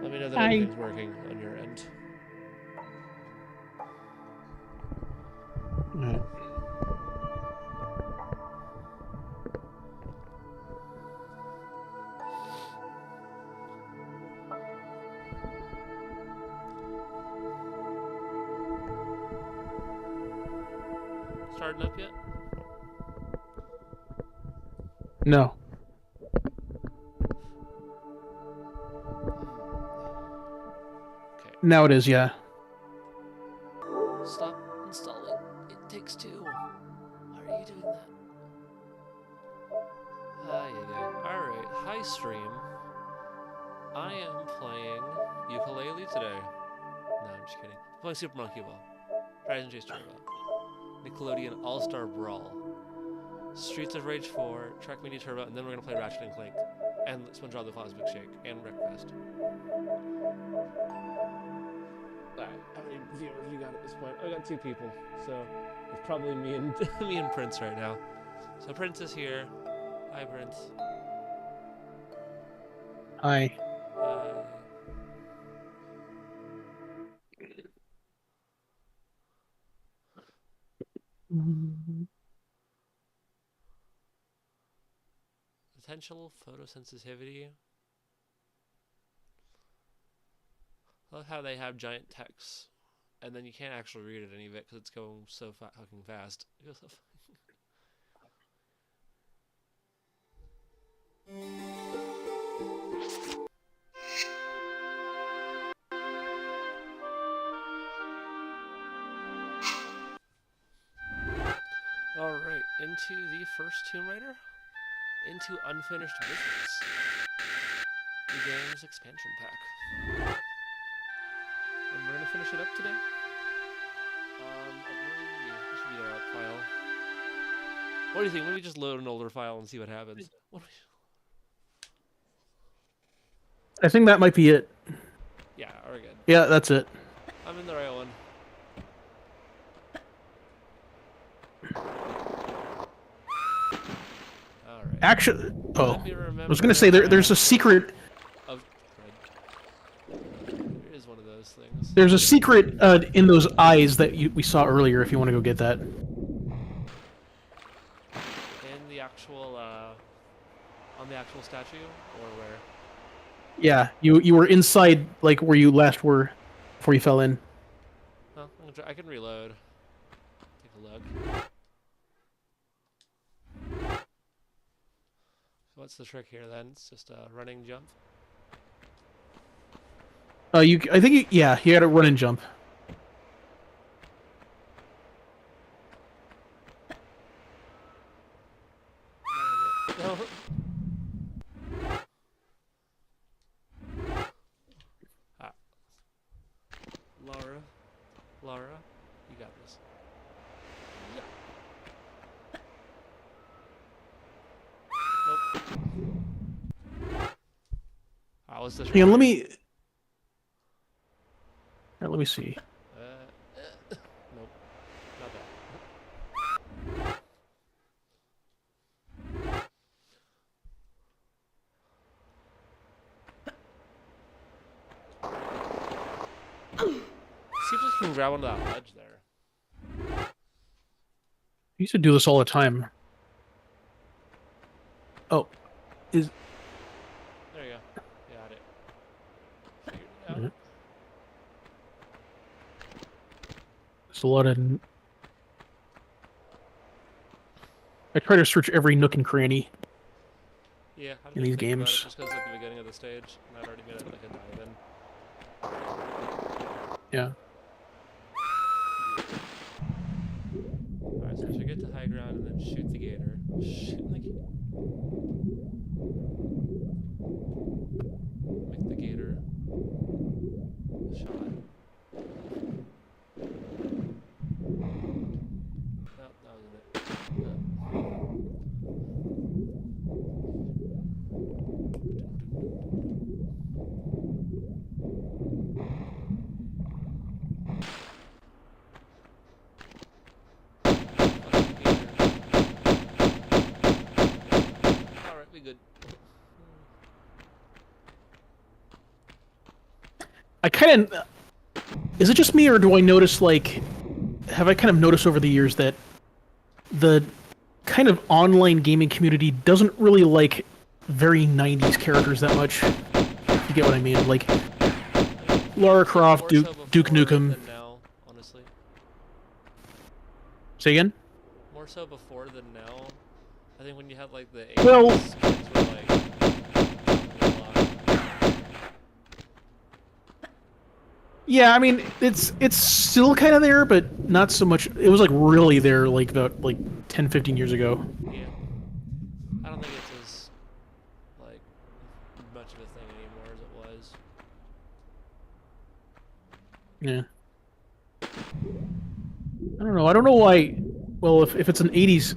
Let me know that Hi. everything's working on your end. Alright. Starting up yet? No. Okay. Now it is, yeah. Stop installing. It takes two. Why are you doing that? Alright, hi stream. I am playing ukulele today. No, I'm just kidding. I'm playing Super Monkey Ball. Horizon Chase Turbo. Nickelodeon All-Star Brawl. Streets of Rage 4, Track Mania Turbo, and then we're gonna play Ratchet and Clank. And SpongeBob the Cosmic Shake, and Wreckfest. Alright, how many viewers we got at this point? I got 2 people, so it's probably me and me and Prince right now. So Prince is here. Hi, Prince. Hi. Potential photosensitivity. I love how they have giant text, and then you can't actually read any of it because it's going so fucking fast. Alright, into the first Tomb Raider. Into Unfinished Business. The game's expansion pack. And we're gonna finish it up today. I believe this should be the right file. What do you think? Let me just load an older file and see what happens. I think that might be it. Yeah, we're good. Yeah, that's it. I'm in the right one. Alright. Actually, Let me I was gonna say there's a secret. Of there is one of those things. There's a secret in those eyes that we saw earlier. If you want to go get that. In the actual, on the actual statue, or where? Yeah, you were inside like where you last were before you fell in. Oh, I can reload. Take a look. So what's the trick here then? It's just a running jump. I think you had to run and jump. No. Laura, you got this. Yeah. Nope. What's this? Yeah, let me see. Nope. Not that. Seems like you can grab onto that ledge there. I used to do this all the time. Oh, is there you go. Got it. Figured it out. There's a lot of. I try to search every nook and cranny. Yeah, in these games. Just because at the beginning of the stage, and I'd already made it like a dive in. Yeah. Alright, so we should get to high ground and then shoot the gator. Shoot the gator. Make the gator a shot. Nope, that wasn't it. Alright, we good. I kind of, is it just me or do I notice like, have I kind of noticed over the years that the kind of online gaming community doesn't really like very 90s characters that much? If you get what I mean? Like Lara Croft, More so Duke before Nukem. than now, honestly. Say again? More so before than now. I think when you had like the Well, 80s, kids were like a lot. yeah, I mean it's still kind of there, but not so much. It was like really there like about like 10, 15 years ago. Yeah. I don't think it's as like much of a thing anymore as it was. Yeah. I don't know. I don't know why. Well, if it's an 80s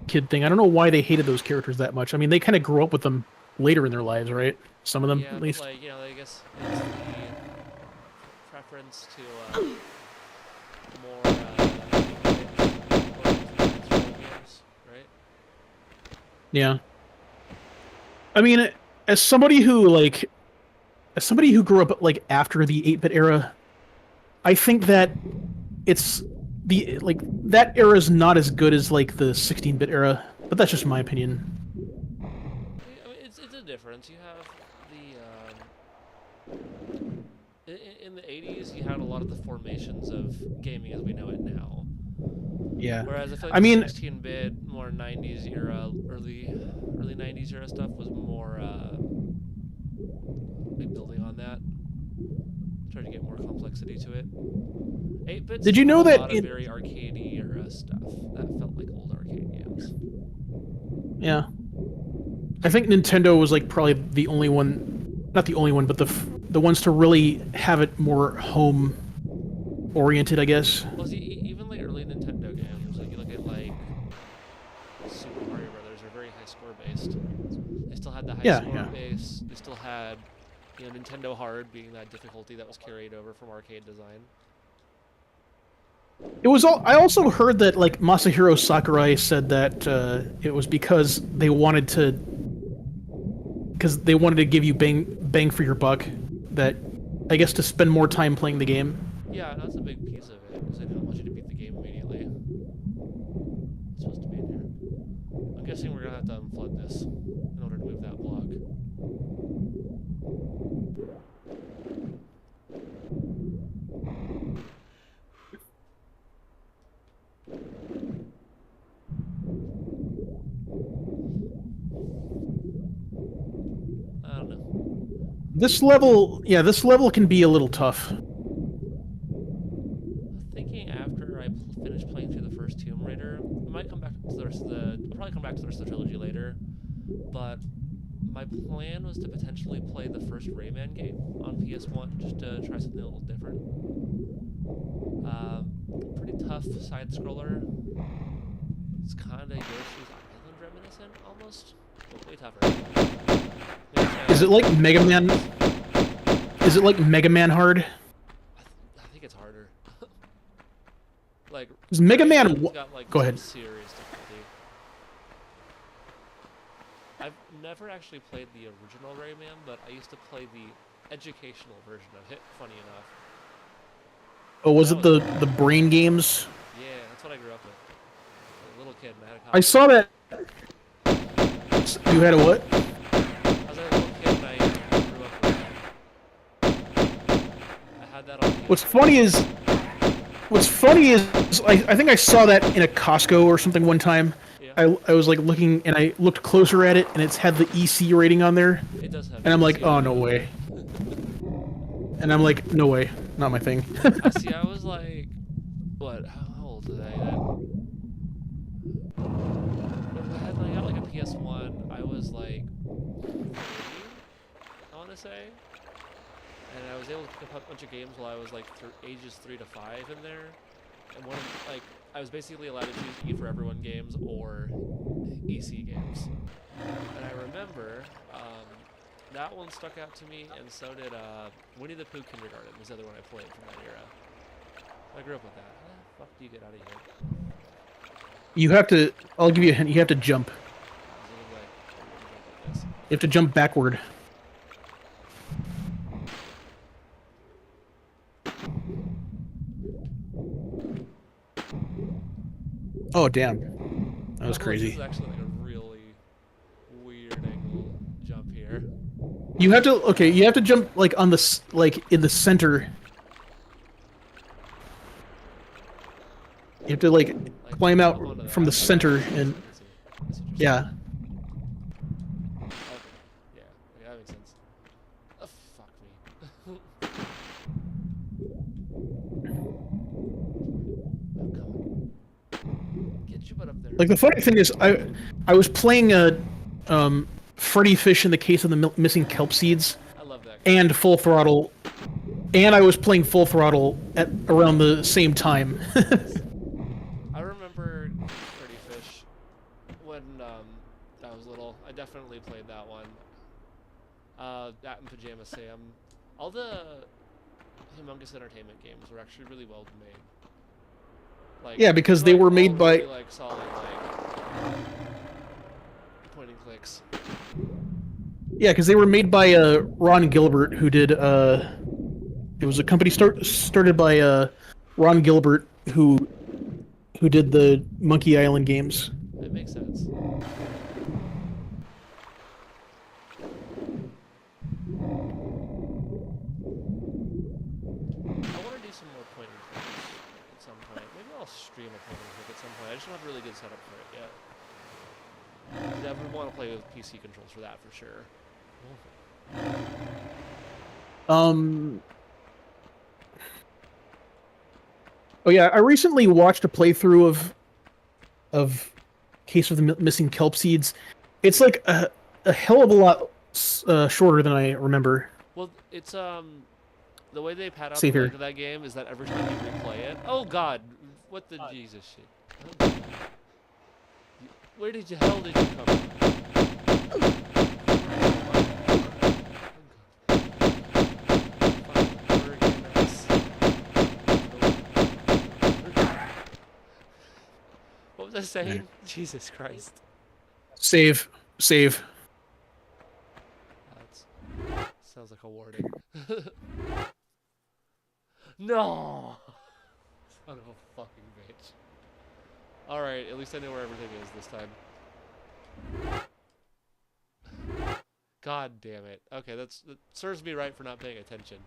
kid thing, I don't know why they hated those characters that much. I mean, they kind of grew up with them later in their lives, right? Some of them, Yeah, at but least. like, you know, I guess it's the preference to more games, right? Yeah. I mean, as somebody who like, as somebody who grew up like after the 8-bit era, I think that it's the like that era is not as good as like the 16-bit era, but that's just my opinion. I mean, it's a difference. You have in the 80s, you had a lot of the formations of gaming as we know it now. Yeah. Whereas I feel like I the mean, 16-bit, more 90s era, early 90s era stuff was more like building on that, trying to get more complexity to it. 8-bit did you still had know a that lot of very arcadey era stuff that felt like old arcade games. yeah. I think Nintendo was like probably the only one, not the only one, but the ones to really have it more home oriented, I guess. Well, see, even like early Nintendo games, like you look at like Super Mario Brothers, are very high score based. They still had the high Yeah, score yeah. base. They still had, you know, Nintendo Hard being that difficulty that was carried over from arcade design. It was all. I also heard that like Masahiro Sakurai said that it was because they wanted to give you bang for your buck. That I guess to spend more time playing the game. Yeah, that's a big piece of it because they didn't want you to beat the game immediately. It's supposed to be in here. I'm guessing we're gonna have to unflood this in order to move that block. I don't know. This level, yeah, this level can be a little tough. Thinking after I finish playing through the first Tomb Raider, I might come back to the rest of the. I'll probably come back to the rest of the trilogy later, but my plan was to potentially play the first Rayman game on PS1 just to try something a little different. Pretty tough side scroller. It's kind of Yoshi's Island reminiscent almost, but way tougher. Is it like Mega Man? Is it like Mega Man hard? I think it's harder. Like, Is Mega Man? Rayman's got like Go some ahead. serious difficulty. I've never actually played the original Rayman, but I used to play the educational version of it. Funny enough. Oh, was That it was the brain games? Yeah, that's what I grew up with. As a little kid, and I had a copy. I saw that. You had a what? I was a little kid, and I grew up with that. I had that on PS1. What's funny is I think I saw that in a Costco or something one time. Yeah. I was like looking and I looked closer at it and it's had the EC rating on there. It does have. And I'm like, EC oh, on no it. way. And I'm like, no way, not my thing. See, I was like, what? How old was I then? When I got like a PS1, I was like 3, I want to say. And I was able to pick up a bunch of games while I was like ages 3 to 5 in there. And one of, like, I was basically allowed to choose E for Everyone games or EC games. And I remember that one stuck out to me, and so did Winnie the Pooh Kindergarten was the other one I played from that era. I grew up with that. How the fuck do you get out of here? You have to. I'll give you a hint. You have to jump. Like this. You have to jump backward. Oh damn, that was Like, this is crazy. actually like a really weird angle jump here. You have to okay. You have to jump like on the like in the center. You have to like Like climb out jump onto from the that. Okay, center I see, and I see. That's what you're saying. yeah. Okay. Yeah. Okay, that makes sense. Oh, fuck me. Oh, come on. Get your butt up there. Like the funny thing is, I was playing a Freddy Fish in the Case of the Missing Kelp Seeds I love that game. and Full Throttle, and I was playing Full Throttle at around the same time. Nice. I remember Freddy Fish when I was little. I definitely played that one. That and Pajama Sam. All the Humongous Entertainment games were actually really well made. Like, Yeah, because they they were all made by really, like, solid, like, point and clicks. yeah, because they were made by Ron Gilbert, who did it was a company started by Ron Gilbert, who did the Monkey Island games. It makes sense. I want to do some more point and clicks at some point. Maybe I'll stream a point and click at some point. I just don't have a really good setup for it yet. I would want to play with PC controls for that for sure. Um. Oh yeah, I recently watched a playthrough of Case of the Missing Kelp Seeds. It's like a hell of a lot shorter than I remember. Well, it's the way they pad out the Save here. length of that game is that every time you replay it. Oh God, what the Jesus shit? Oh, where did you hell did you come from? What was I saying? Jesus Christ. Save. That sounds like a warning. No! Son of a fucking bitch. Alright, at least I know where everything is this time. God damn it. Okay, that serves me right for not paying attention.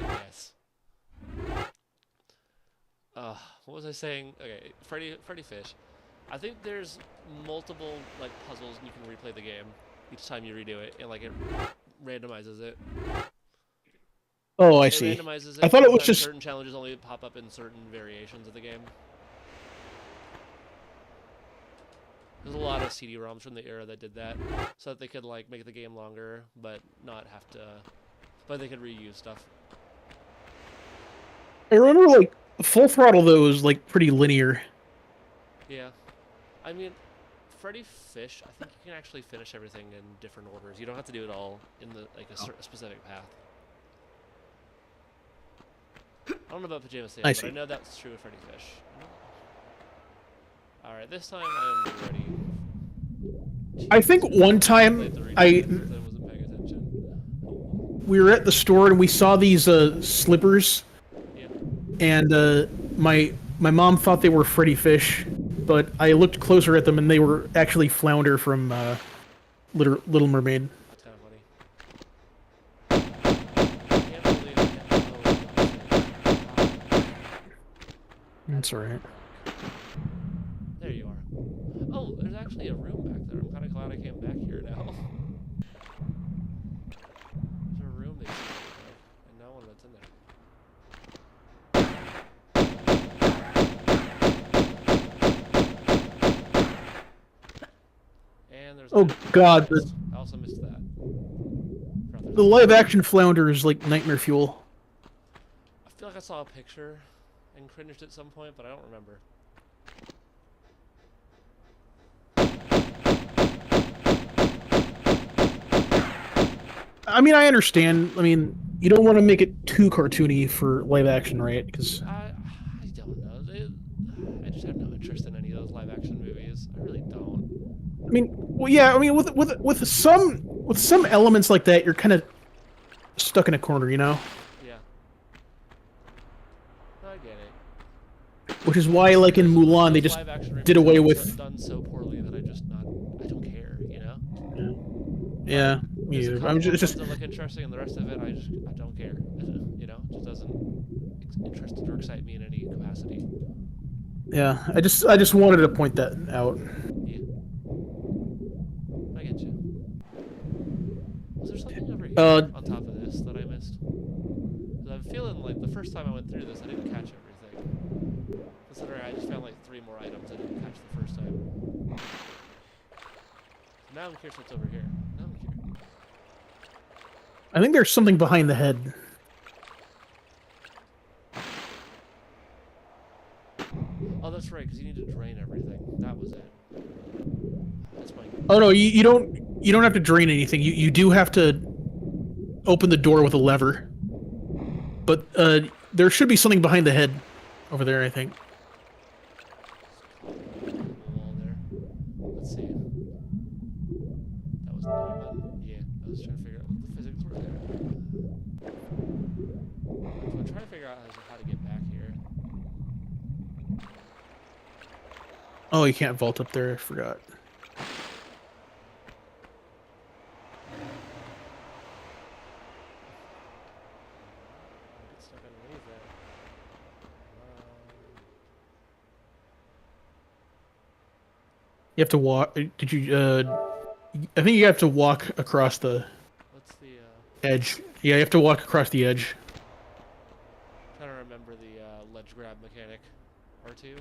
Yes. What was I saying? Okay, Freddy Fish. I think there's multiple like puzzles and you can replay the game each time you redo it, and like it randomizes it. Oh, I It see. randomizes it. I thought it was sometimes just certain challenges only pop up in certain variations of the game. There's a lot of CD-ROMs from the era that did that, so that they could like make the game longer, but not have to. But they could reuse stuff. I remember like Full Throttle though was like pretty linear. Yeah, I mean, Freddy Fish. I think you can actually finish everything in different orders. You don't have to do it all in the like a specific path. I don't know about Pajama Sam, but I know that's true of Freddy Fish. Alright, this time I am ready. I think one time I wasn't paying attention. we were at the store and we saw these slippers, Yeah. and my mom thought they were Freddy Fish, but I looked closer at them and they were actually Flounder from Little Mermaid. That's kind of funny. I can't believe That's alright. There you are. Oh, there's actually a room back there. I'm kind of glad I came back here now. There's a room they said and no one that's in there. And there's. Oh God, I also missed that. the live action Flounder is like nightmare fuel. I feel like I saw a picture and cringed at some point, but I don't remember. I mean, I understand. I mean, you don't want to make it too cartoony for live action, right? Because I don't know. I just have no interest in any of those live action movies. I really don't. I mean, well, yeah. I mean, with some elements like that, you're kind of stuck in a corner, you know. which is why, like in Mulan, they just live action did remakes away have with. done so poorly that I don't care, you know. Yeah, me There's a either. couple It's of ones just. that look interesting, and the rest of it, I don't care. You know, it just doesn't interest or excite me in any capacity. Yeah, I just wanted to point that out. Yeah, I get you. Was there something over here Uh, on top of this that I missed? Because I'm feeling like the first time I went through this, I didn't catch everything. Considering I just found like 3 more items I didn't catch the first time. So now I'm curious what's over here. Now I'm curious. I think there's something behind the head. Oh, that's right, because you need to drain everything. That was it. That's my. Oh no, you don't have to drain anything. You do have to open the door with a lever. But there should be something behind the head over there, I think. Wall there. Let's see. That was the right button. Yeah, I was trying to figure out what the physics were there. I'm trying to figure out how to get back here. Oh, you can't vault up there. I forgot. Get stuck underneath there. You have to walk. Did you? I think you have to walk across the What's the? edge. Yeah, you have to walk across the edge. Trying to remember the ledge grab mechanic. R2.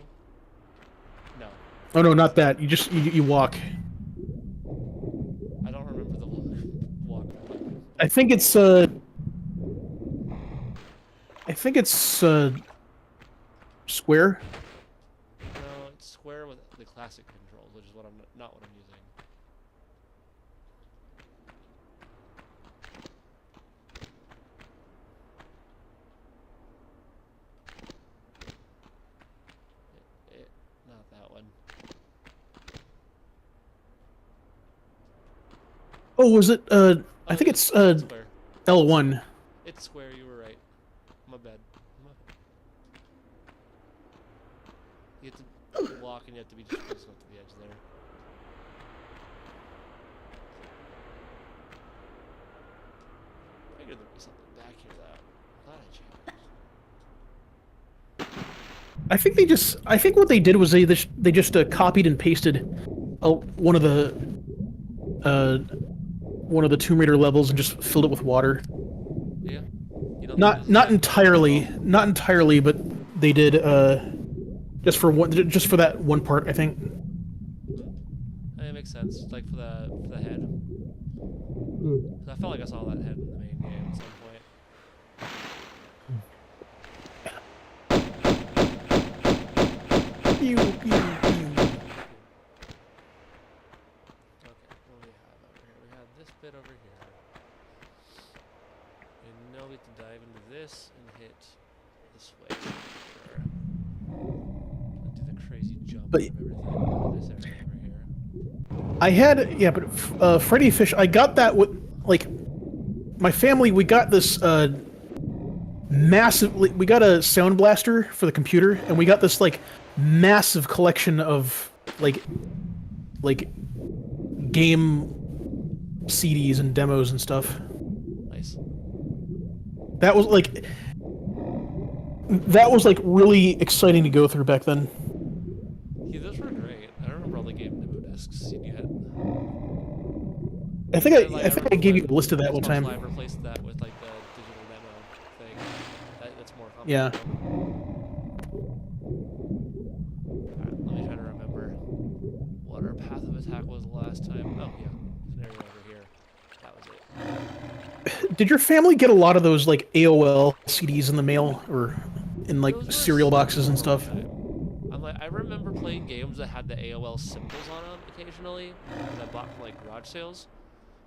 No, Oh no, not that. You walk. I don't remember the walk button. I think it's square. No, it's square with the classic controls, which is what I'm not what I'm using. Not that one. Oh, was it? I think it's Square. L1. It's square. You were right. My bad. You have to walk, and you have to be just close enough to the edge there. I figured there'd be something back here that I'm glad I checked. I think what they did was they just copied and pasted one of the Tomb Raider levels and just filled it with water. Yeah. You don't Not entirely, but they did just for that one part, I think. It makes sense. Like for the head. 'Cause I felt like I saw that head in the main game at some point. Pew, pew, pew. Okay, what do we have over here? We have this bit over here. And now we have to dive into this and hit the switch. Sure. Do the crazy jump But- of everything. This area over here. I had but Freddy Fish. I got that with like my family. We got this massive. We got a sound blaster for the computer, and we got this like massive collection of like game CDs and demos and stuff. Nice. That was like really exciting to go through back then. Yeah, those were great. I remember all the game demo discs you'd get. I think I gave you a list of that one Xbox time. Live replaced that with like the digital demo thing. That's more comfortable. Yeah. Alright, let me try to remember what our path of attack was the last time. Oh yeah, there's an area over here. That was it. Did your family get a lot of those like AOL CDs in the mail or in like Those were cereal boxes and stuff? I remember playing games that had the AOL symbols on them occasionally that I bought from like garage sales,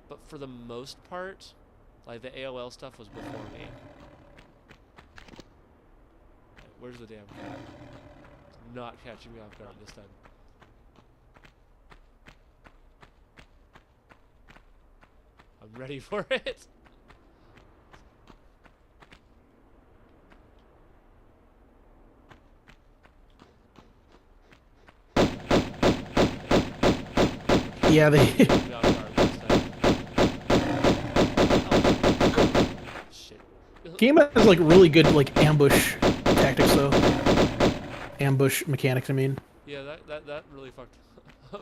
but for the most part, like the AOL stuff was before me. Where's the damn cat? It's not catching me off guard this time. I'm ready for it. Yeah, they. Maybe I'll guard this time. Oh, shit. Game has like really good like ambush tactics though. Ambush mechanics. I mean, Yeah, that really fucked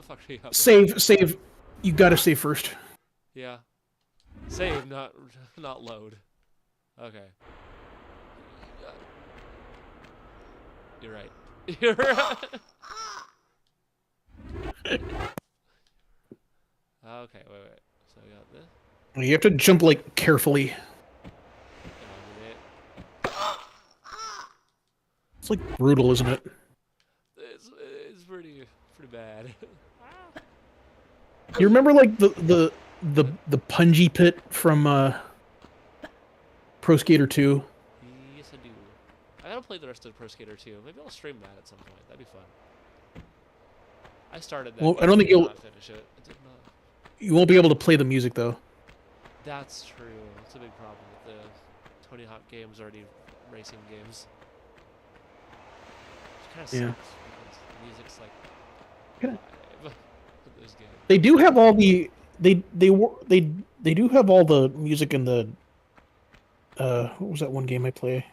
fucked me up. save. You gotta save first. Yeah. Save, not load. Okay. You're right. You're right. Okay, wait. So we got this. You have to jump like carefully. It's like brutal, isn't it? It's pretty bad. You remember like the punji pit from Pro Skater 2? Yes, I do. I gotta play the rest of Pro Skater 2. Maybe I'll stream that at some point. That'd be fun. I started that. Well, game, I don't think did you'll. not finish it. I did not. You won't be able to play the music though. That's true. It's a big problem with the Tony Hawk games, already racing games. Which kind of Yeah. sucks because the music's like Kinda- live for those games. They do have all the they do have all the music in the what was that one game I play?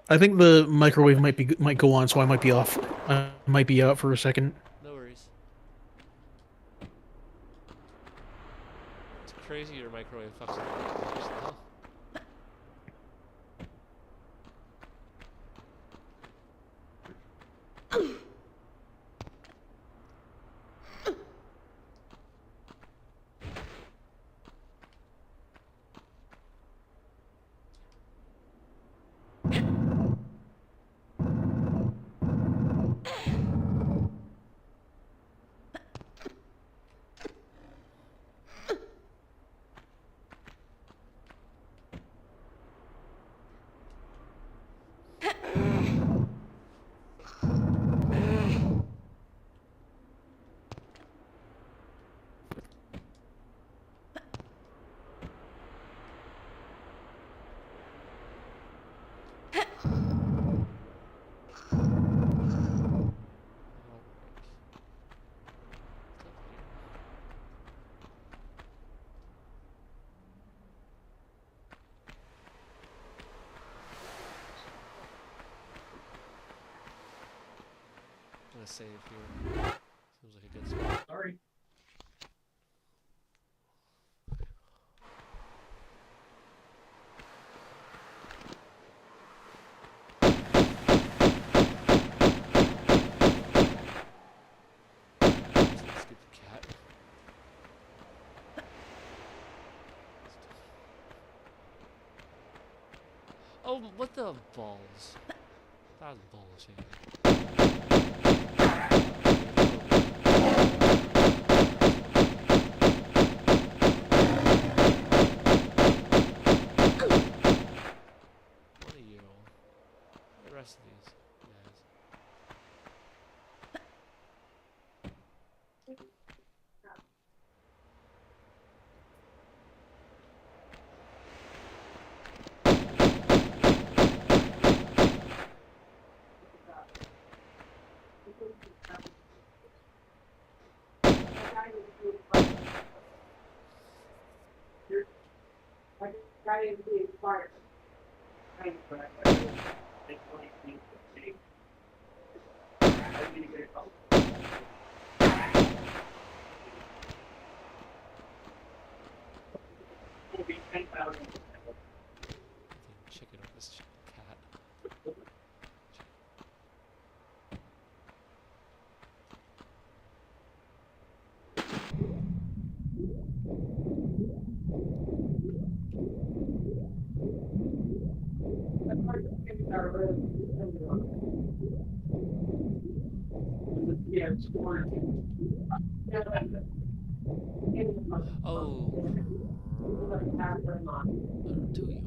I think the microwave might go on, so I might be off. I might be out for a second. No worries. It's crazy your microwave fucks up your games, though. I'm gonna save here. Seems like a good spot. Sorry. Stupid cat. Oh, what the balls? That was bullshit. What are you? The rest of these guys. Chicken with this cat. Oh. To you.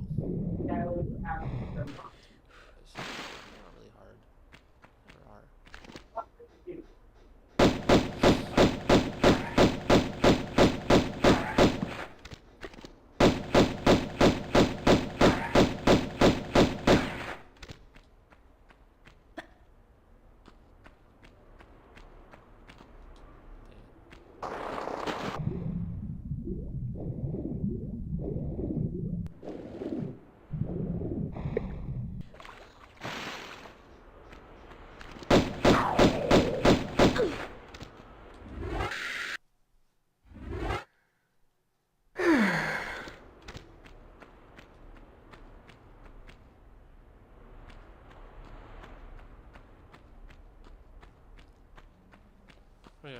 It's not really hard. Never are.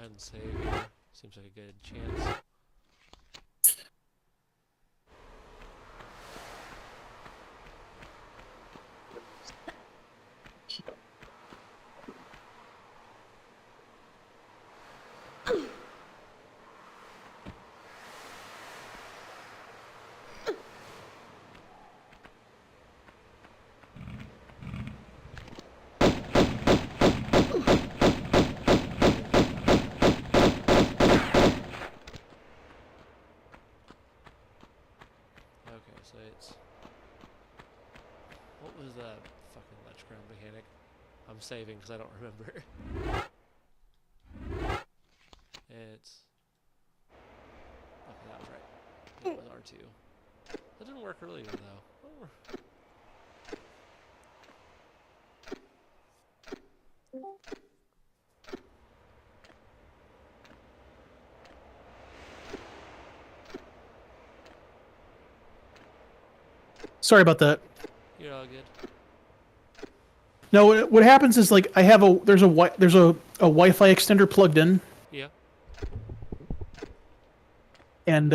ahead and save here. Seems like a good chance. Okay, so it's... What was that fucking ledge ground mechanic? I'm saving because I don't remember. It's... Okay, that was right. It was R2. That didn't work earlier, though. Oh. Sorry about that. You're all good. No, what happens is like I have there's a Wi-Fi extender plugged in, Yeah. and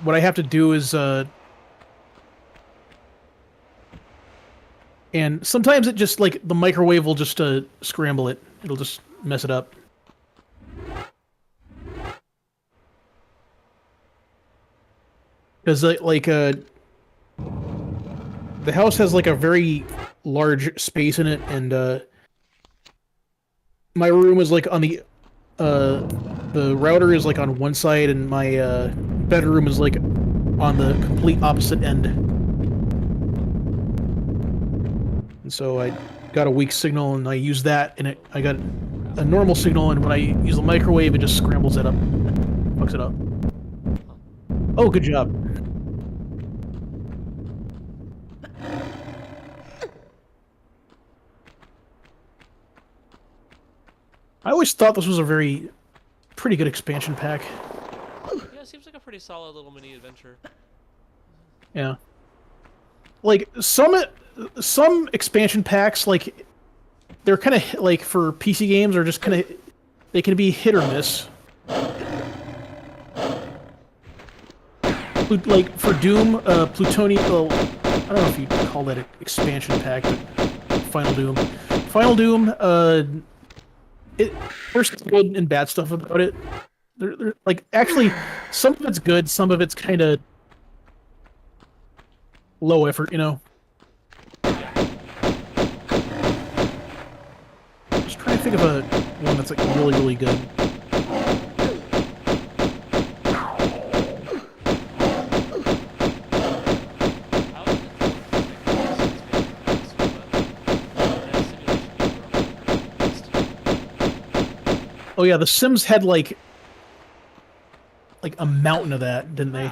what I have to do is and sometimes it just like the microwave will just scramble it. It'll just mess it up. Because the house has like a very large space in it, and my room is like on the router is like on one side, and my bedroom is like on the complete opposite end. And so I got a weak signal, and I use that, and I got a normal signal, and when I use the microwave, it just scrambles it up, fucks it up. Oh, good job. I always thought this was a pretty good expansion pack. Yeah, it seems like a pretty solid little mini adventure. Yeah. Like, some expansion packs, like, they're kind of, like, for PC games, are just kind of, they can be hit or miss. Like, for Doom, Plutonium, well, I don't know if you'd call that an expansion pack, but Final Doom. Final Doom, there's good and bad stuff about it. They're like, actually, some of it's good, some of it's kind of low effort, you know? Just trying to think of one that's like really, really good. Oh yeah, The Sims had like a mountain of that, didn't they?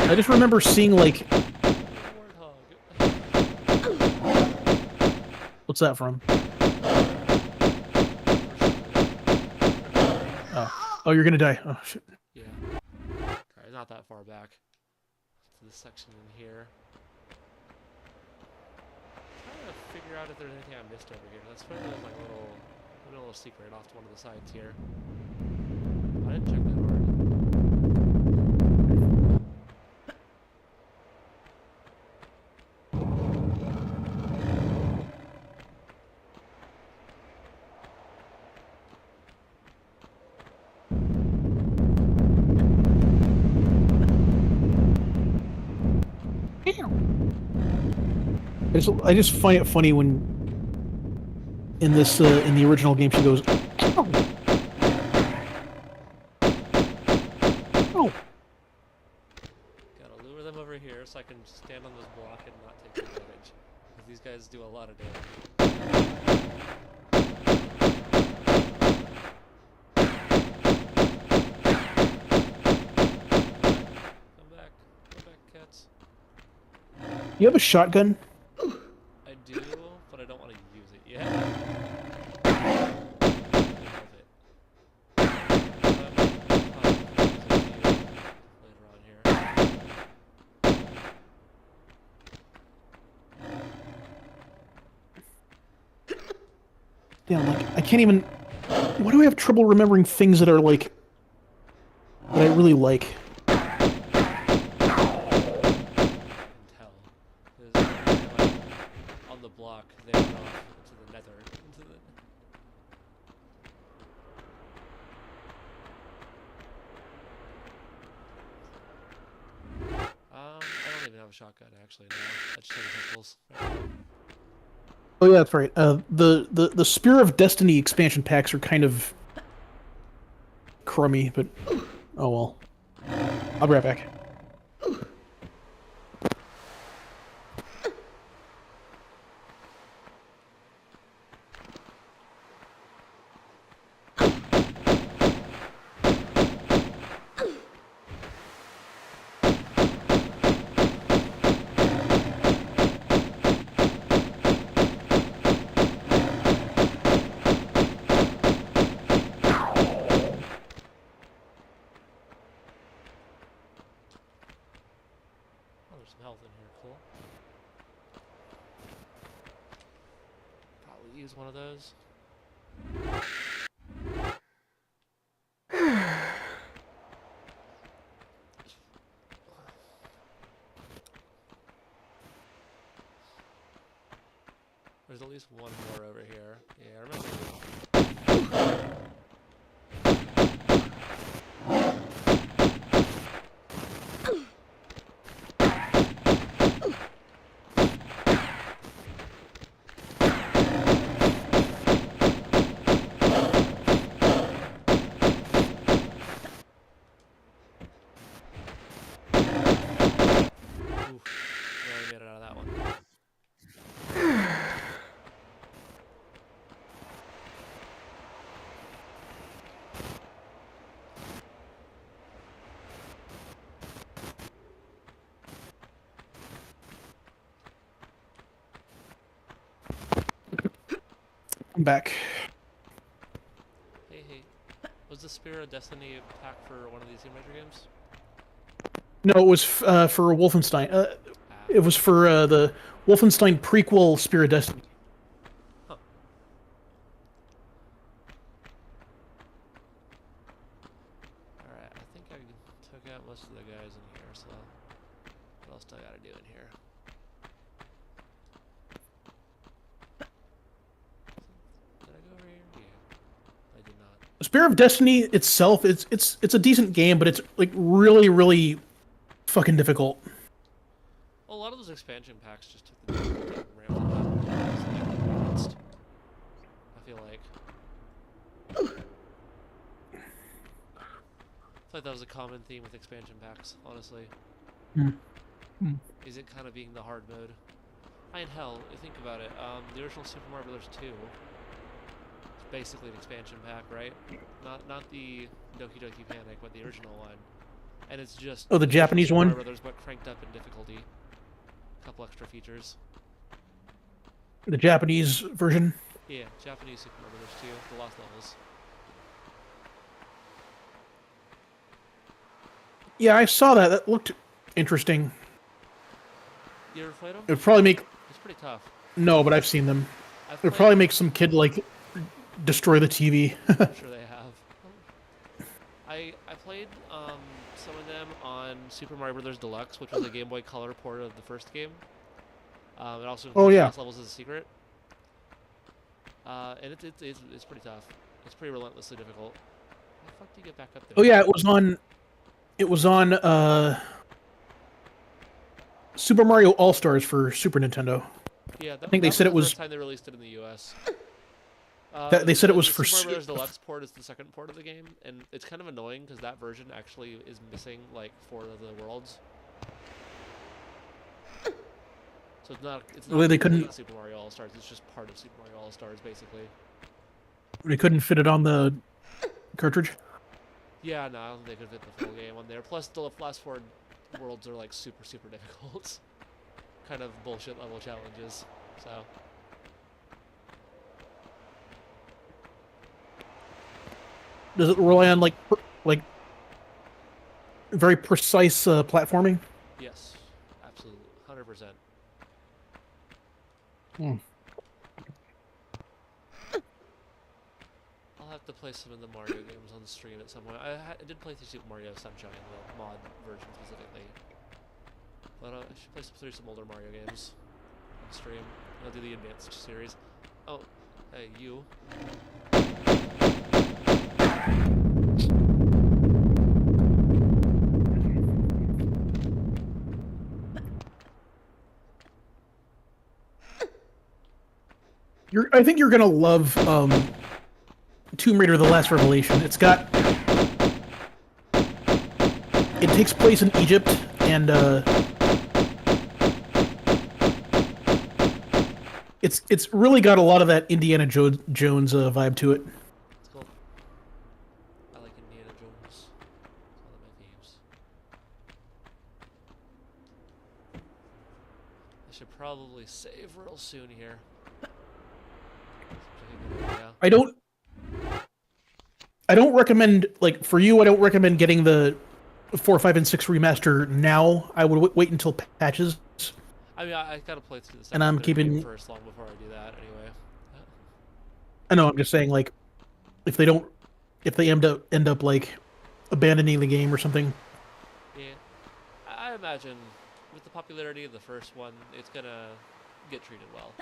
I just remember seeing like... What's that from? Oh, you're gonna die. Oh shit. Yeah. Alright, not that far back. To this section in here. I'm trying to figure out if there's anything I missed over here. That's probably like a little secret off to one of the sides here. I didn't check that already. I just find it funny when in the original game she goes, "Ow. Oh." Gotta lure them over here so I can stand on this block and not take advantage. Because these guys do a lot of damage. Come back, cats. You have a shotgun? I do, but I don't want to use it yet. Yeah, like I can't even. Why do I have trouble remembering things that are like that I really like? I can tell. Because every time I'm on the block, they went off into the nether. Into the... I don't even have a shotgun actually now. I just have pistols. Oh yeah, that's right. The Spear of Destiny expansion packs are kind of crummy, but oh well. I'll be right back. Oh, there's some health in here. Cool. Probably use one of those. There's at least one more over here. Yeah, I remember. Oof. Barely made it out of that one. I'm back. Hey, hey. Was the Spear of Destiny pack for one of these Remastered games? No, it was for Wolfenstein. Ah. It was for the Wolfenstein prequel Spear of Destiny. Huh. Alright, I think I took out most of the guys in here, so what else do I gotta do in here? Did I go over here? Yeah. I did not. Spear of Destiny itself, it's a decent game, but it's like really fucking difficult. Well, a lot of those expansion packs just took the difficulty and ramped it up. It's like I feel like. I feel like that was a common theme with expansion packs, honestly. Is it kind of being the hard mode? I mean, hell, think about it. The original Super Mario Bros. 2 is basically an expansion pack, right? Not the Doki Doki Panic, but the original one. And it's just Oh, the Japanese Super one? Mario Brothers, but cranked up in difficulty. A couple extra features. The Japanese version. Yeah, Japanese Super Mario Bros. 2, the Lost Levels. Yeah, I saw that. That looked interesting. You ever played them? It would probably make It's pretty tough. no, but I've seen them. I've It would played probably them. make some kid like destroy the TV. I'm sure they have. I played some of them on Super Mario Bros. Deluxe, which was a Game Boy Color port of the first game. It also Oh, includes yeah. Lost Levels as a secret. And it's pretty tough. It's pretty relentlessly difficult. How the fuck do you get back up there? Oh yeah, it was on. It was on Super Mario All Stars for Super Nintendo. Yeah, I think they that said was it the was. first time they released it in the U.S. They said it was the for Super Mario Bros. Deluxe port is the second port of the game, and it's kind of annoying because that version actually is missing like 4 of the worlds. So it's not Well, they complete couldn't. Super Mario All Stars. It's just part of Super Mario All Stars, basically. They couldn't fit it on the cartridge. Yeah, no, I don't think they could fit the full game on there. Plus, the last 4 worlds are like super difficult. Kind of bullshit level challenges. So. Does it rely on like very precise platforming? Yes, absolutely, 100%. Hmm. have to play some of the Mario games on the stream at some point. I did play through Super Mario Sunshine, the mod version specifically. But I should play through some older Mario games on stream. I'll do the advanced series. Oh, hey, you. I think you're gonna love Tomb Raider: The Last Revelation. It takes place in Egypt, and it's really got a lot of that Indiana Jones vibe to it. It's cool. I like Indiana Jones. It's one of my faves. I should probably save real soon here. I don't recommend, like, for you, I don't recommend getting the 4, 5, and 6 remaster now. I would wait until patches. I mean, I gotta play through the second And I'm keeping first long before I do that. Anyway. I know. I'm just saying, like, if they end up like abandoning the game or something. Yeah, I imagine with the popularity of the first one, it's gonna get treated well.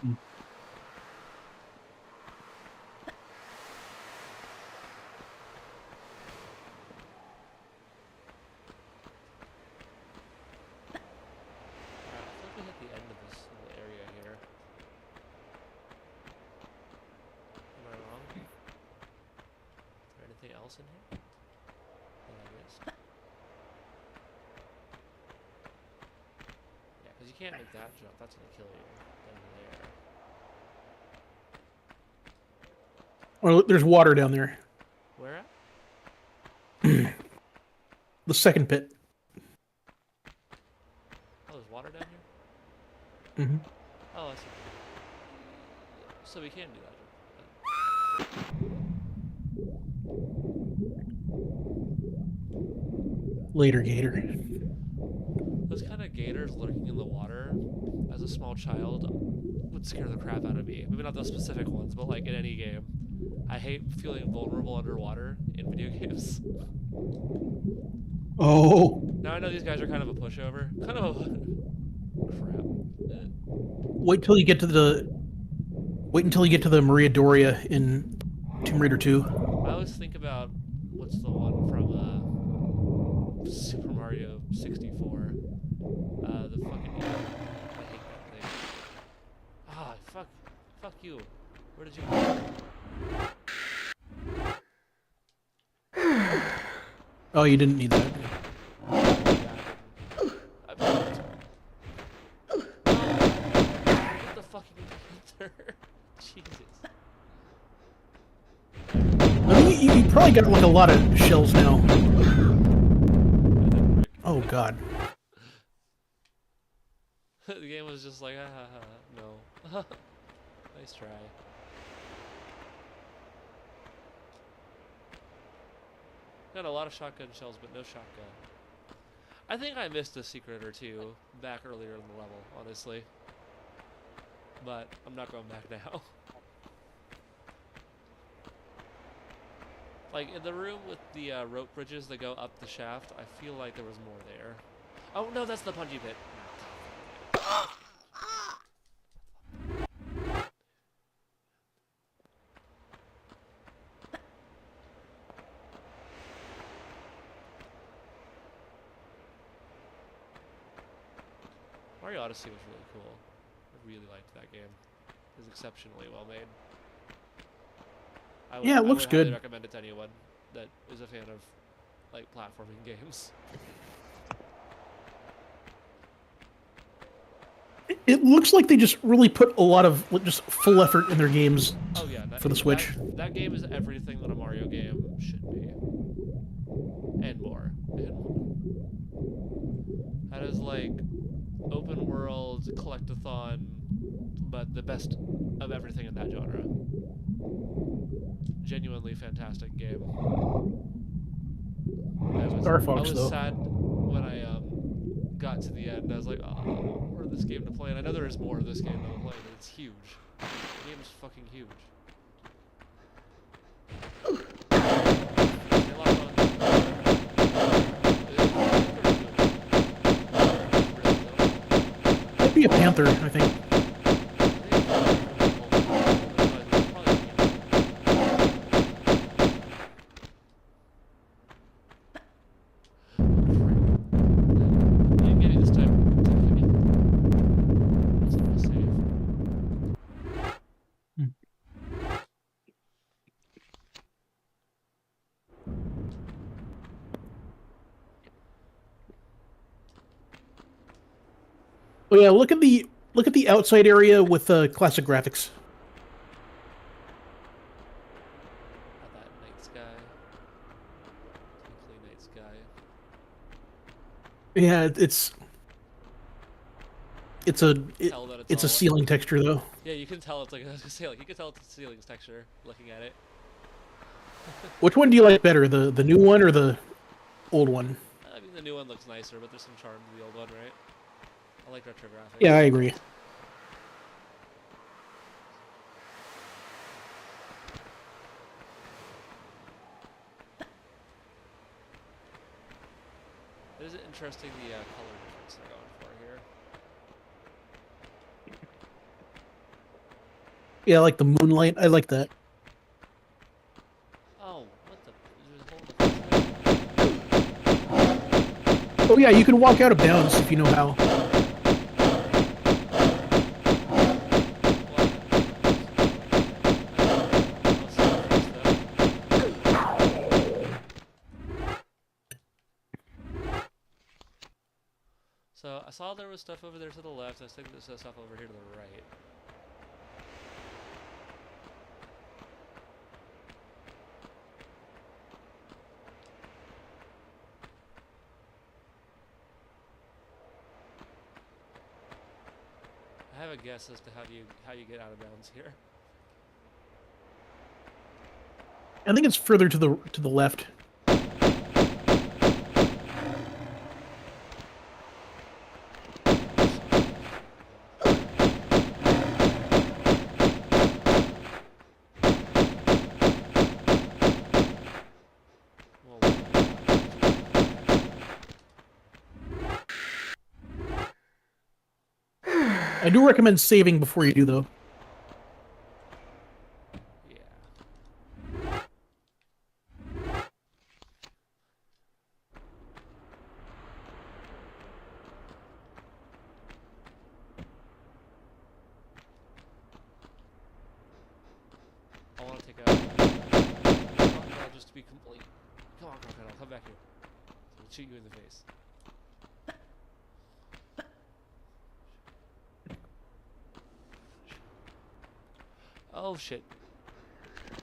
Mm. Else in here? Yeah, because you can't make that jump. That's gonna kill you down there. Well, there's water down there. Where at? The second pit. Oh, there's water down here? Mm-hmm. Oh, I see. So we can do that jump. Later, Gator. Those kind of gators lurking in the water, as a small child, would scare the crap out of me. Maybe not those specific ones, but like in any game. I hate feeling vulnerable underwater in video games. Oh. Now I know these guys are kind of a pushover. Kind of a... crap. Wait until you get to the Maria Doria in Tomb Raider 2. I always think about what's the one from Super Mario 64. The fucking... I hate that thing. Ah, fuck you. Where did you go? Oh, you didn't need that. Get the fucking answer. Jesus. I think you probably got like a lot of shells now. Oh god. The game was just like, no. Nice try. Got a lot of shotgun shells, but no shotgun. I think I missed a secret or two back earlier in the level, honestly. But I'm not going back now. Like, in the room with the rope bridges that go up the shaft, I feel like there was more there. Oh, no, that's the punji pit. Mario Odyssey was really cool. I really liked that game. It was exceptionally well made. Yeah, it looks I would good. highly recommend it to anyone that is a fan of like platforming games. It looks like they just really put a lot of just full effort in their games. Oh yeah, for the Switch. That game is everything that a Mario game should be, and more. That is like open world collectathon, but the best of everything in that genre. Genuinely fantastic game. Star Fox, I was though. sad when I got to the end. I was like, oh, more of this game to play. And I know there is more of this game to play, but it's huge. The game is fucking huge. Panther, I think. Oh yeah, look at the outside area with classic graphics. That night sky. Twinkly night sky. Yeah, Tell that it's it's a all. ceiling texture though. Yeah, you can tell it's like I was gonna say, like you can tell it's a ceiling's texture looking at it. Which one do you like better, the new one or the old one? I mean, the new one looks nicer, but there's some charm to the old one, right? I like retro graphics. Yeah, I agree. It is interesting the color difference they're going for here. Yeah, I like the moonlight. I like that. Oh, what the? There's a hole in the fence. Oh yeah, you can walk out of bounds if you know how. So I saw there was stuff over there to the left. I think there's stuff over here to the right. I have a guess as to how you get out of bounds here. I think it's further to the left. I do recommend saving before you do though. I want to take out crocodile just to be complete. Come on, crocodile, come back here. I'll shoot you in the face. Oh shit.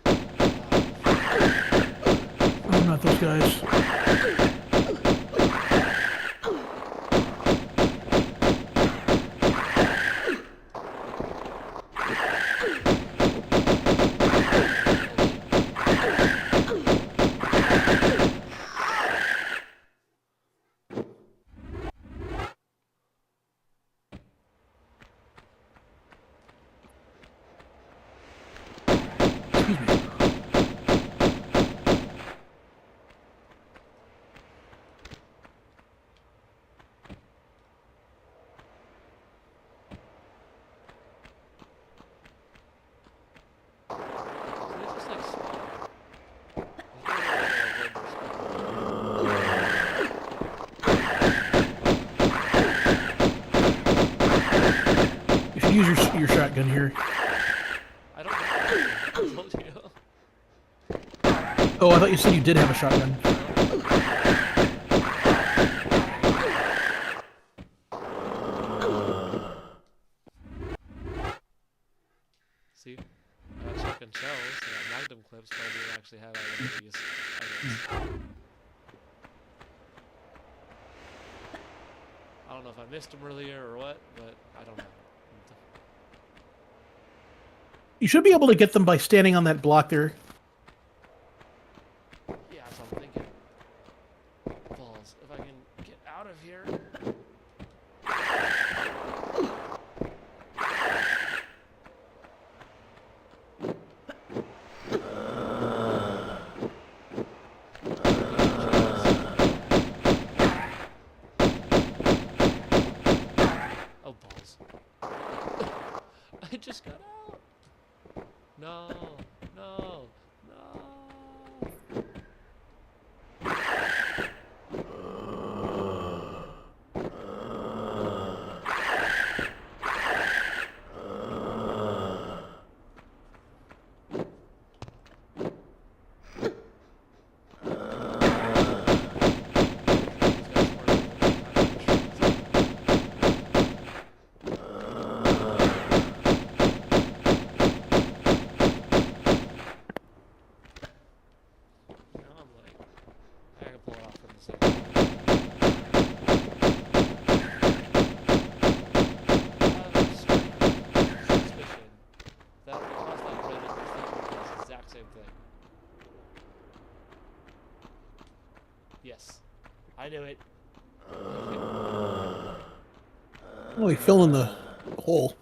Oh, not those guys. Use your shotgun here. I don't know. I told you. Oh, I thought you said you did have a shotgun. See? I got shotgun shells, I got magnum clips, but I didn't actually have any of these items. I don't know if I missed them earlier or what, but I don't know. You should be able to get them by standing on that block there. Yeah, that's what I'm thinking. Balls. If I can get out of here. Oh, balls. Yes. I knew it. Oh, he fell in the hole.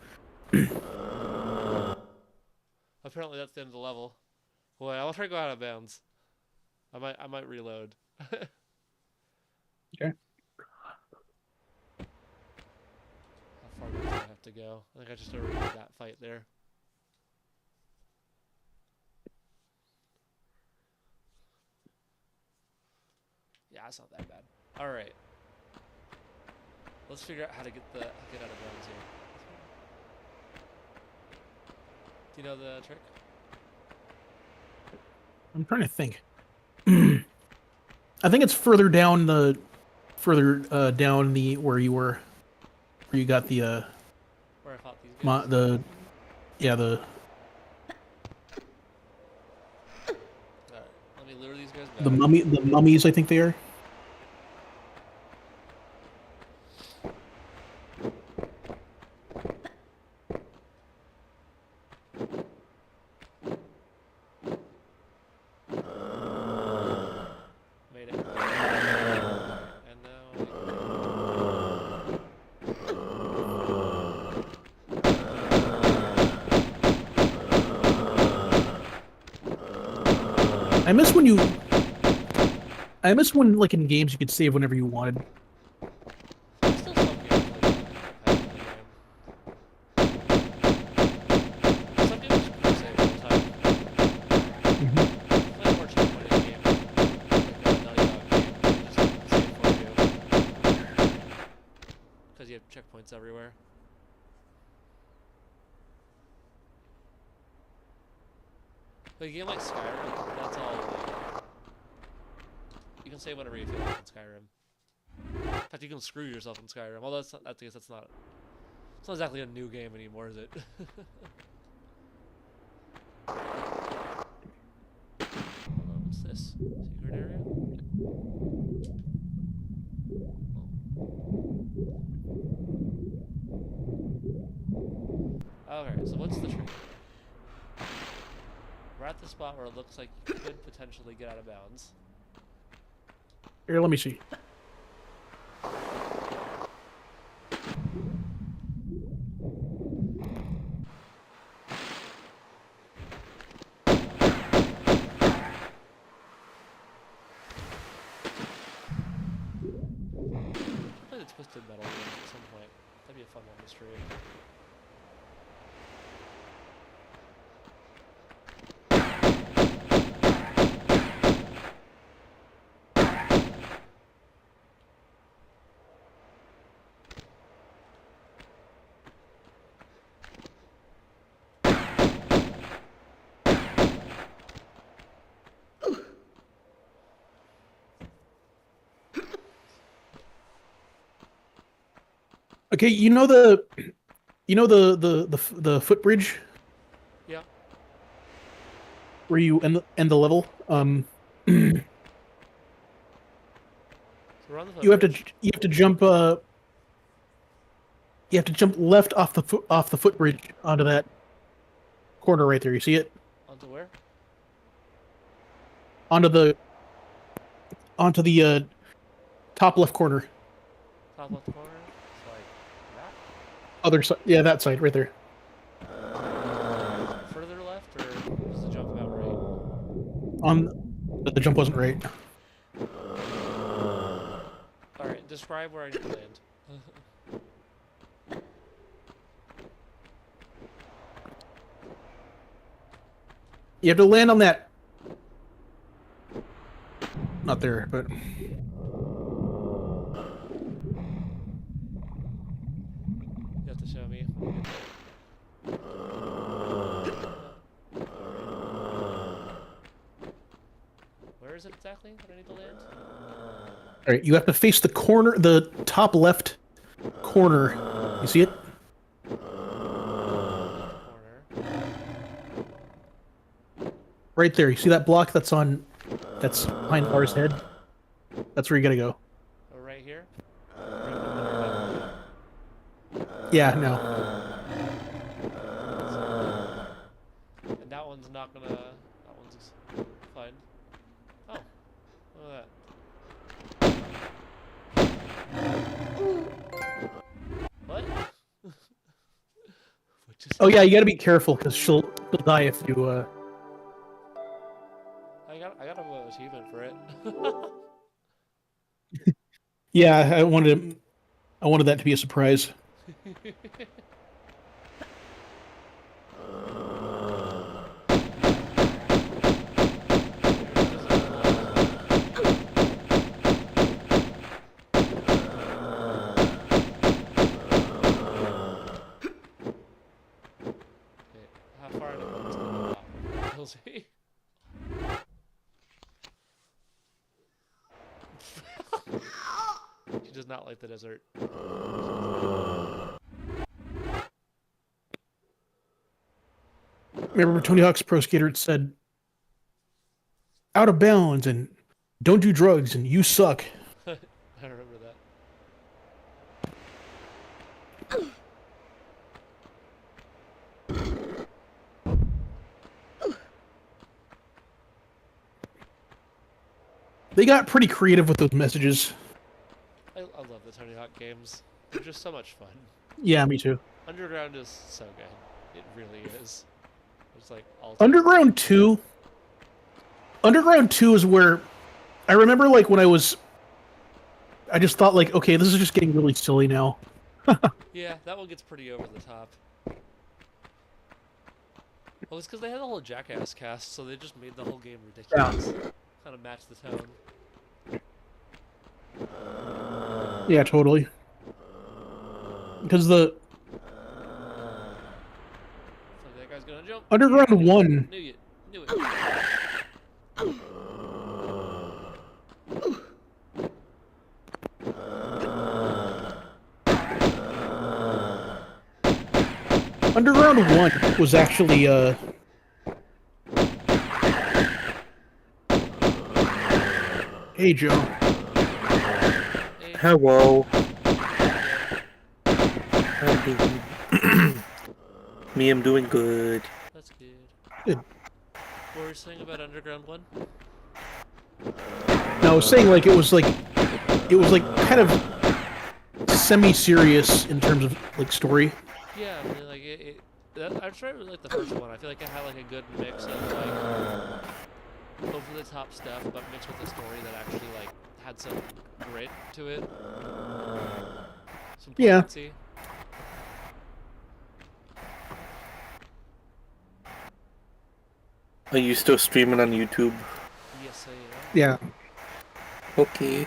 Apparently that's the end of the level. Boy, I'll try to go out of bounds. I might reload. How Okay. far do I have to go? I think I just already did that fight there. Yeah, it's not that bad. All right. Let's figure out how to get out of bounds here. Do you know the trick? I'm trying to think. I think it's further down where you were, where you got the Where I fought these guys? the Alright, let me lure these guys the back. mummies, I think they are. Made it. And now I miss when you. I miss when, like, in games, you could save whenever you wanted. there's still some games like that in the game. Some games you save all the time. Play more checkpointing game. Like a Naughty Dog game. They just save for you. Because you have checkpoints everywhere. Like a game like Skyrim, that's all like, you can save whatever you feel like in Skyrim. In fact, you can screw yourself in Skyrim. Although that's not, I guess it's not exactly a new game anymore, is it? Hold on, what's this? Secret area? Oh. Okay, so what's the trick? We're at the spot where it looks like you could potentially get out of bounds. Here, let me see. Play the Twisted Metal games at some point. That'd be a fun one to stream. Okay, the footbridge Yeah. where you end the level. You So we're on the have to footbridge. you have to jump you have to jump left off the footbridge onto that corner right there. You see it? Onto where? Onto the top left corner. Top left corner? It's like that? Other side. Yeah, that side right there. Further left, or is the jump about right? But the jump wasn't right. Alright, describe where I need to land. You have to land on that. Not there, but You have to show me. Where is it exactly that I need to land? all right. You have to face the top left corner. You see it? Left corner. Right there. You see that block that's behind R's head? That's where you gotta go. Oh, right here? Yeah, no. And that one's not gonna... That one's fine. Oh, look at that. Oh yeah, you gotta be careful because she'll die if you. I got a achievement for it. Yeah, I wanted that to be a surprise. How far in advance can I walk before it kills me? She does not like the desert. Remember Tony Hawk's Pro Skater said, "Out of bounds and don't do drugs and you suck." I remember that. They got pretty creative with those messages. I love the Tony Hawk games. They're just so much fun. Yeah, me too. Underground is so good. It really is. It's like all Underground 2. Underground 2 is where I remember like when I just thought like, okay, this is just getting really silly now. Yeah, that one gets pretty over the top. Well, it's because they had the whole Jackass cast, so they just made the whole game ridiculous. Yeah. Kind of match the tone. Yeah, totally. Because the that guy's gonna jump. Underground 1. Knew it. Underground 1 was actually Hey Joe. Hey. Hello. I'm doing Me, I'm doing good. That's good. Good. What were you saying about Underground 1? No, I was saying like it was like kind of semi-serious in terms of like story. Yeah, I mean, like I tried to like the first one. I feel like it had like a good mix of like over the top stuff, but mixed with a story that actually like had some grit to it. Some poignancy. Are you still streaming on YouTube? Yes, I am. Yeah. Okay.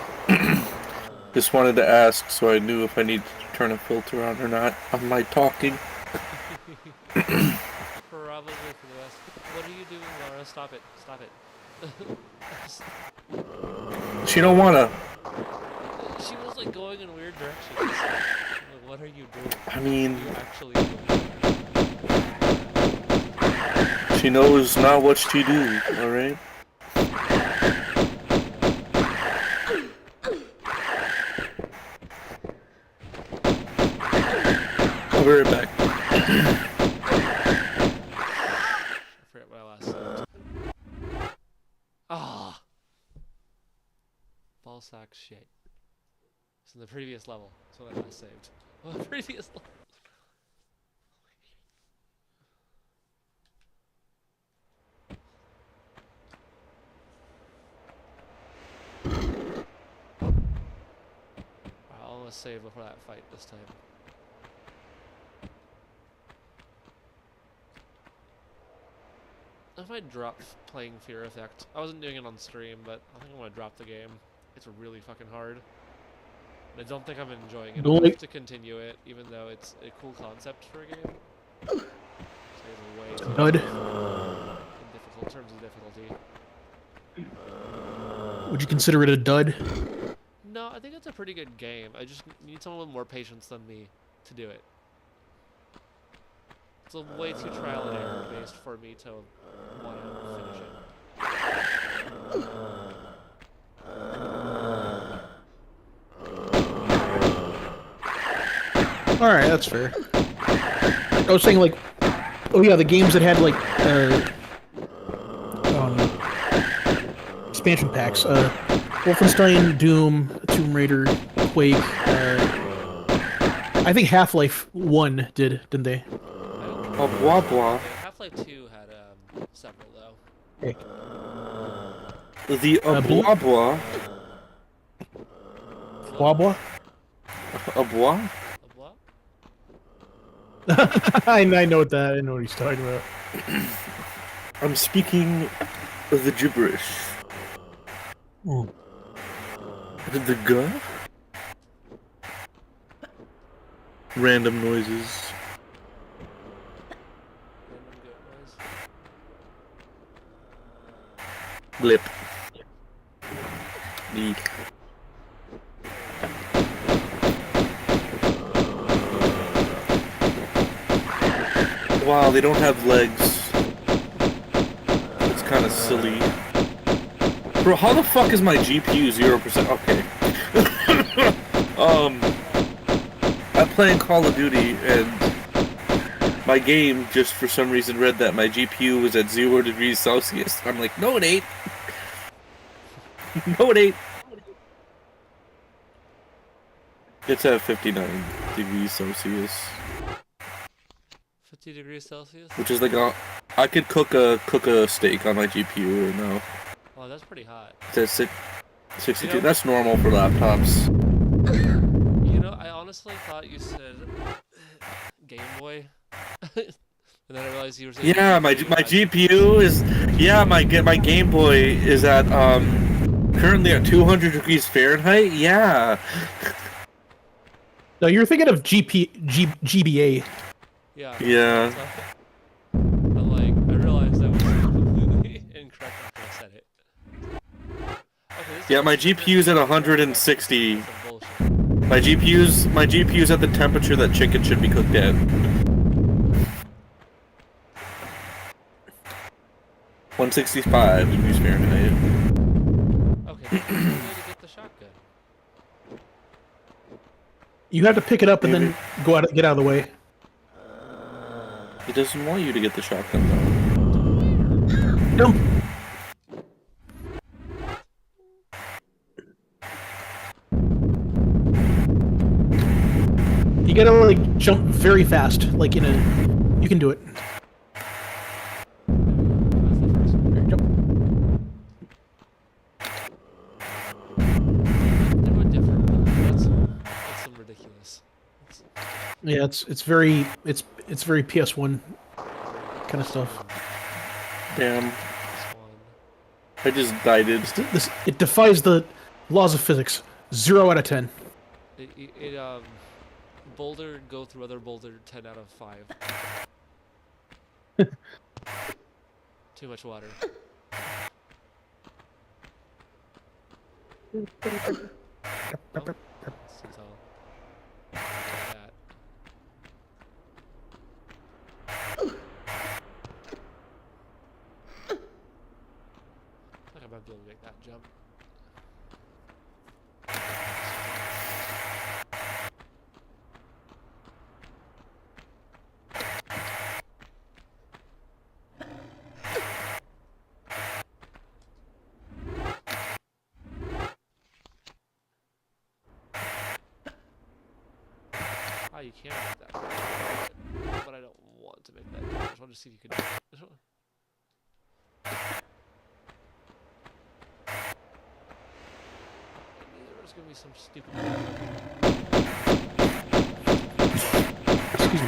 Just wanted to ask so I knew if I needed to turn a filter on or not on my talking. Probably for the best. What are you doing, Laura? Stop it. Stop it. She don't wanna. She was like going in weird directions. Like, what are you doing? I mean, What are you actually doing? she knows not what she do, alright? I'll be right back. I forgot what I last saved. Ah! Ballsack shit. It's in the previous level. That's what I last saved. Oh, the previous level. I'll almost save before that fight this time. I might drop playing Fear Effect. I wasn't doing it on stream, but I think I'm gonna drop the game. It's really fucking hard. And I don't think I'm enjoying it enough to continue it, even though it's a cool concept for a game. So it's way too Dud. in difficult terms of difficulty. Would you consider it a dud? No, I think it's a pretty good game. I just need someone with more patience than me to do it. It's a way too trial and error based for me to want to finish it. Alright, that's fair. I was saying like, oh yeah, the games that had like expansion packs. Wolfenstein, Doom, Tomb Raider, Quake. I think Half-Life 1 did, didn't they? A blah blah. Okay, Half-Life 2 had several though. Okay. The blah blah. Blah blah. A blah? A what? I know what that. I know what he's talking about. I'm speaking the gibberish. Mm. The guh? Random noises. Random goat noise. Blip. Neat. Wow, they don't have legs. It's kind of silly. Bro, how the fuck is my GPU 0%? Okay. I'm playing Call of Duty, and my game just for some reason read that my GPU was at 0 degrees Celsius. I'm like, no it ain't. No it ain't. It's at 59 degrees Celsius. 50 degrees Celsius? Which is like I could cook a steak on my GPU right now. Oh, that's pretty hot. It's at 62. You know, that's normal for laptops. You know, I honestly thought you said Game Boy. And then I realized you were saying Yeah, my GPU is my Game Boy is at currently at 200 degrees Fahrenheit. Yeah. No, you're thinking of GBA. Yeah. Yeah. But like, I realized that was completely incorrect after I said it. Okay, Yeah, my GPU's at 160. That's some bullshit. My GPU's at the temperature that chicken should be cooked at. 165 degrees Fahrenheit. Okay, that's the way to get the shotgun. You have to pick it up and then get out of the way. He doesn't want you to get the shotgun though. No. You gotta like jump very fast, like in a. You can do it. There you go. Do a different one. That's some ridiculous. Yeah, it's very PS1 kind of stuff. Damn. This one. I just died it. It defies the laws of physics. 0 out of 10. It boulder go through other boulder 10 out of 5. Too much water. Oh, seems all like that. I might be able to make that jump. Ah, you can make that jump, but I don't want to make that jump. I just want to see if you can do it. There's gonna be some stupid. Excuse me.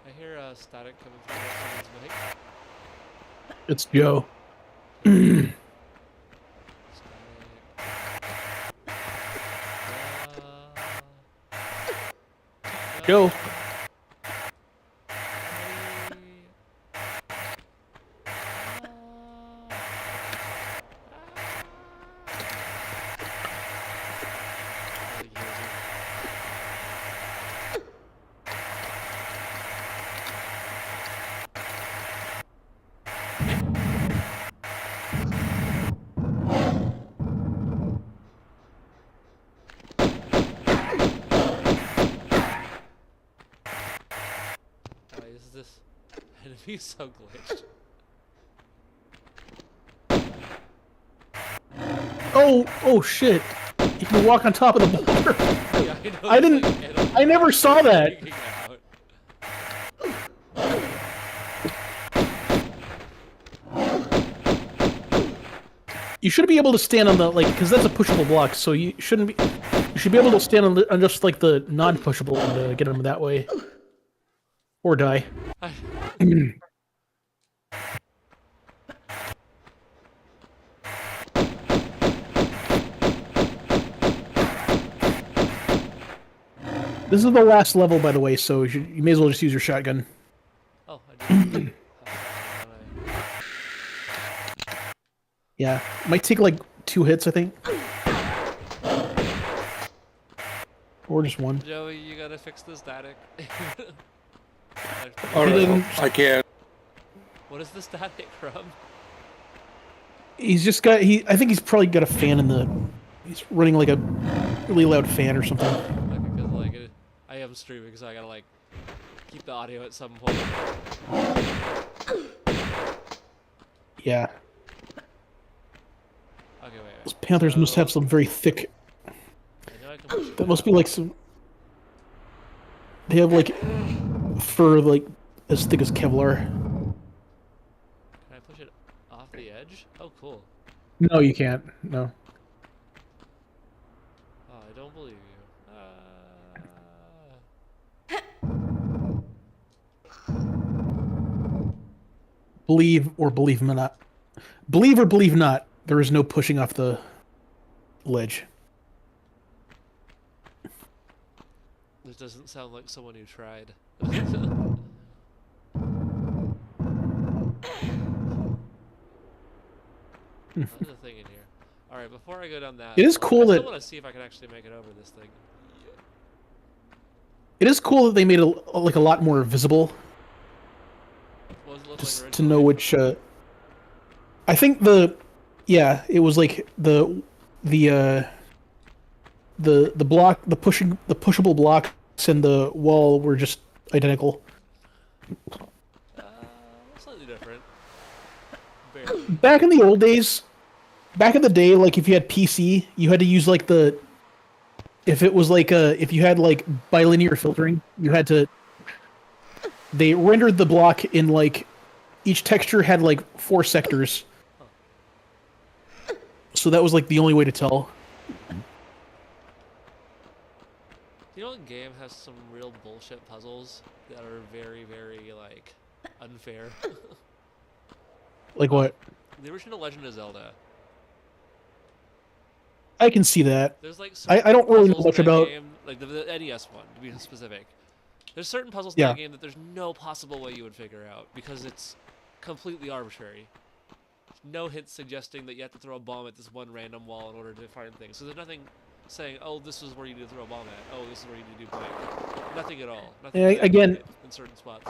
I hear static coming from someone's mic. It's Joe. Static. Joe. It'd be so glitched. Oh shit! You can walk on top of the boulder. Yeah, I know. I didn't. I never saw that. Freaking out. You should be able to stand on the because that's a pushable block, so you shouldn't be. You should be able to stand on just like the non-pushable and get them that way, or die. This is the last level, by the way, so you may as well just use your shotgun. Oh, I did. Yeah, might take like 2 hits, I think, or just 1. Joey, you gotta fix the static. Alright, I can't. What is the static from? He's just got I think he's probably got a fan in the. He's running like a really loud fan or something. Okay, because like I am streaming, so I gotta like keep the audio at some point. Yeah. Okay, wait. Those panthers must have some very thick. I know I can push it That must be like some. They have like fur like as thick as Kevlar. Can I push it off the edge? Oh, cool. No, you can't. No. Oh, I don't believe you. Believe or believe not. Believe or believe not. There is no pushing off the ledge. This doesn't sound like someone who tried. There's a thing in here. Alright, before I go down that... It is cool I that- still want to see if I can actually make it over this thing. It is cool that they made it like a lot more visible. What does it look Just like to know which. I think yeah, it was like the block, the pushable blocks and the wall were just identical. Slightly different. Barely. Back in the old days, back in the day, like if you had PC, you had to use like if it was like if you had like bilinear filtering, you had to. They rendered the block in like each texture had like 4 sectors. So that was like the only way to tell. You know what game has some real bullshit puzzles that are very, very, like, unfair? Like what? The original Legend of Zelda. I can see that. There's like I don't really know puzzles much in that about. game, like the NES one, to be specific. There's certain puzzles in Yeah. that game that there's no possible way you would figure out because it's completely arbitrary. There's no hints suggesting that you have to throw a bomb at this one random wall in order to find things. So there's nothing saying, "Oh, this is where you need to throw a bomb at. Oh, this is where you need to do blank." Nothing at all. Nothing Yeah, that again- hit in certain spots.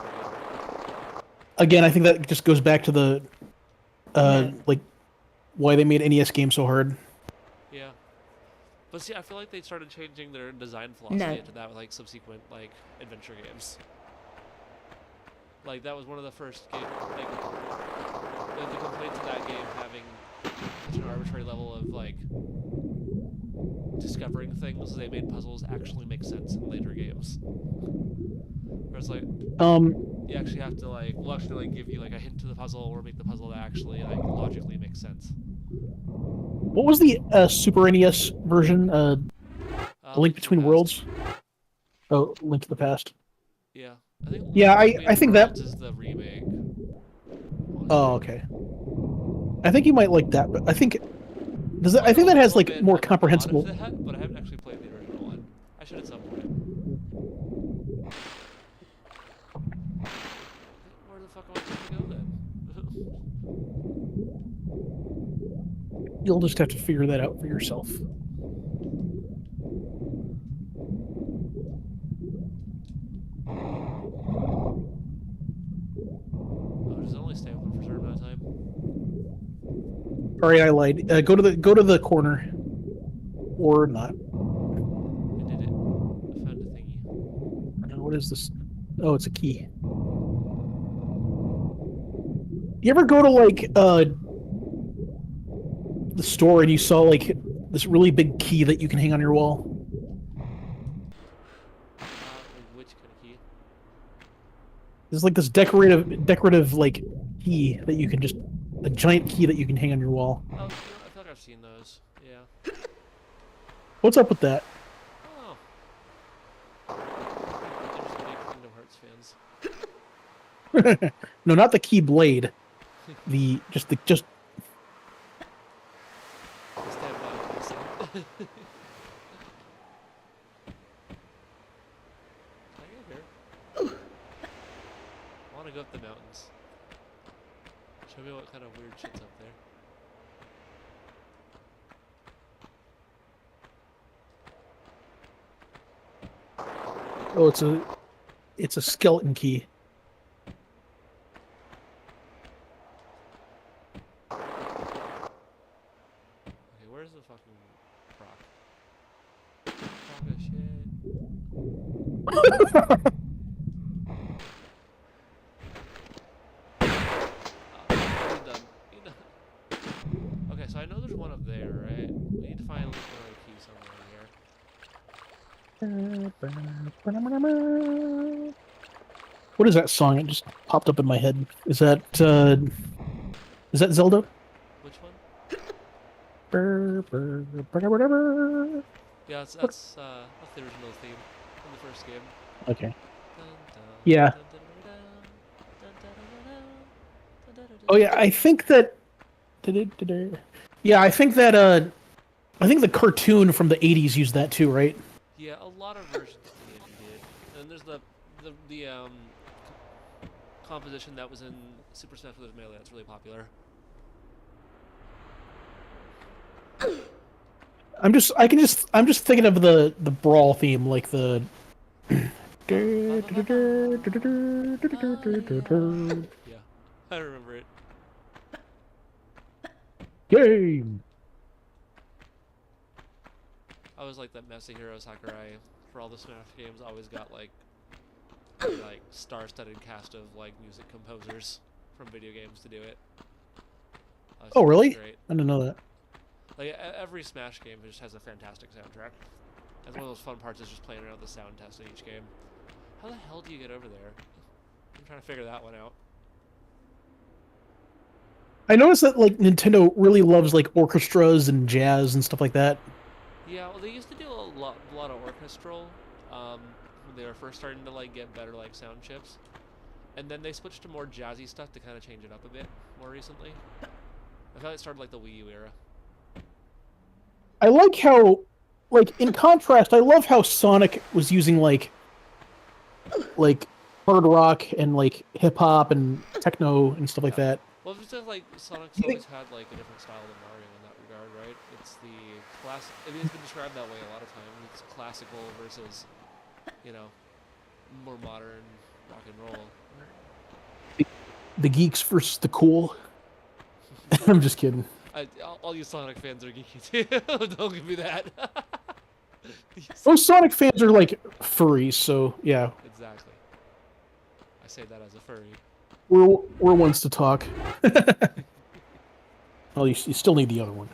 Again, I think that just goes back to the, like, why they made NES games so hard. Yeah. But see, I feel like they started changing their design philosophy into that with like subsequent like adventure games. Like that was one of the first games. Like the complaint to that game having such an arbitrary level of like discovering things. They made puzzles actually make sense in later games. Where it's like you actually have to like we'll actually like give you like a hint to the puzzle or make the puzzle that actually like logically makes sense. What was the Super NES version? A Link Between Worlds? Oh, Link to the Past. Yeah, I think. Yeah, Link Between I think that- Worlds is the remake. Oh, okay. I think you might like that, but I think I think that has like more comprehensible. That, but I haven't actually played the original one. I should at some point. Where the fuck am I supposed to go then? You'll just have to figure that out for yourself. Oh, does it only stay open for a certain amount of time? All right, I lied. Go to the corner, or not. I did it. I found a thingy. What is this? Oh, it's a key. You ever go to like the store and you saw like this really big key that you can hang on your wall? Like which kind of key? There's like this decorative like key that you can just a giant key that you can hang on your wall. Oh, I feel like I've seen those. Yeah. What's up with that? Oh. They're just big Kingdom Hearts fans. No, not the key blade. The just Stand by listen. Can I get here? I want to go up the mountains. Show me what kind of weird shit's up there. oh, it's a skeleton key. Okay, where's the fucking rock? Rock of shit. You're done. You're done. Okay, so I know there's one up there, right? We need to find at least one other key somewhere in here. What is that song? It just popped up in my head. Is that Zelda? Which one? Brr, brr, brr, brr, brr. Yeah, that's the original theme from the first game. Okay. Dun, dun, Yeah. dun, dun, dun, dun, dun, dun, dun, dun, Oh yeah, I think that. Yeah, I think that. I think the cartoon from the '80s used that too, right? Yeah, a lot of versions did. And there's the composition that was in Super Smash Bros. Melee that's really popular. I'm just thinking of the brawl theme, like the. Yeah, I remember it. Game. I was like that Masahiro Sakurai for all the Smash games. Always got like star-studded cast of like music composers from video games to do it. Oh really? Great. I didn't know that. Like every Smash game just has a fantastic soundtrack. That's one of those fun parts is just playing around with the sound test in each game. How the hell do you get over there? I'm trying to figure that one out. I noticed that like Nintendo really loves like orchestras and jazz and stuff like that. Yeah, well, they used to do a lot of orchestral when they were first starting to like get better like sound chips, and then they switched to more jazzy stuff to kind of change it up a bit more recently. I thought it started like the Wii U era. I like how, like in contrast, I love how Sonic was using like hard rock and like hip hop and techno and stuff like that. Well, it's just like Sonic's always had like a different style than Mario in that regard, right? It's the classic. I mean, it's been described that way a lot of times. It's classical versus, you know, more modern rock and roll. The geeks versus the cool. I'm just kidding. All you Sonic fans are geeky too. Don't give me that. Those Sonic fans are like furries, so yeah. Exactly. I say that as a furry. We're ones to talk. Well, you still need the other one.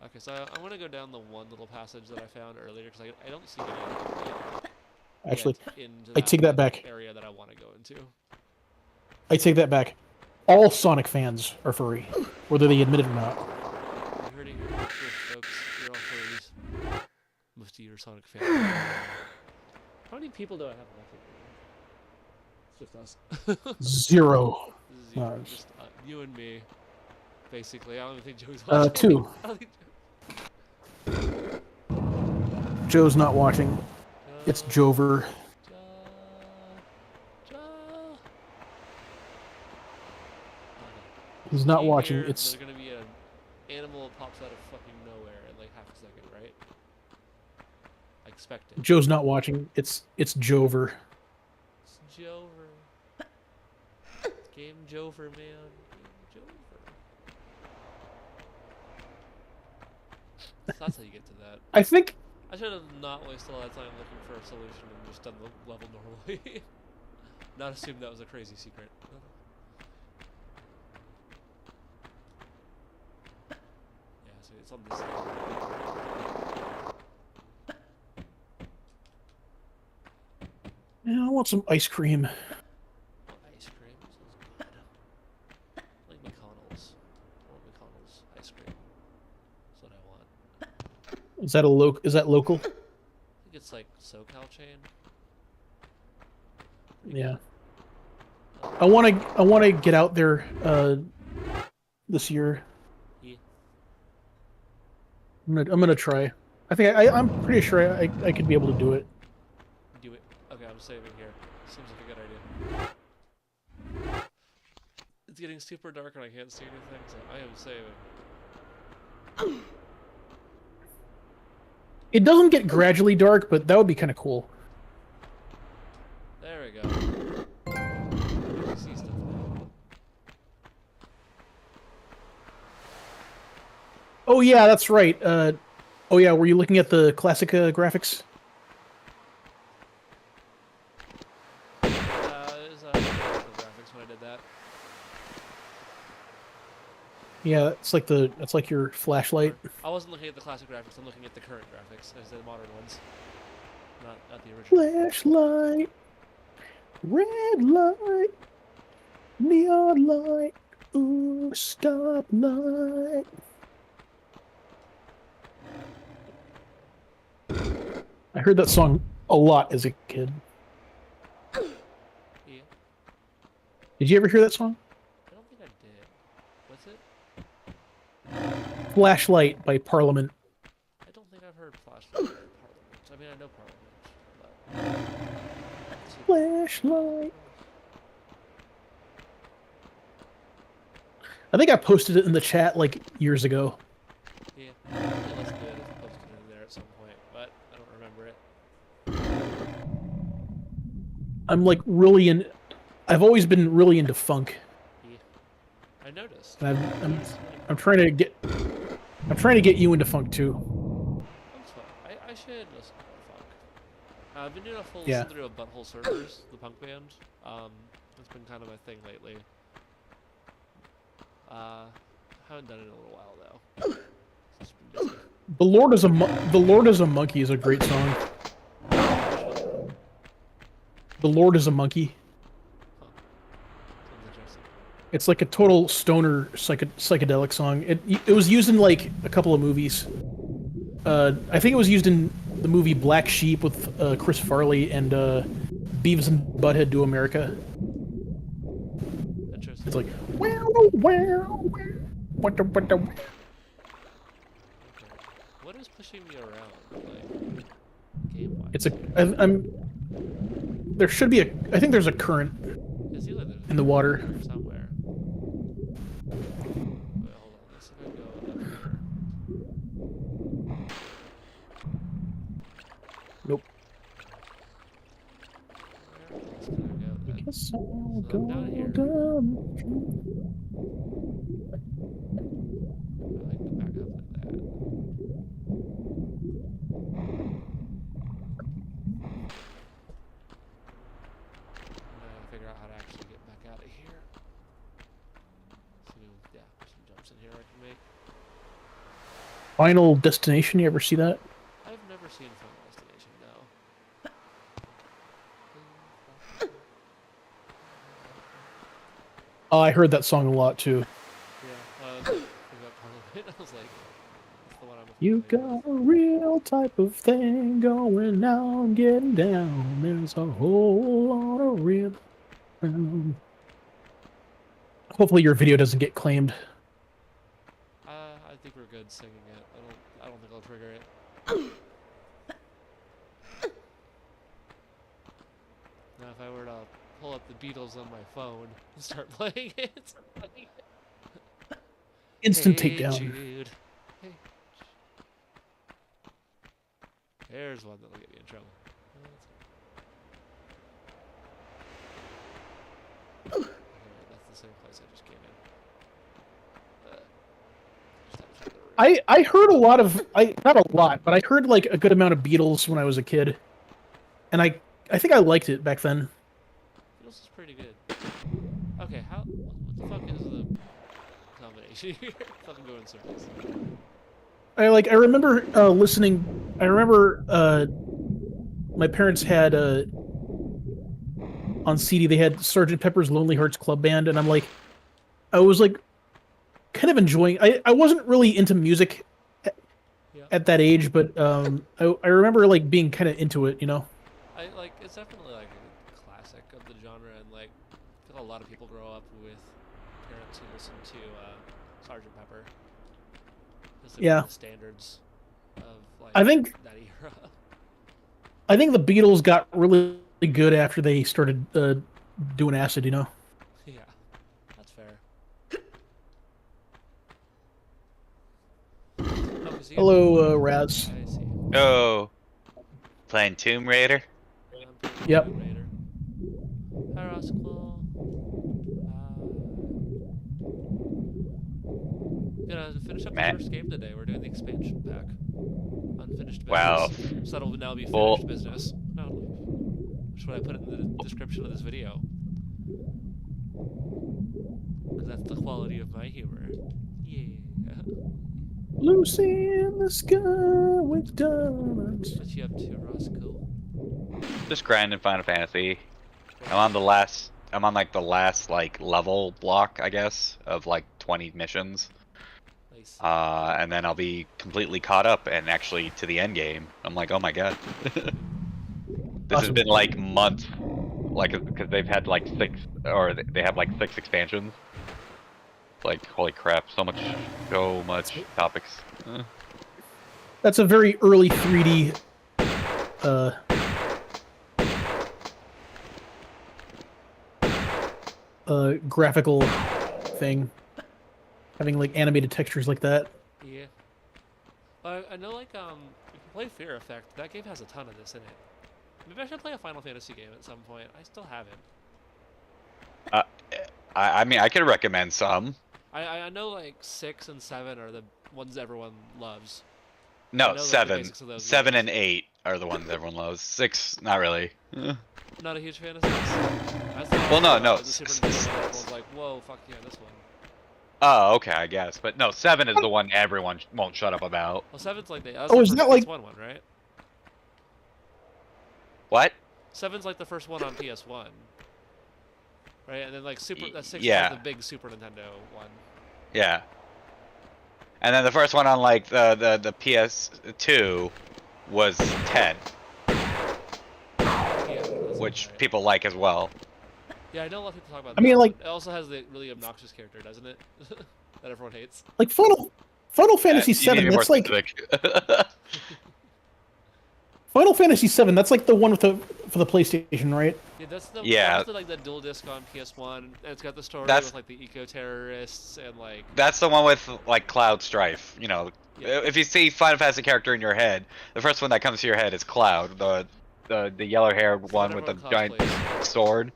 Okay, so I want to go down the one little passage that I found earlier because I don't see any Actually, into I take that back. area that I want to go into. I take that back. All Sonic fans are furry, whether they admit it or not. You heard it here first, folks. You're all furries. Most of you are Sonic fans. How many people do I have left? It's just us. Zero. Zero. Nice. Just you and me, basically. I don't even think Joey's watching. Two. I don't think Joe's not watching. It's Jover. He's not watching. Here, It's there's gonna be an animal that pops out of fucking nowhere in like half a second, right? I expect it. Joe's not watching. It's Jover. It's Jover. Game Jover, man. Game Jover. So that's how you get to that. I think I should have not wasted all that time looking for a solution and just done the level normally. Not assume that was a crazy secret. see. It's on this side. Yeah, I want some ice cream. Ice cream sounds good. Like McConnell's. I want McConnell's ice cream. That's what I want. Is that local? I think it's like SoCal chain. Yeah. I want to get out there this year. Yeah. I'm gonna try. I'm pretty sure I could be able to do it. Do it. Okay, I'm saving here. Seems like a good idea. It's getting super dark and I can't see anything, so I am saving. It doesn't get gradually dark, but that would be kind of cool. There we go. I can see stuff now. Oh yeah, that's right. Oh yeah, were you looking at the classic graphics? It was graphics when I did that. Yeah, it's like your flashlight. I wasn't looking at the classic graphics. I'm looking at the current graphics, as the modern ones, not the original. Flashlight, red light, neon light, ooh, stoplight. I heard that song a lot as a kid. Yeah. Did you ever hear that song? I don't think I did. What's it? Flashlight by Parliament. I don't think I've heard Flashlight or Parliament. I mean, I know Parliament, but... Flashlight. I think I posted it in the chat like years ago. Yeah, I listened to it as posted in there at some point, but I don't remember it. I'm like I've always been really into funk. Yeah. I noticed. And I'm trying to get you into funk too. That's fun. I should listen to more funk. I've been doing a full Yeah. listen through of Butthole Surfers, the punk band. It's been kind of my thing lately. Haven't done it in a little while though. It's just been busy. The Lord is a Monkey is a great song. The Lord is a Monkey. Huh. Sounds interesting. It's like a total stoner psychedelic song. It was used in like a couple of movies. I think it was used in the movie Black Sheep with Chris Farley and Beavis and Butthead Do America. Interesting. It's like what the. Okay. What is pushing me around, like, game-wise? It's there should be I think there's a current It's either there's in the water. somewhere. Wait, hold on. Let's see if I go up here. Nope. Where else can I go then? Guess So I'll I'm down here. go. I can go back up like that. Now I figure out how to actually get back out of here. So, yeah, there's some jumps in here I can make. Final Destination. You ever see that? I've never seen Final Destination, no. Oh, I heard that song a lot too. Yeah, I got part of it. I was like, that's the one I'm You familiar with. got a real type of thing going on, getting down. There's a whole lot of real. Hopefully your video doesn't get claimed. I think we're good singing it. I don't think I'll trigger it. Now, if I were to pull up the Beatles on my phone and start playing it. Instant Hey, takedown. Jude. Hey. There's one that'll get me in trouble. Okay, that's the same place I just came in. Just have to check the room. I heard a lot of not a lot, but I heard like a good amount of Beatles when I was a kid, and I think I liked it back then. Beatles is pretty good. Okay, what the fuck is the combination here? Fucking go in circles. I remember listening. I remember my parents had on CD they had Sergeant Pepper's Lonely Hearts Club Band, and I was like kind of enjoying. I wasn't really into music Yeah. at that age, but I remember like being kind of into it, you know. I like it's definitely like a classic of the genre, and like I feel a lot of people grow up with parents who listen to Sergeant Pepper. Because they're Yeah, the standards of like I think that era. I think the Beatles got really good after they started doing acid, you know. Yeah, that's fair. Oh, is he in Hello, Tomb Raider? Raz. I see. Oh, playing Tomb Raider? I'm playing Yep. Tomb Raider. Hi, Rascal. Gonna finish up the Matt. first game today. We're doing the expansion pack. Unfinished business. Wow. So that'll now be Well- finished business. No, which is what I put in the description of this video. Because that's the quality of my humor. Yeah. Lucy in the sky with diamonds. What you up to, Roscoe? Just grinding Final Fantasy. I'm on like the last like level block, I guess, of like 20 missions. Nice. And then I'll be completely caught up and actually to the end game. I'm like, oh my god. This has Awesome. been like months, like because they've had like they have like 6 expansions. Like holy crap, so much topics. That's a very early 3D graphical thing. Having like animated textures like that. Yeah. I know, like, if you play Fear Effect, that game has a ton of this in it. Maybe I should play a Final Fantasy game at some point. I still haven't. I mean, I could recommend some. I know, like, 6 and 7 are the ones everyone loves. I No, know, like, the 7. basics of those 7 games. and 8 are the ones everyone loves. 6, not really. Not a huge fan of 6. I thought, Well, no. The Super Nintendo one, everyone's like, whoa, fuck yeah, this one. Oh, okay, I guess. But no, 7 is the one everyone won't shut up about. Well, 7's like the... Oh, is that like... PS1 one, right? What? 7's like the first one on PS1. Right? And then, like, that 6 is yeah. like the big Super Nintendo one. Yeah. And then the first one on like the PS2 was 10, Yeah, which right. people like as well. Yeah, I know a lot of people talk about I mean, that. like... It also has the really obnoxious character, doesn't it? That everyone hates. Like Final Fantasy You need to VII, be that's more like... specific. Final Fantasy VII, that's like the one with for the PlayStation, right? Yeah, that's the Yeah. that's the, like the dual disc on PS1, and it's got the story That's- with like the eco-terrorists and like That's the one with like Cloud Strife. You know, Yeah. if you see Final Fantasy character in your head, the first one that comes to your head is Cloud, the yellow-haired one with the everyone giant cosplays. sword.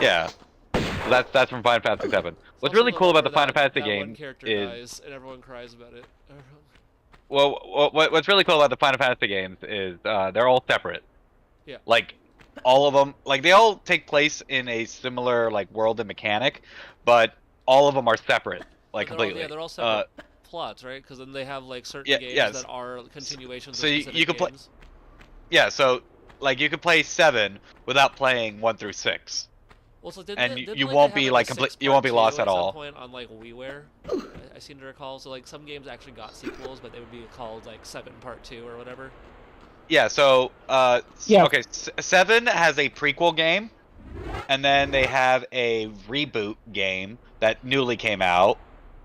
Yeah, so that's from Final Fantasy VII. It's What's also really cool about the where Final Fantasy that one game character is dies and everyone cries about it. well, what's really cool about the Final Fantasy games is they're all separate. Yeah. Like all of them, like they all take place in a similar like world and mechanic, but all of them are separate, like But completely. they're all separate plots, right? Because then they have like certain games yes. that are continuations So of you specific can play- games. Yeah, so like you can play 7 without playing 1 through 6. Well, so didn't and they, didn't, you like, won't they be have, like a complete. You won't be 6-part lost 2 at some all. point on like WiiWare. I seem to recall. So like some games actually got sequels, but they would be called like 7 Part 2 or whatever. Yeah, so Yeah. okay, 7 has a prequel game, and then they have a reboot game that newly came out,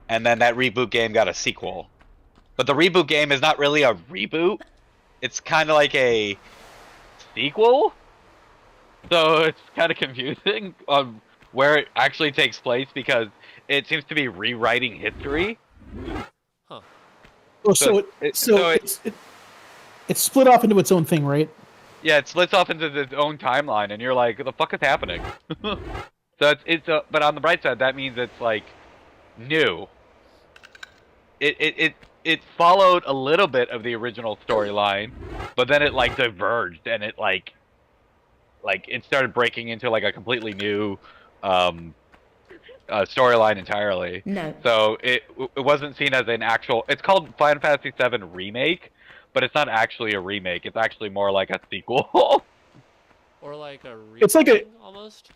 and then that reboot game got a sequel. But the reboot game is not really a reboot. It's kind of like a sequel. So it's kind of confusing on where it actually takes place because it seems to be rewriting history. Huh. Oh, So it's split off into its own thing, right? Yeah, it splits off into its own timeline, and you're like, "What the fuck is happening?" So but on the bright side, that means it's like new. It followed a little bit of the original storyline, but then it like diverged, and it like it started breaking into like a completely new storyline entirely. No. So it wasn't seen as an actual. It's called Final Fantasy VII Remake, but it's not actually a remake. It's actually more like a sequel. Or like a It's like a- almost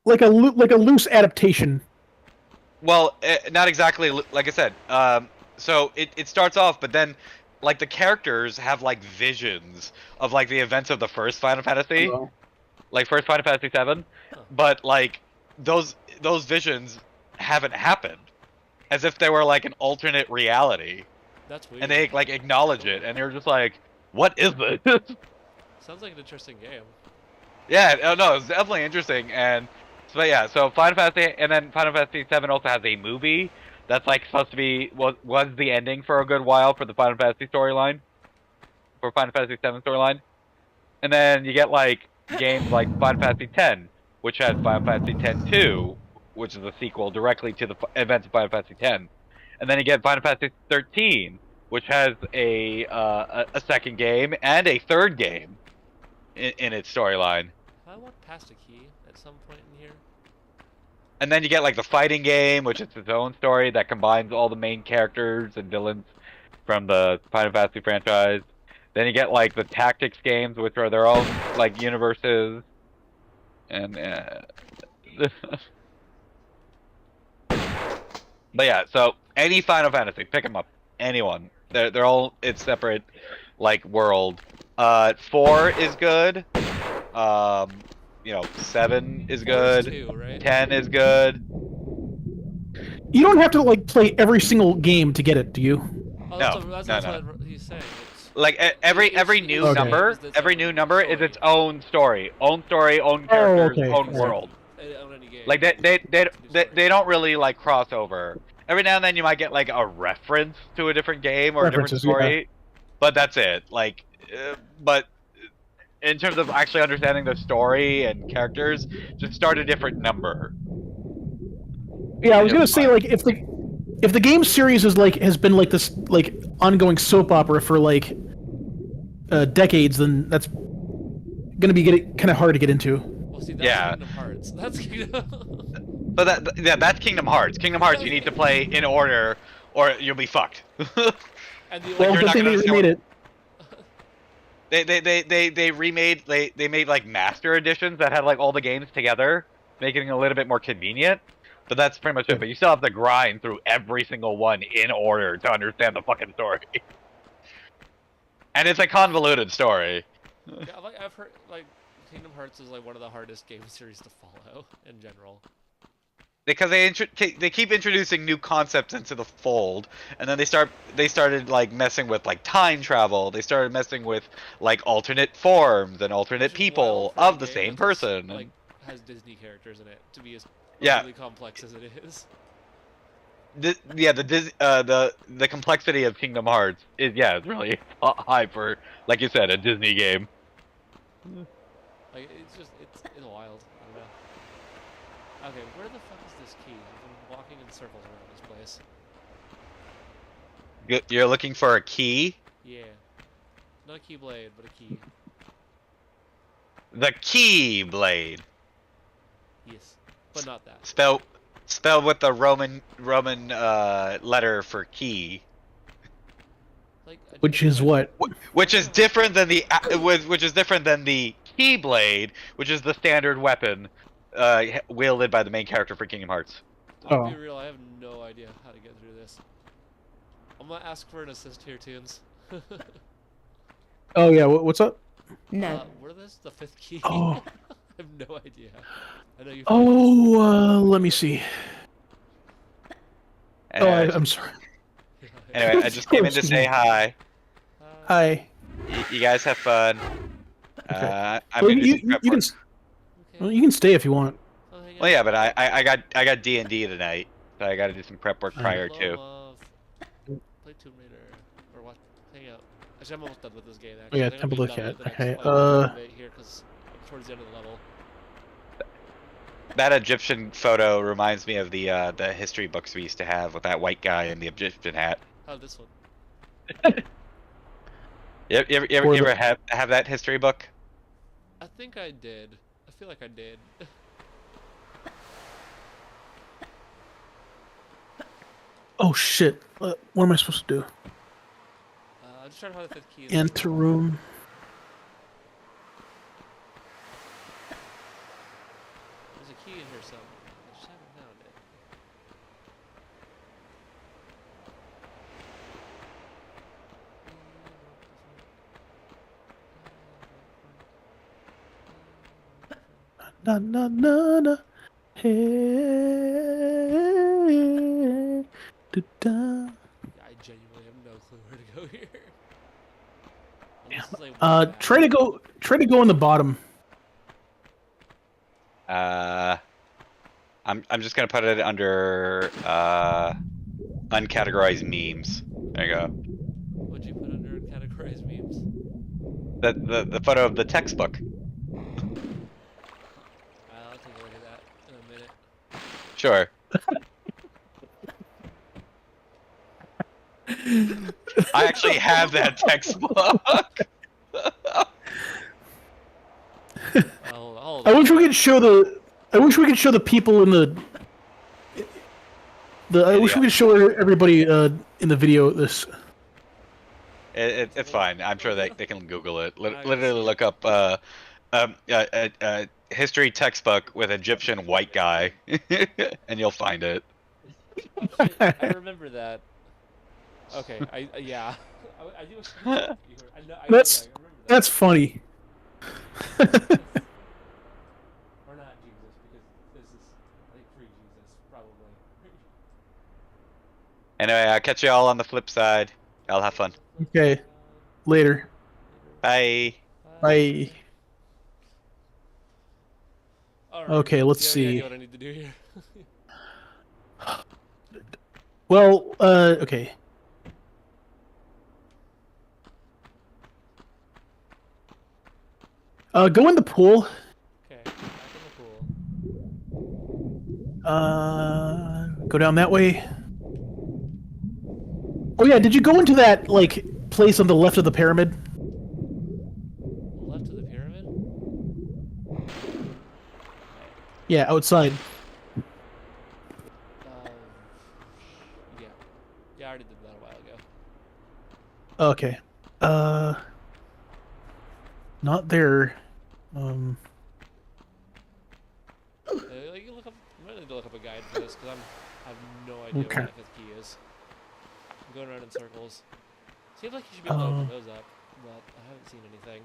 like a like a loose adaptation. Well, not exactly. Like I said, so it starts off, but then like the characters have like visions of like the events of the first Final Fantasy, Oh. like first Final Fantasy VII, but like those visions haven't happened, as if they were like an alternate reality, That's weird. and they like acknowledge it, and you're just like, what is this? Sounds like an interesting game. Yeah, no, it's definitely interesting, and but yeah, so Final Fantasy, and then Final Fantasy VII also has a movie that's like supposed to be was the ending for a good while for the Final Fantasy storyline, for Final Fantasy VII storyline, and then you get like games like Final Fantasy X, which has Final Fantasy X-2, which is a sequel directly to the events of Final Fantasy X, and then you get Final Fantasy XIII, which has a second game and a third game in its storyline. Have I walked past a key at some point in here? And then you get like the fighting game, which is its own story that combines all the main characters and villains from the Final Fantasy franchise. Then you get like the tactics games, which are their own like universes. And but yeah, so any Final Fantasy, pick them up, anyone. They're all its separate like world. 4 is good. 7 is good. 2, right? 10 is good. You don't have to like play every single game to get it, do you? Oh, No, that's no. what he's saying. It's, Like every new Okay. number, every new number is its own story, own characters, okay. own Okay. world. on any game. Like they don't really like cross over. Every now and then you might get like a reference to a different game or a different References, story, but that's it. Like, but in terms of actually understanding the story and characters, just start a different number. Yeah, I was gonna say like if the game series is like has been like this like ongoing soap opera for like decades, then that's gonna be kind of hard to get into. Well, see, that's Yeah. Kingdom Hearts. That's Kingdom. But that's Kingdom Hearts. Kingdom Hearts, you need to play in order, or you'll be fucked. And the Well, you're good not thing gonna they understand remade it. They made like master editions that had like all the games together, making it a little bit more convenient. But that's pretty much it. But you still have to grind through every single one in order to understand the fucking story. And it's a convoluted story. Yeah, I've heard like Kingdom Hearts is like one of the hardest game series to follow in general. Because they keep introducing new concepts into the fold, and then they started like messing with like time travel. They started messing with like alternate forms and alternate Which is people wild for a of the game same that's, person. Like has Disney characters in it to be as Yeah. overly complex as it is. The complexity of Kingdom Hearts is it's really high for, like you said, a Disney game. Like it's wild. I don't know. Okay, where the fuck is this key? I've been walking in circles around this place. You're looking for a key. Yeah. Not a keyblade, but a key. The Keyblade. Yes. But not that. Spelled with the Roman letter for key. Like Which is what? Which is different than the Keyblade, which is the standard weapon wielded by the main character for Kingdom Hearts. I'll be real, I have no idea how to get through this. I'm gonna ask for an assist here, Tunes. Oh yeah, what's up? No. What is the 5th key? Oh. I have no idea. I know you. Let me see. I'm sorry. Anyway, I just came in to say hi. Hi. You guys have fun. Okay. I'm Well, gonna do some prep work. Well, you can stay if you want. Well, yeah, but I got D&D tonight, so I got to do some prep work prior to. Play Tomb Raider or what? Hang out. Actually, I'm almost done with this game. Oh, Actually, yeah, I think Temple I'm of done Cat. with the Okay. next, like, bit here because I'm towards the end of the level. That Egyptian photo reminds me of the history books we used to have with that white guy in the Egyptian hat. Oh, this one. You ever have that history book? I think I did. I feel like I did. Oh shit! What am I supposed to do? I'm just trying to find the fifth key. Enter room. There's a key in here somewhere. I just haven't found it. Na na na na. Hey. Da-da. I genuinely have no clue where to go here. And Damn. this is like Try to go. Try to go in the bottom. I'm just gonna put it under uncategorized memes. There you go. What'd you put under categorized memes? The photo of the textbook. I'll take a look at that in a minute. Sure. I actually have that textbook. Hold I on. wish we could show the. I wish we could show the people in the. I wish we could show everybody in the video this. It's fine. I'm sure they can Google it. I can Literally see look up history textbook with Egyptian white guy, and you'll find it. Oh, shit, I remember that. Okay, yeah. I do. I know. I That's remember that. that's funny. Or not Jesus, because this is like pre-Jesus, probably. Anyway, I'll catch you all on the flip side. I'll have fun. Okay. Later. Bye. Bye. Alright, Okay, let's do you have any see. idea what I need to do here? Well, okay. Go in the pool. Okay, back in the pool. Go down that way. Oh yeah, did you go into that like place on the left of the pyramid? Left of the pyramid? Yeah, outside. Yeah. Yeah, I already did that a while ago. Okay. Not there. You look up. I'm gonna need to look up a guide for this because I have no idea Okay. what that fifth key is. I'm going around in circles. Seems like you should be able to open those up, but I haven't seen anything.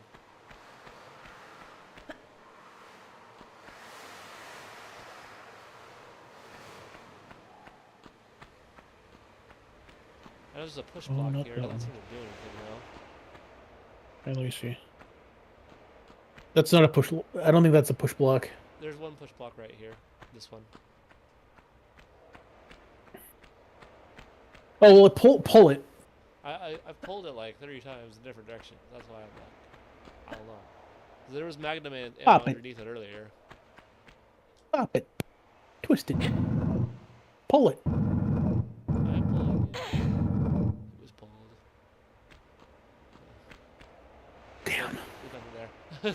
I know there's a push block not here. that It doesn't one. seem to do anything though. Let me see. That's not a push. I don't think that's a push block. There's one push block right here. This one. Oh well, pull it. I've pulled it like 30 times in different directions. That's why I'm like, I don't know. There was Magnum ammo Pop it. underneath it earlier. Stop it. Twist it. Pull it. I pulled it. It was pulled. Damn. There's nothing there.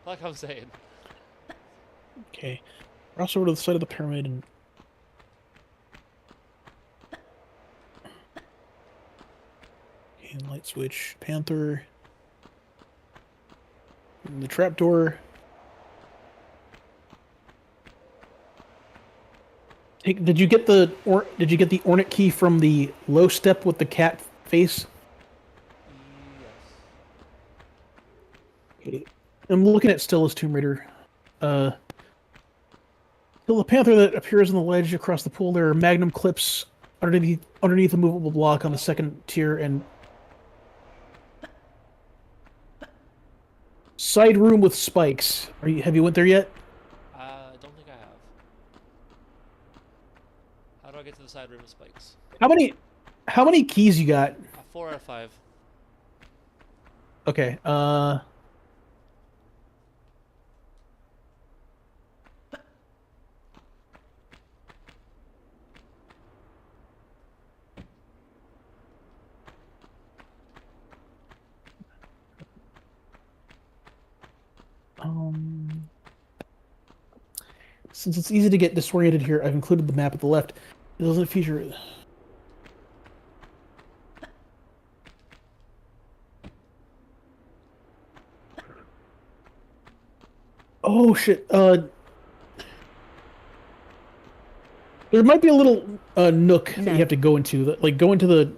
Like I'm saying. Okay. We're also over to the side of the pyramid and. And light switch, Panther. And the trapdoor. Did you get the ornate key from the low step with the cat face? Yes. Okay. I'm looking at Stella's Tomb Raider. Still the panther that appears on the ledge across the pool. There are magnum clips underneath a movable block on the second tier and side room with spikes. Have you went there yet? I don't think I have. How do I get to the side room with spikes? How many keys you got? 4 out of 5. Okay. Since it's easy to get disoriented here, I've included the map at the left. It doesn't feature. Oh shit. There might be a little nook that you have to go into. Like go into the.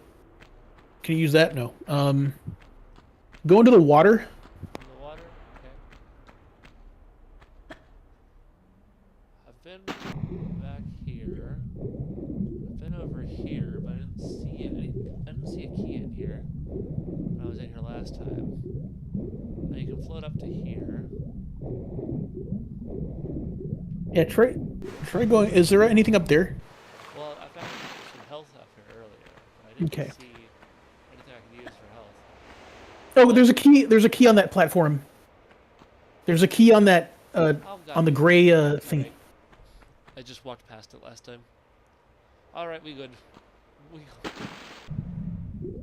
Can you use that? No. Go into the water. In the water? Okay. I've been back here. I've been over here, but I didn't see any. I didn't see a key in here when I was in here last time. Now you can float up to here. Yeah, try going. Is there anything up there? Well, I found some health up here earlier, but I didn't Okay. see anything I could use for health. Oh, there's a key. There's a key on that platform. There's a key on that Oh, on the God. gray thing. Alright. I just walked past it last time. Alright, we good. We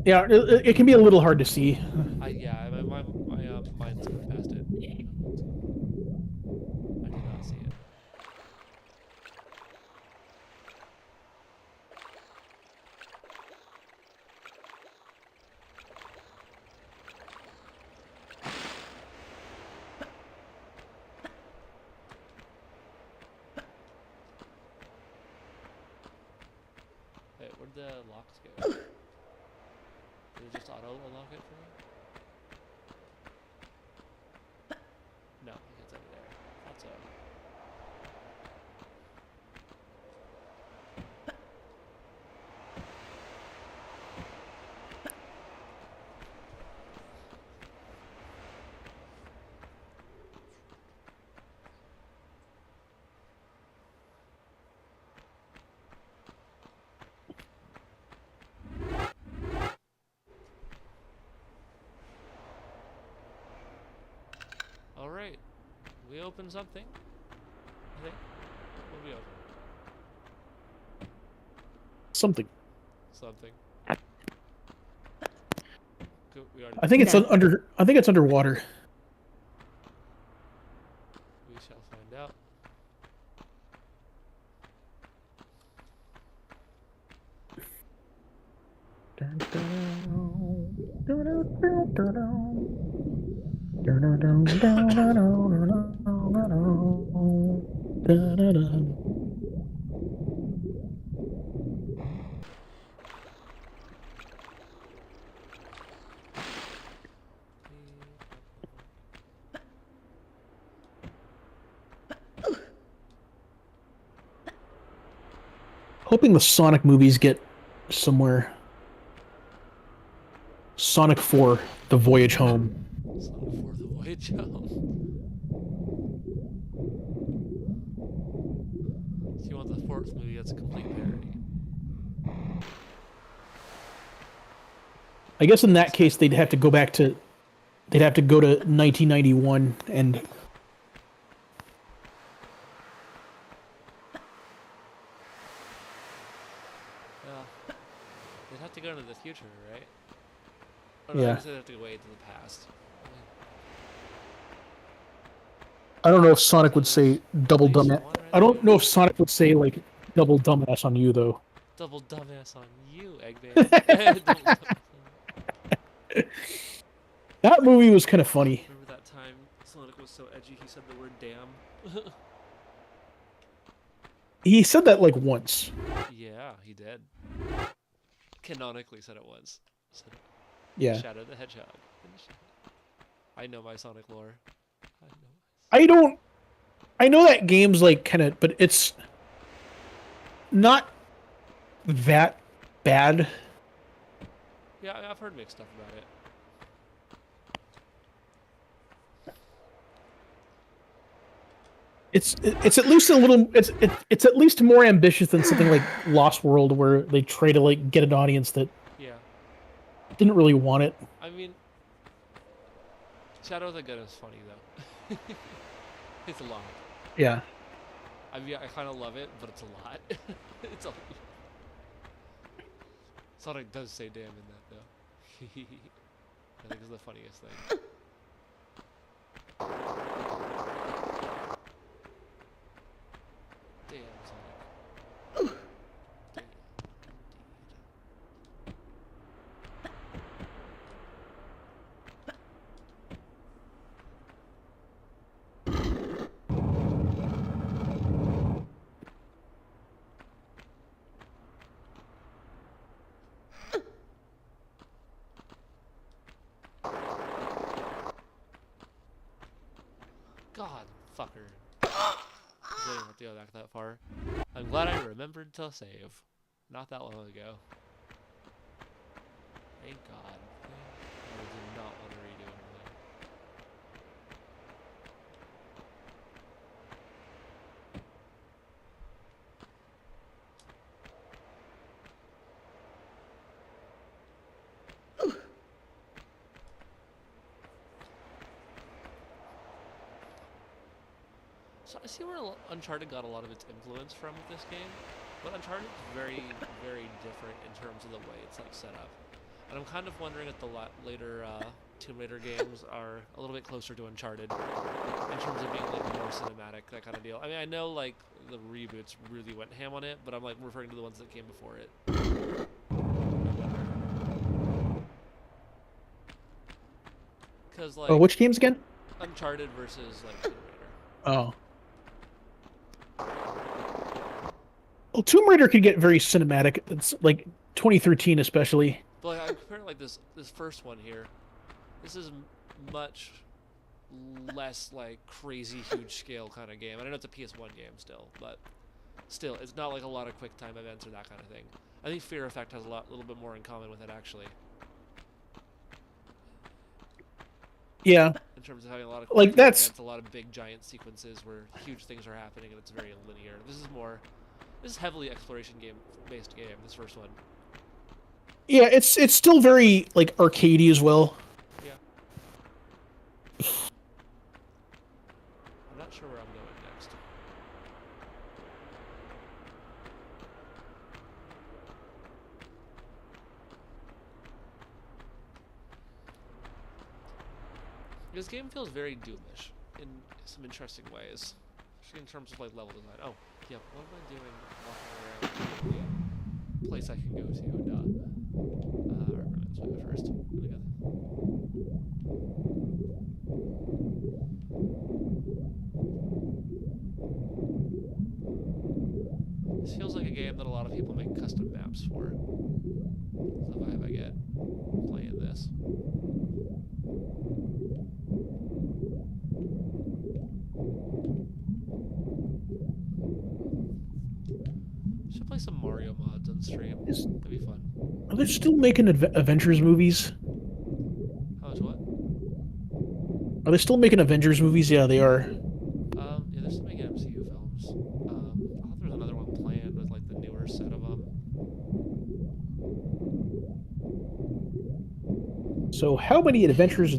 Yeah, it can be a little hard to see. yeah, my mind's going past it. I did not see it. Wait, where'd the locks go? Did it just auto unlock it for me? No, it's over there. Thought so. Alright. We opened something. I think. What did we open? Something. Something. Cool, we already I think it's under. I think it's underwater. we shall find out. Hoping the Sonic movies get somewhere. Sonic 4: The Voyage Home. Sonic 4 The Voyage Home. If you want the fourth movie, that's a complete parody. I guess in that case they'd have to go back to. They'd have to go to 1991 and. They'd have to go into the future, right? Oh, no, I Yeah. guess they'd have to go way into the past. I don't know if Sonic would say double Release dumbass. one right I don't there. know if Sonic would say like double dumbass on you though. Double dumbass on you, Eggman. Double dumbass on- That movie was kind of funny. Remember that time Sonic was so edgy he said the word damn? He said that like once. Yeah, he did. Canonically said it once. Said it. Yeah. Shadow the Hedgehog. I know my Sonic lore. I know. I don't. I know that game's like kind of, but it's not that bad. Yeah, I've heard mixed stuff about it. It's at least a little. It's at least more ambitious than something like Lost World, where they try to like get an audience that Yeah. didn't really want it. I mean, Shadow the Gun is funny though. It's a lot. Yeah. I mean, I kind of love it, but it's a lot. It's a. Sonic does say "damn" in that though. I think it's the funniest thing. Damn, Sonic. Damn. Fucker. I didn't have to go back that far. I'm glad I remembered to save. Not that long ago. Thank God. I did not want to redo anything. So I see where Uncharted got a lot of its influence from with this game, but Uncharted is very, very different in terms of the way it's like set up. And I'm kind of wondering if the later Tomb Raider games are a little bit closer to Uncharted in terms of being like more cinematic, that kind of deal. I mean, I know like the reboots really went ham on it, but I'm like referring to the ones that came before it. Because like Oh, which games again? Uncharted versus like Tomb Raider. Oh. Well, Tomb Raider could get very cinematic. It's like 2013 especially. But like, I'm comparing like this first one here. This is much less like crazy huge scale kind of game. I know it's a PS1 game still, but still, it's not like a lot of quick time events or that kind of thing. I think Fear Effect has a little bit more in common with it actually. Yeah. In terms of having a lot of Like, that's- events, a lot of big giant sequences where huge things are happening and it's very linear. This is heavily exploration based game. This first one. Yeah, it's still very like arcadey as well. Yeah. I'm not sure where I'm going next. This game feels very Doomish in some interesting ways, especially in terms of like level design. Oh, yeah. What am I doing walking around the place I can go to? Duh. Alright, let's go first. This feels like a game that a lot of people make custom maps for. That's the vibe I get playing this. Should play some Mario mods on stream. That'd be fun. Are they still making Avengers movies? How much what? Are they still making Avengers movies? Yeah, they are. Yeah, they're still making MCU films. I thought there was another one planned with like the newer set of them. So how many adventures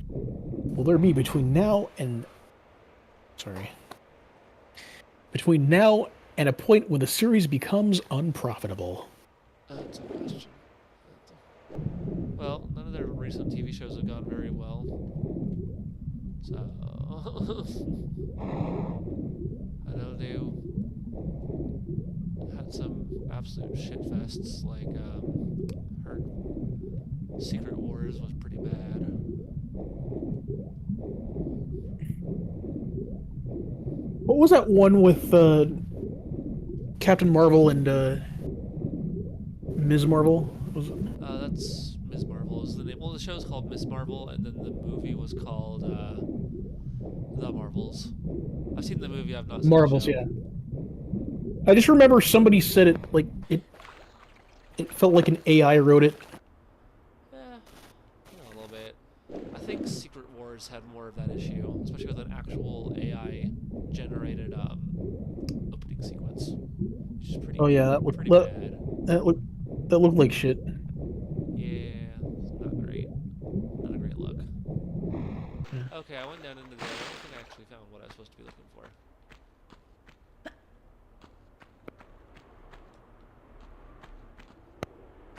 will there be between now and... Sorry. Between now and a point when the series becomes unprofitable? That's a question. Well, none of their recent TV shows have gone very well. So... I know they had some absolute shitfests, like, heard Secret Wars was pretty bad. What was that one with Captain Marvel and Ms. Marvel? Was it? That's Ms. Marvel is the name. Well, the show's called Ms. Marvel, and then the movie was called The Marvels. I've seen the movie. I've not seen Marvels, the show. yeah. I just remember somebody said it like it felt like an AI wrote it. A little bit. I think Secret Wars had more of that issue, especially with an actual AI generated opening sequence, which is pretty. Oh yeah, that looked pretty bad. that looked like shit. Yeah, it's not great. Not a great look. Yeah. Okay, I went down into there. I don't think I actually found what I was supposed to be looking for.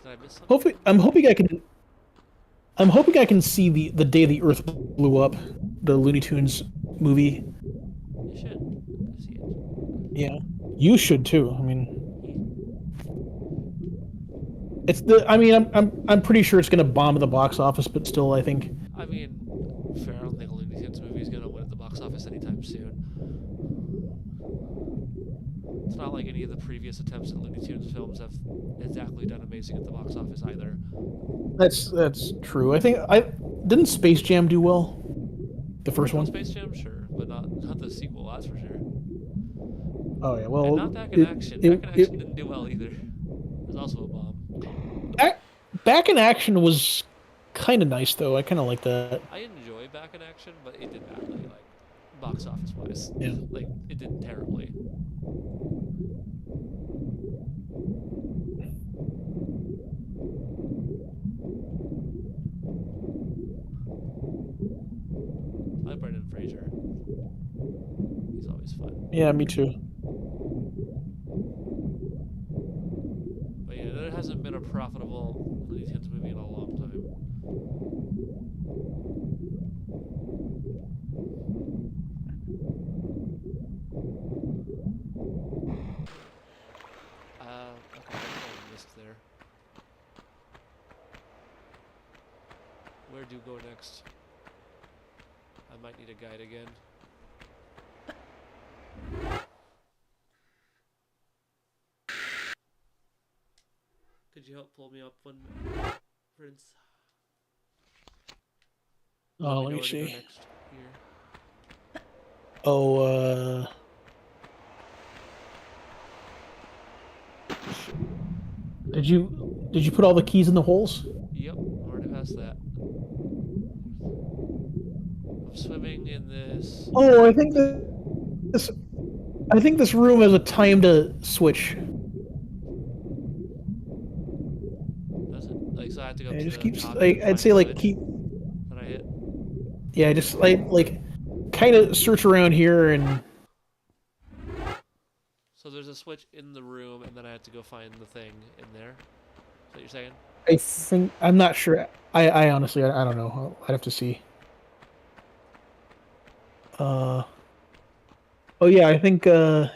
Did I miss something? Hopefully, I'm hoping I can see the day the Earth blew up, the Looney Tunes movie. You should go see it. Yeah, you should too. I mean, it's the. I mean, I'm pretty sure it's gonna bomb at the box office, but still, I think. I mean, fair. I don't think a Looney Tunes movie is gonna win at the box office anytime soon. It's not like any of the previous attempts at Looney Tunes films have exactly done amazing at the box office either. That's true. I think didn't Space Jam do well? The first one. Space Jam, sure, but not the sequel. Oh yeah, And well, not back in action. Back in action didn't do well either. There's also a bomb. back in action was kind of nice though. I kind of like that. I enjoy back in action, but it did badly, like box office wise. Yeah. Like it did terribly. I like Brendan Fraser. He's always fun. Yeah, me too. But yeah, there hasn't been a profitable Looney Tunes movie in a long time. Okay, I missed there. Where do go next? I might need a guide again. Could you help pull me up one, Prince? Oh, let know me where to go see. next here. Oh, did you put all the keys in the holes? Yep, already past that. I'm swimming in this. Oh, I think this room has a timed switch. Does it? Like, so I have to go up It to just the keeps top like and I'd find say the like switch keep that I hit. yeah, just like kind of search around here and So there's a switch in the room, and then I have to go find the thing in there. Is that what you're saying? I think I'm not sure. I honestly I don't know. I'd have to see. Oh yeah, I think I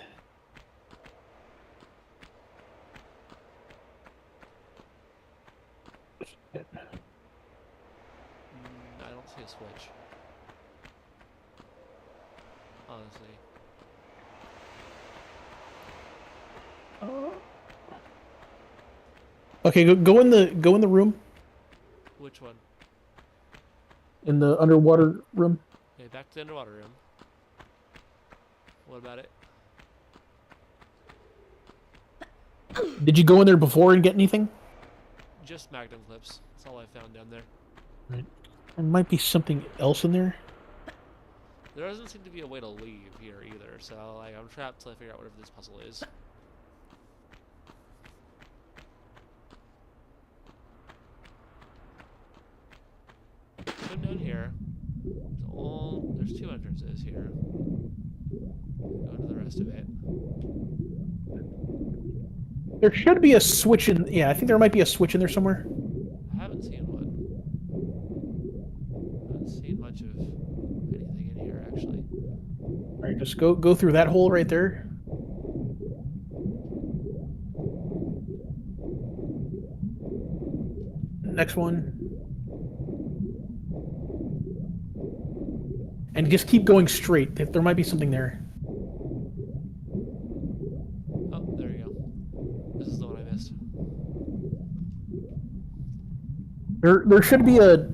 don't see a switch. Honestly. okay, go in the room Which one? in the underwater room. Okay, back to the underwater room. What about it? Did you go in there before and get anything? Just magnum clips. That's all I found down there. Right. There might be something else in there. There doesn't seem to be a way to leave here either, so like I'm trapped till I figure out whatever this puzzle is. Swim down here. There's two entrances here. Go into the rest of it. There should be a switch in. Yeah, I think there might be a switch in there somewhere. I haven't seen one. I haven't seen much of anything in here actually. All right, just go through that hole right there. Next one. And just keep going straight. There might be something there. Oh, there you go. This is the one I missed. There should be a.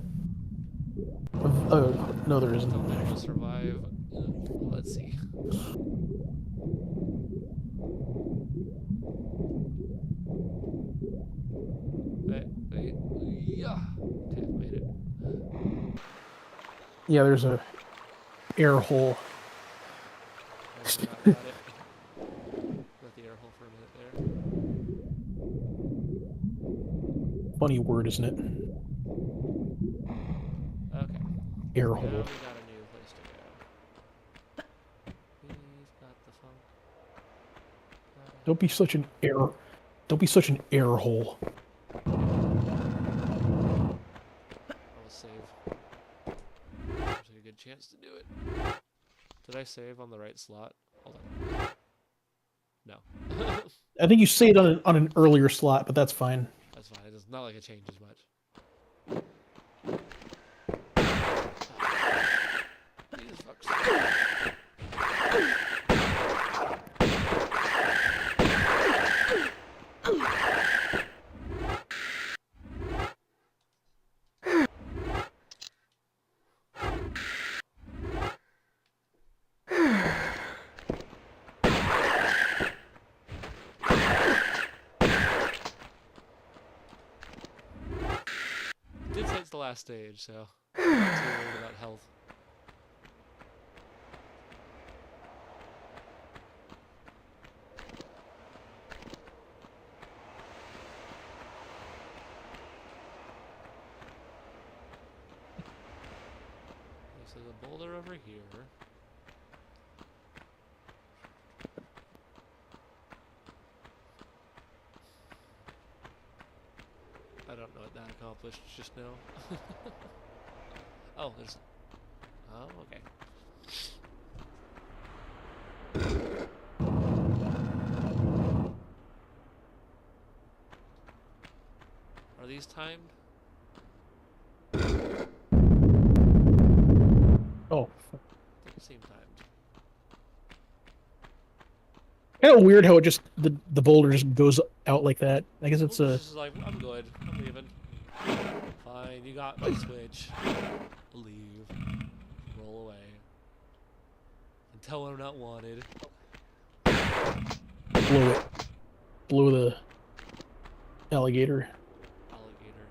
Oh no, there isn't. Don't know if we'll survive. Let's see. Wait. Yeah. Okay, made it. Yeah, there's a air hole. I forgot about it. Let the air hole for a minute there. Funny word, isn't it? Okay. Air Now hole. we got a new place to go. We've got the funk. Don't be such an air. Don't be such an air hole. I will save. There's a good chance to do it. Did I save on the right slot? Hold on. No. I think you saved on an earlier slot, but that's fine. That's fine. It's not like it changes much. Jesus fuck's sake. did say it's the last stage, so I'm not too worried about health. Okay, so the boulder over here. I don't know what that accomplished just now. Oh, there's... Oh, okay. Are these timed? Oh, Doesn't seem timed. kind of weird how it just the boulder just goes out like that. I guess it's Boulder's just like, I'm good. I'm leaving. Fine, you got my switch. Leave. Roll away. And tell I'm not wanted. blow it, blow the alligator. Alligator,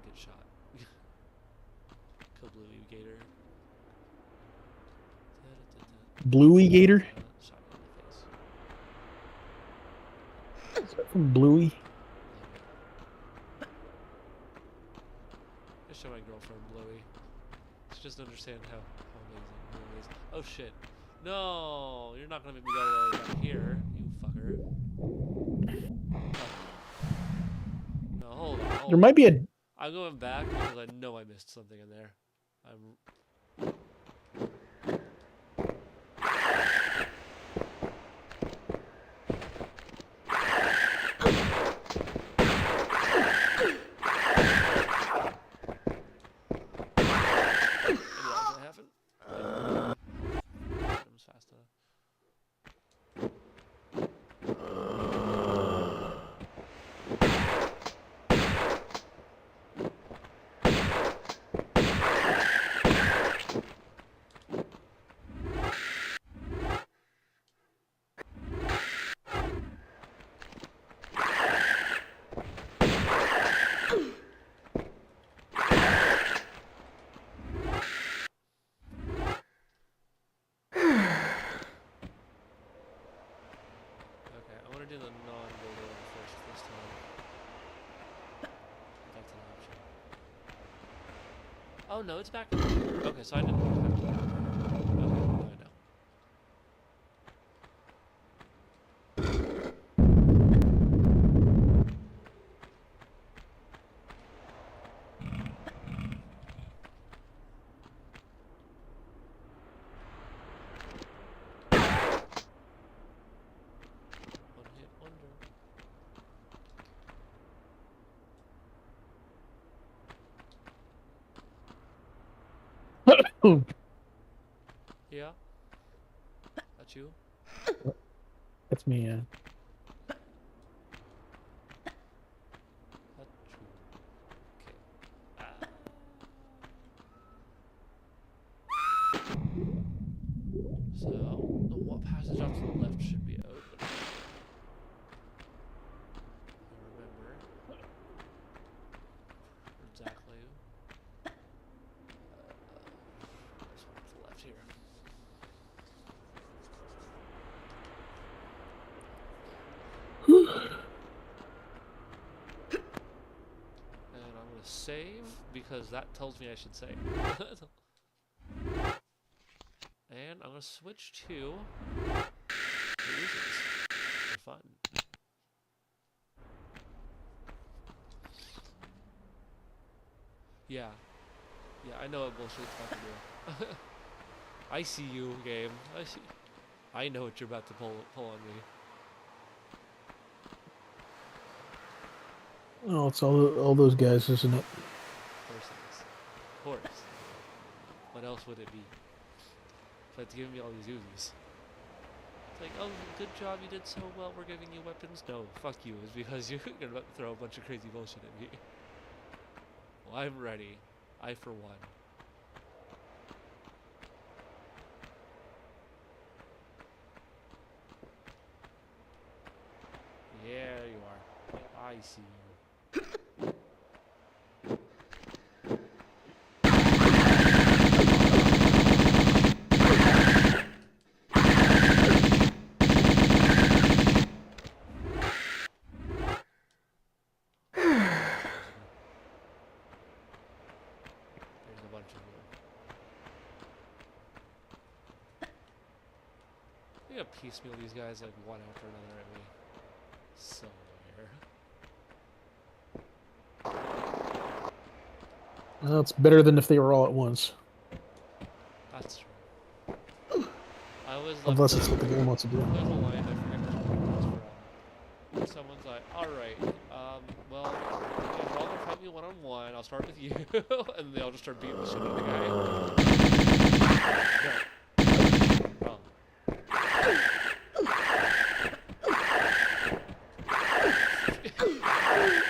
get shot. Kablooey gator. Bluey gator. Shot me in the face. Is that from Bluey? Just show my girlfriend Bluey. She doesn't understand how amazing Bluey is. Oh shit. No! You're not gonna make me go all the way back here, you fucker. Oh. No, hold on. There might be a. I'm going back because I know I missed something in there. Fast enough. Do the non-boulder one first this time. That's an option. Oh no, it's back. Okay, so I didn't have to. Okay, now I know. Yeah? That's you? That's me. Yeah. That's you. Okay. So, what passage off to the left should be open? I remember. Exactly. This one to the left here. And I'm gonna save because that tells me I should save. And I'm gonna switch to illusions for fun. Yeah. Yeah, I know what bullshit it's about to do. I see you, game. I know what you're about to pull on me. Oh, it's all those guys, isn't it? Persons. Of course. What else would it be? But it's giving me all these Uzis. It's like, oh, good job, you did so well, we're giving you weapons. No, fuck you, it's because you're gonna throw a bunch of crazy bullshit at me. Well, I'm ready. I for one. Yeah, you are. I see you. bunch of you. I gotta piecemeal these guys like one after another at me. So rare. Well, it's better than if they were all at once. That's true. I always love Unless it's what the game wants to do. There's a line I forget which one it was from. Someone's like, "Alright, well, if y'all gonna fight me one-on-one, I'll start with you," and they all just start beating the shit out of the guy. No. Wrong.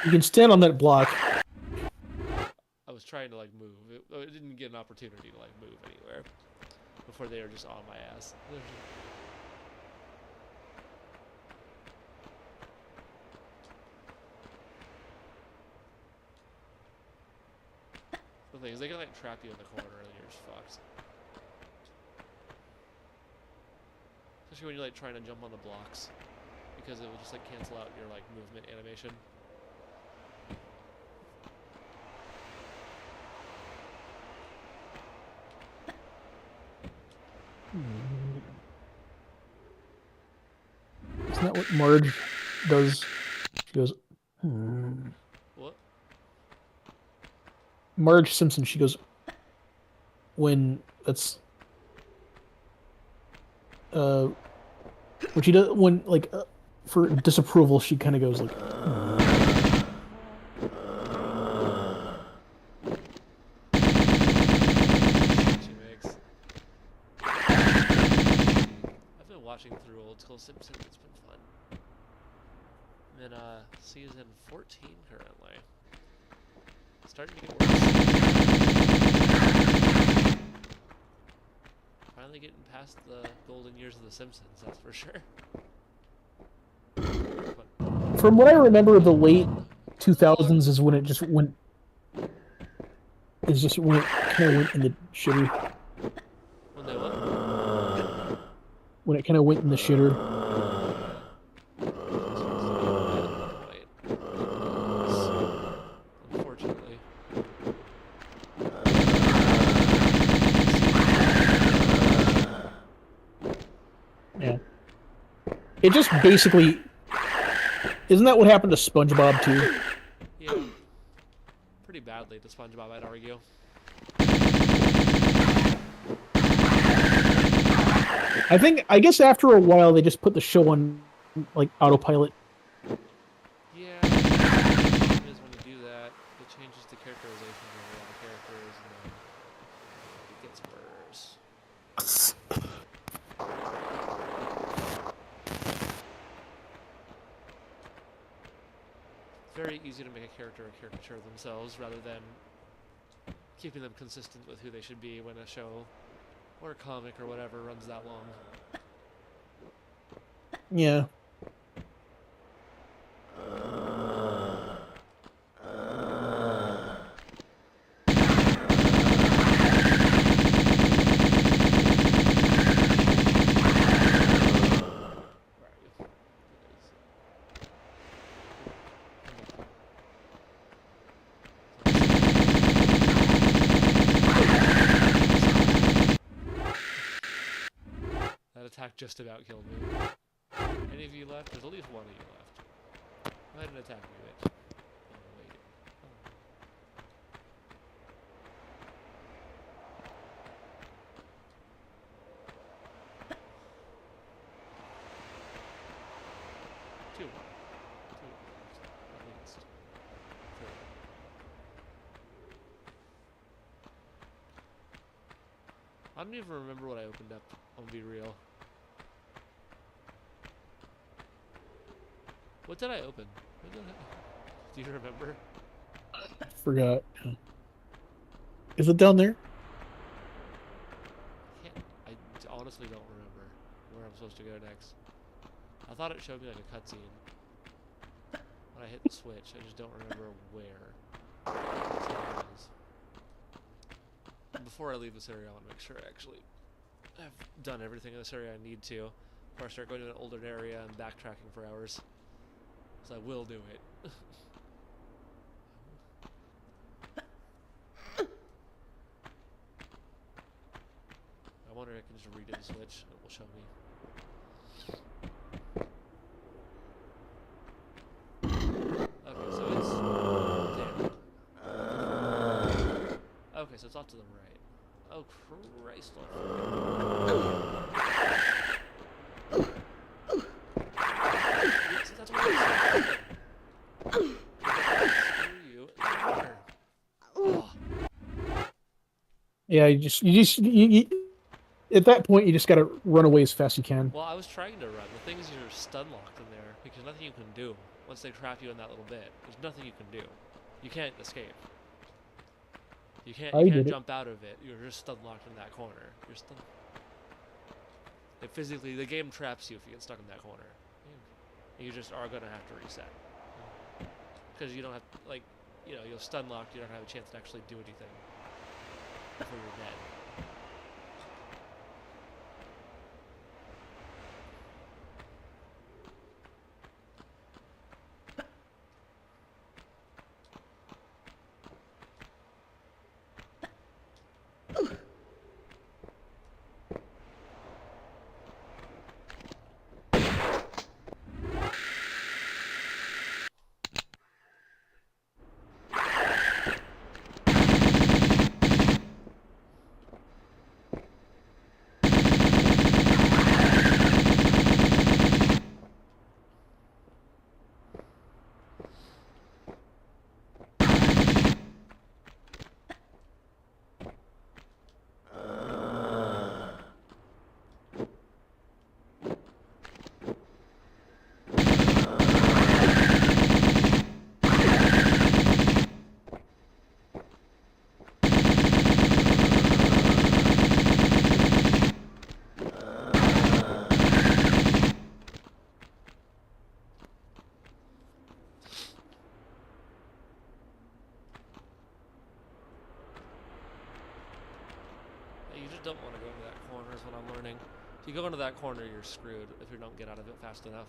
You can stand on that block. I was trying to like move. It didn't get an opportunity to like move anywhere before they were just on my ass. The thing is, they can like trap you in the corner and you're just fucked. Especially when you're like trying to jump on the blocks, because it will just like cancel out your like movement animation. Isn't that what Marge does? She goes, What? Marge Simpson, she goes, when that's, when she does, when, like, for disapproval, she kind of goes, like, She makes. I've been watching through old school Simpsons. It's been fun. I'm in season 14 currently. It's starting to get worse. Finally getting past the golden years of The Simpsons, that's for sure. But from what I remember, the late 2000s is when it just went, is just when it kind of went in the shitter. when they what? When it kind of went in the shitter. Wait. Unfortunately. Yeah. It just basically, isn't that what happened to SpongeBob too? Yeah. Pretty badly to SpongeBob, I'd argue. I guess after a while they just put the show on like autopilot. Yeah. The problem is when you do that, it changes the characterization of a lot of characters, and then it gets worse. It's very easy to make a character a caricature of themselves rather than keeping them consistent with who they should be when a show or a comic or whatever runs that long. Yeah. Where are you? That attack just about killed me. Any of you left? There's at least one of you left. Go ahead and attack me, bitch. Oh, wait. Oh. Two more. Two more, at least. Three. I don't even remember what I opened up, I'll be real. What did I open? What did do you remember? Forgot. Is it down there? I honestly don't remember where I'm supposed to go next. I thought it showed me like a cutscene. When I hit the switch, I just don't remember where. That's what it is. Before I leave this area, I want to make sure actually I've done everything in this area I need to before I start going to an older area and backtracking for hours. So I will do it. I can just redo the switch. It will show me. Okay, so it's... Damn. Okay, so it's off to the right. Oh, Christ. That's what I was saying. Screw you. Oh. Yeah, you at that point you just gotta run away as fast as you can. Well, I was trying to run. The thing is you're stun locked in there because nothing you can do. Once they trap you in that little bit, there's nothing you can do. You can't escape. You can't jump out of it. You're just stun locked in that corner. You're stun. It physically, the game traps you if you get stuck in that corner. You just are gonna have to reset because you don't have you're stun locked. You don't have a chance to actually do anything before you're dead. You just don't want to go into that corner is what I'm learning. If you go into that corner, you're screwed if you don't get out of it fast enough.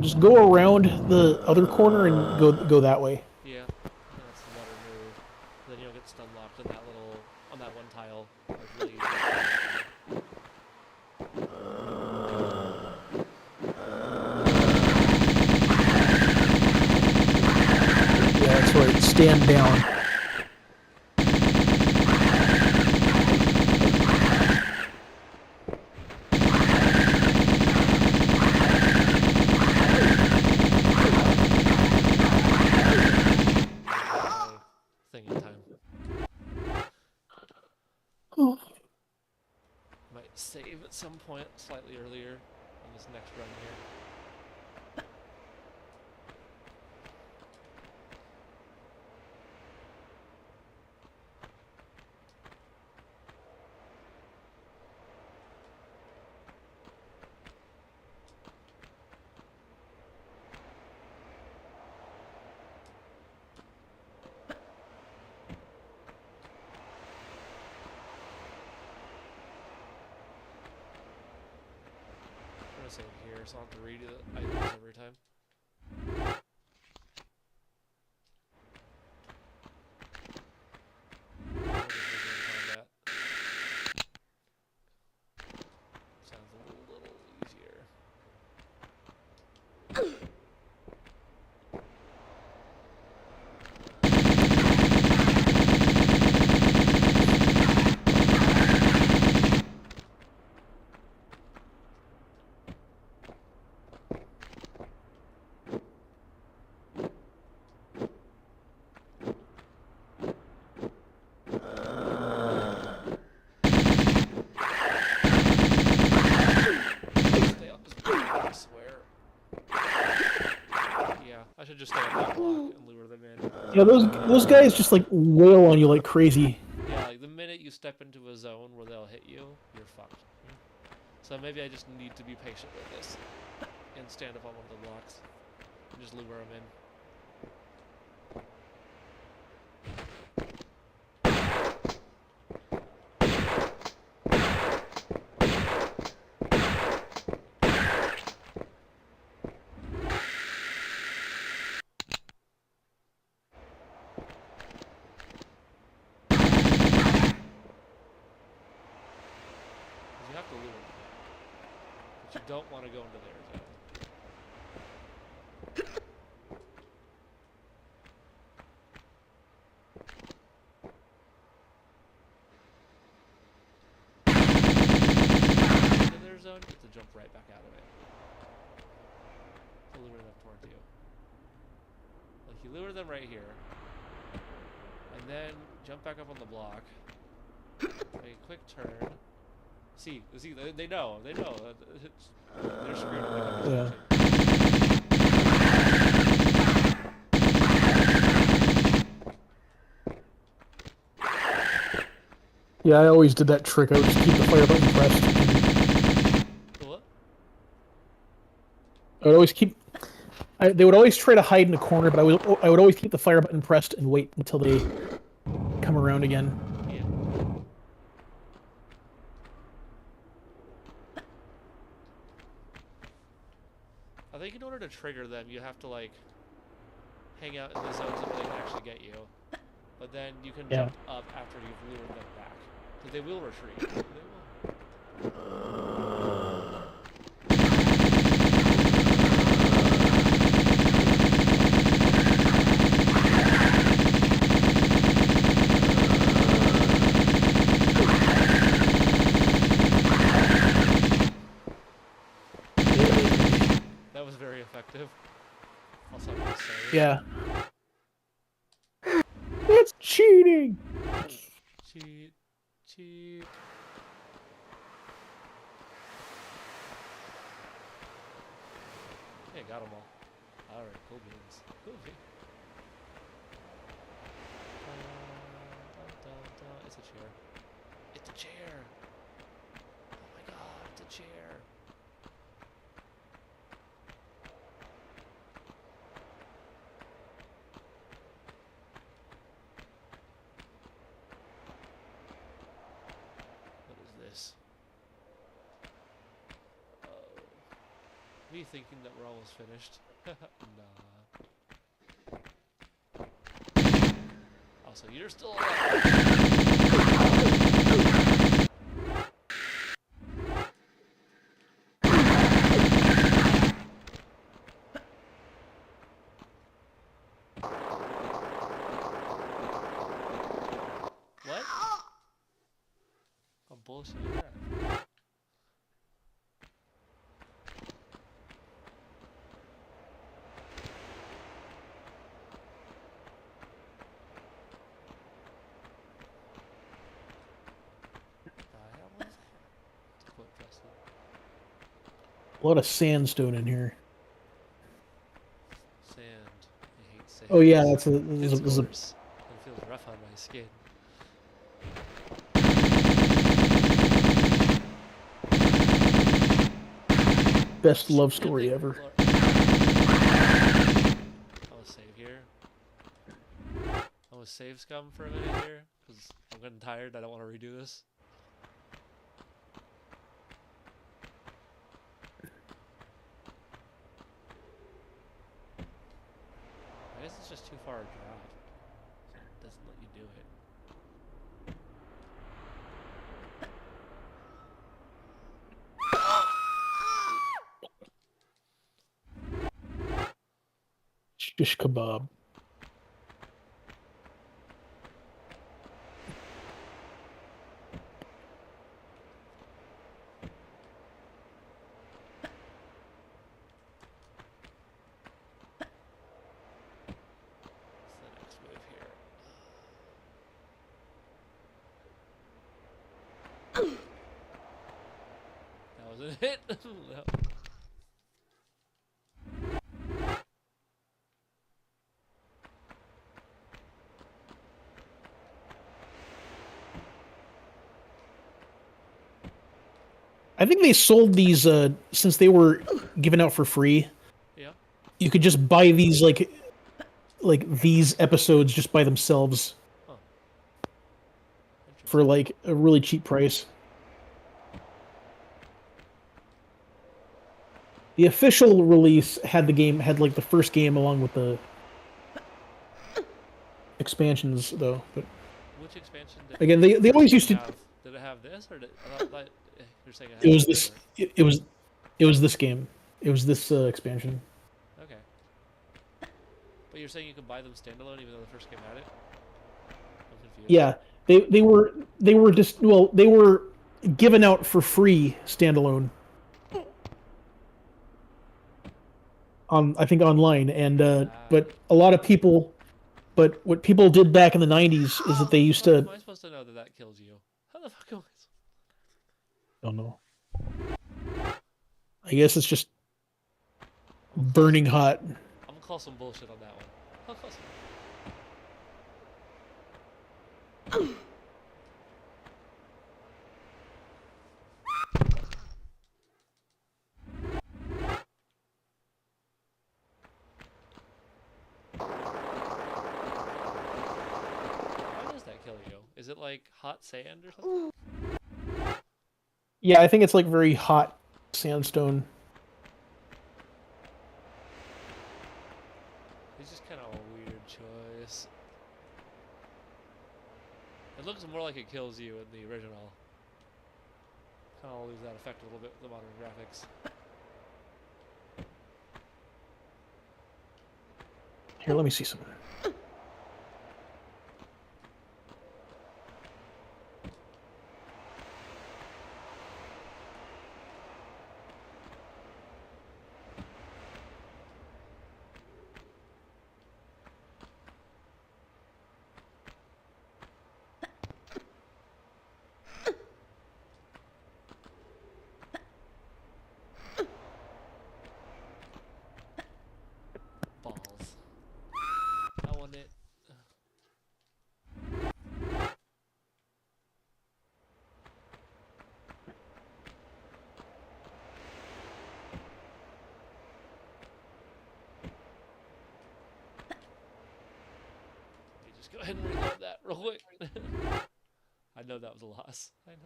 Just go around the other corner and go that way. Yeah, that's the better move. Then you don't get stun locked in that on that one tile. Really Yeah, that's right. Stand down. thinking time. Oh. Might save at some point slightly earlier on this next run here. Save here, so I'll have to redo the items every time. Sounds a little easier. I should just stay on that block and lure them in. Yeah, those guys just like wail on you like crazy. Yeah, like the minute you step into a zone where they'll hit you, you're fucked. So maybe I just need to be patient with this and stand up on one of the blocks and just lure them in. don't want to go into their zone. Into their zone, you have to jump right back out of it. To lure them towards you. Like you lure them right here, and then jump back up on the block. Make a quick turn. See, they know. They're screwed. Yeah. Yeah, I always did that trick. I would just keep the fire button pressed. What? I would always keep. They would always try to hide in a corner, but I would always keep the fire button pressed and wait until they come around again. Yeah. I think in order to trigger them, you have to like hang out in the zones so they can actually get you. But then you can jump up after you've lured them back. Because they will retreat. They will. That was very effective. Also, I'm gonna say. Yeah. That's cheating! Cheat. Cheat. Hey, got them all. Alright, cool beans. Cool beans. It's a chair. It's a chair! Oh my god, it's a chair! Me thinking that we're almost finished. Nah. Also, you're still alive. What? Oh, bullshit. Yeah. A lot of sandstone in here. Sand. I hate sand. Oh yeah, that's It's a coarse. It feels rough on my skin. best love story ever. I'll save here. I'm gonna save scum for a minute here, because I'm getting tired. I don't want to redo this. I guess it's just too far a drop. So it doesn't let you do it. Shish kebab. What's the next move here? That wasn't it. No. I think they sold these since they were given out for free. Yeah. You could just buy these like these episodes just by themselves Huh. for like a really cheap price. The official release had like the first game along with the expansions though. But Which expansion did again, they always used to. have? Did it have this, or did I thought you're saying It was this. It was this game. It was this expansion. Okay. But you're saying you could buy them standalone even though the first game had it? I'm confused. Yeah, they were just they were given out for free standalone on I think online, and but a lot of people, but what people did back in the 90s is that they used How to. am I supposed to know that that kills you? How the fuck am I? Don't know. I guess it's just burning hot. I'm gonna call some bullshit on that one. I'll call some... Why does that kill you? Is it like hot sand or something? Yeah, I think it's like very hot sandstone. It's just kind of a weird choice. It looks more like it kills you in the original. Kind of lose that effect a little bit with the modern graphics. Here, let me see some. Balls. I want it. You just go ahead and reload that real quick. I know that was a loss. I know.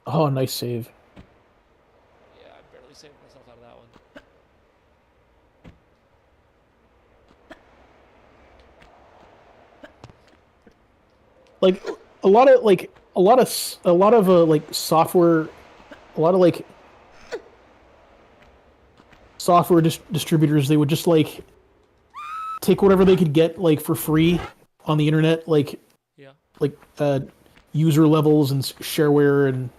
Oh, nice save. Yeah, I barely saved myself out of that one. Like a lot of like software, a lot of like software distributors. They would just like take whatever they could get like for free on the internet, like Yeah. user levels and shareware and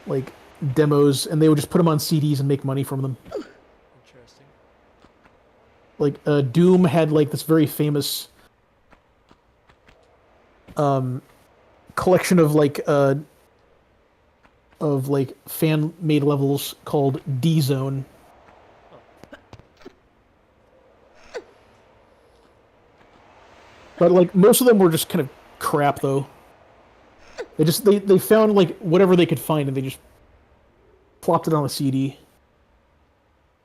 like demos, and they would just put them on CDs and make money from them. Interesting. Like Doom had like this very famous collection of fan made levels called D Zone. But like most of them were just kind of crap though. They found like whatever they could find and they just plopped it on a CD.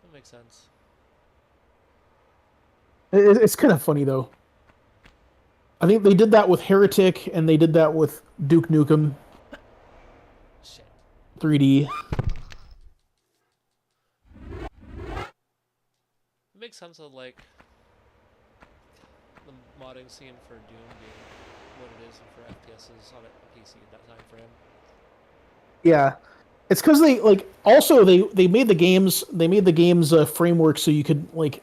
That makes sense. It's kind of funny though. I think they did that with Heretic and they did that with Duke Nukem Shit. 3D. It makes sense of like the modding scene for Doom being what it is for FPSs on a PC at that time frame. Yeah, it's because they they made the games framework so you could like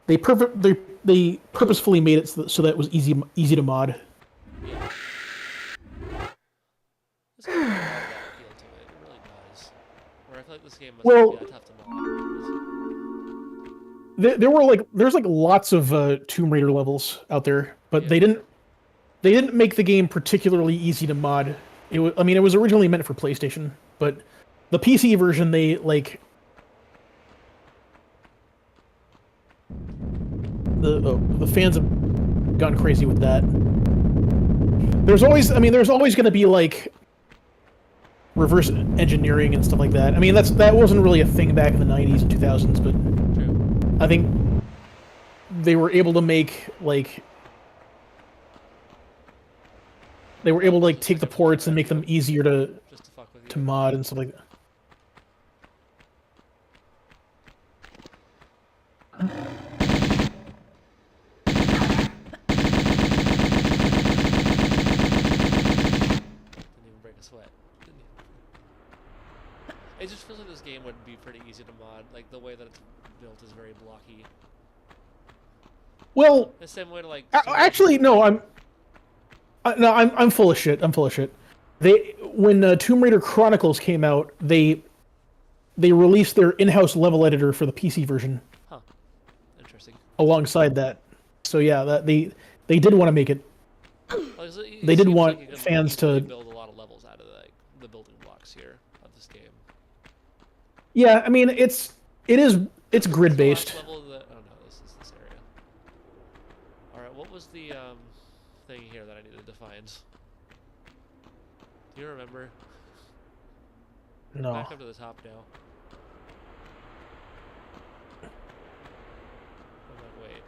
they purposefully made it so that it was easy to mod. Yeah. This game has a lot of that appeal to it. It really does. Where I feel like this game must Well, be that tough to mod. There's like lots of Tomb Raider levels out there, but Yeah. they didn't make the game particularly easy to mod. It was originally meant for PlayStation, but the PC version they like the fans have gone crazy with that. There's always going to be like reverse engineering and stuff like that. I mean, that wasn't really a thing back in the 90s and 2000s, but True. I think they were able to make like take the ports and make them easier Just to fuck with you. to mod and stuff like that. It just feels like this game would be pretty easy to mod. Like the way that it's built is very blocky. Well, The same way to like. actually, no. I'm full of shit. I'm full of shit. When Tomb Raider Chronicles came out, they released their in-house level editor for the PC version. Huh. Interesting. Alongside that, so yeah, they did want to make it. Well, They did want fans to build a lot of levels out of the building blocks here of this game. Yeah, I mean it's grid based. Oh no, this is this area. All right, what was the thing here that I needed to find? Do you remember? No. Back up to the top now. I'm like, wait,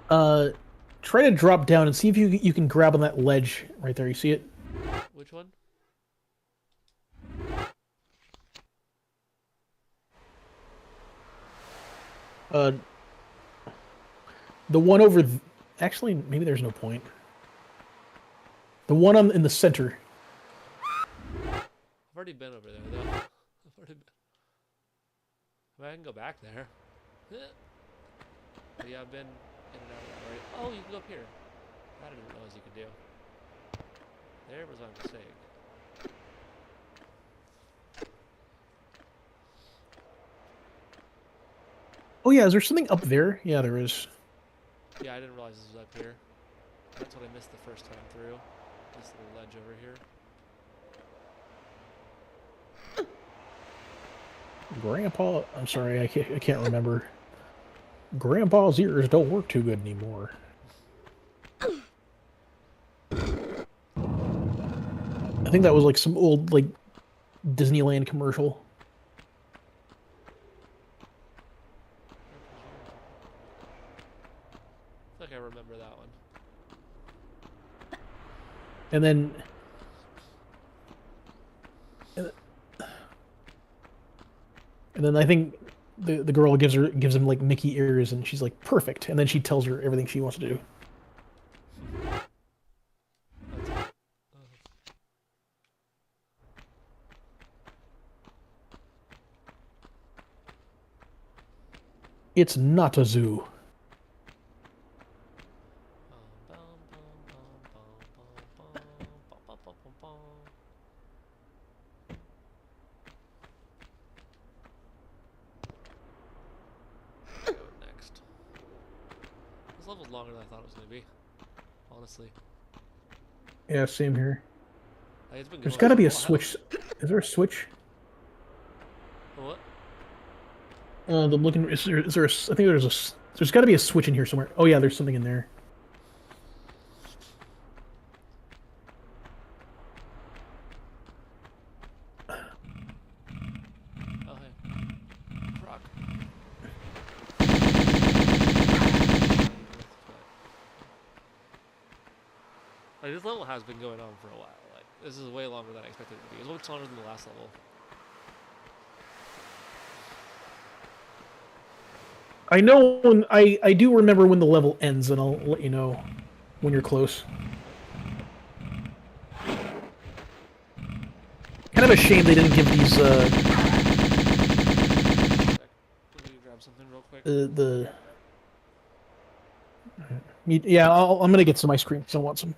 hold on. Try to drop down and see if you can grab on that ledge right there. You see it? Which one? The one over. Actually, maybe there's no point. The one in the center. I've already been over there though. I've already been. I mean, I can go back there. But yeah, I've been in and out of that already. Oh, you can go up here. That I didn't realize you could do. There was my mistake. Oh yeah, is there something up there? Yeah, there is. Yeah, I didn't realize this was up here. That's what I missed the first time through. This little ledge over here. Grandpa, I'm sorry, I can't remember. Grandpa's ears don't work too good anymore. I think that was like some old like Disneyland commercial. I feel like I remember that one. And then I think the girl gives him like Mickey ears, and she's like perfect. And then she tells her everything she wants to do. It's not a zoo. Go next. This level's longer than I thought it was gonna be. Honestly. Yeah, same here. Like, it's been There's going got to for be a while. switch. Is there a switch? What? I'm looking. Is there? I think there's got to be a switch in here somewhere. Oh yeah, there's something in there. Oh hey. Rock. Like, this level has been going on for a while. Like, this is way longer than I expected it to be. It's much longer than the last level. I know when I do remember when the level ends, and I'll let you know when you're close. Kind of a shame they didn't give these Let me grab something real quick. yeah. I'm gonna get some ice cream because I want some.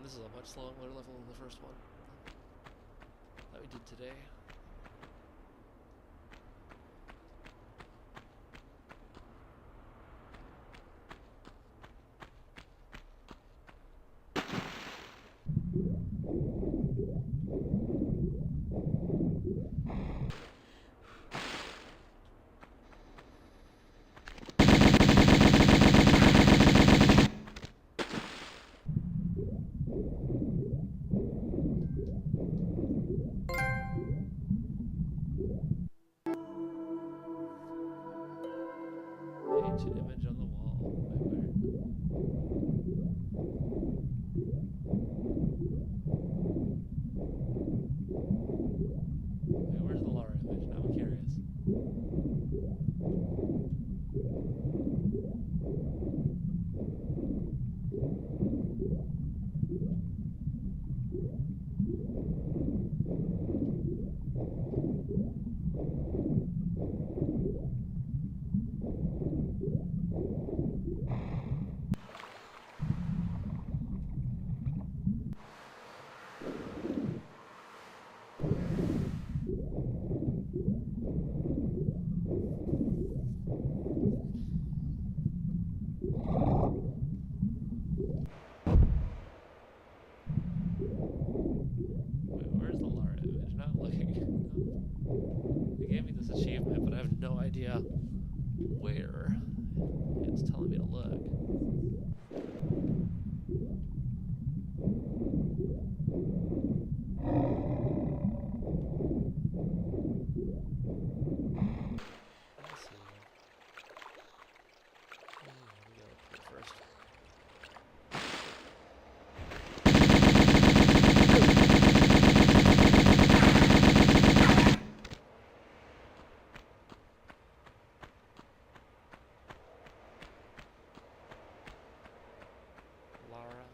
this is a much slower level than the first one that we did today. Ancient image on the wall. Wait, where's the Lara image? Now I'm curious. Wait, where's the Lara image? Not looking. They gave me this achievement, but I have no idea where. It's telling me to look. Let's see. Let me go up here first. Lara.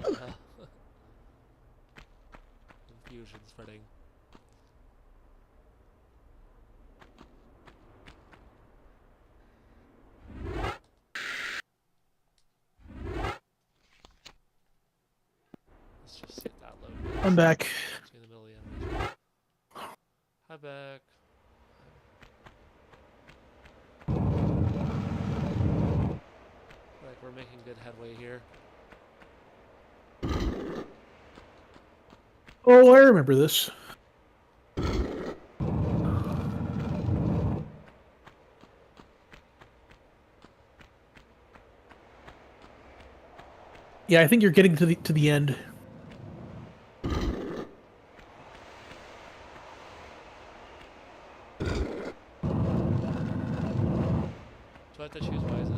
Oh no. Confusion spreading. Let's just see if that load. I'm back. It's in the middle of the animation. Hi, back. Like we're making good headway here. Oh, I remember this. Yeah, I think you're getting to the end. Do I have to choose wisely?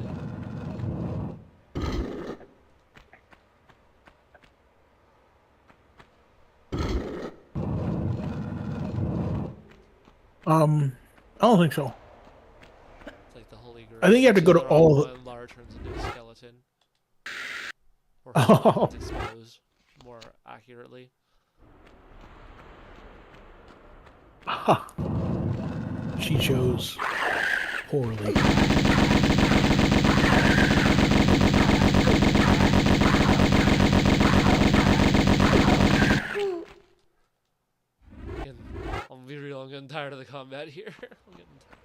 I don't think so. It's like the holy grail. I think you have to go to Choose all the the- wrong one, Lara turns into a skeleton. Or Oh. it's exposed more accurately. Ha. She chose poorly. Again, I'll be real, I'm getting tired of the combat here. I'm getting tired.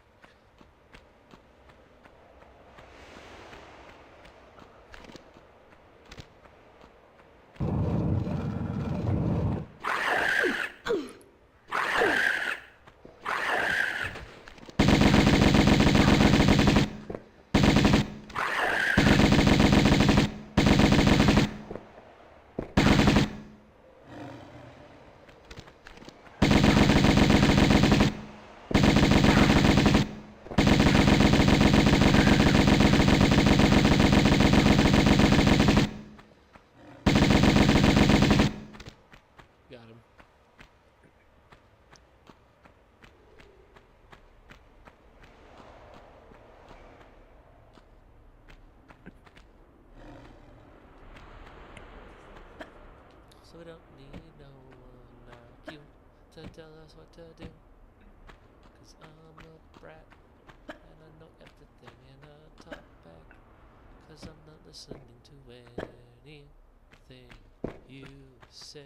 So we don't need no one like you to tell us what to do. Cause I'm a brat and I know everything and I talk back. Cause I'm not listening to anything you say.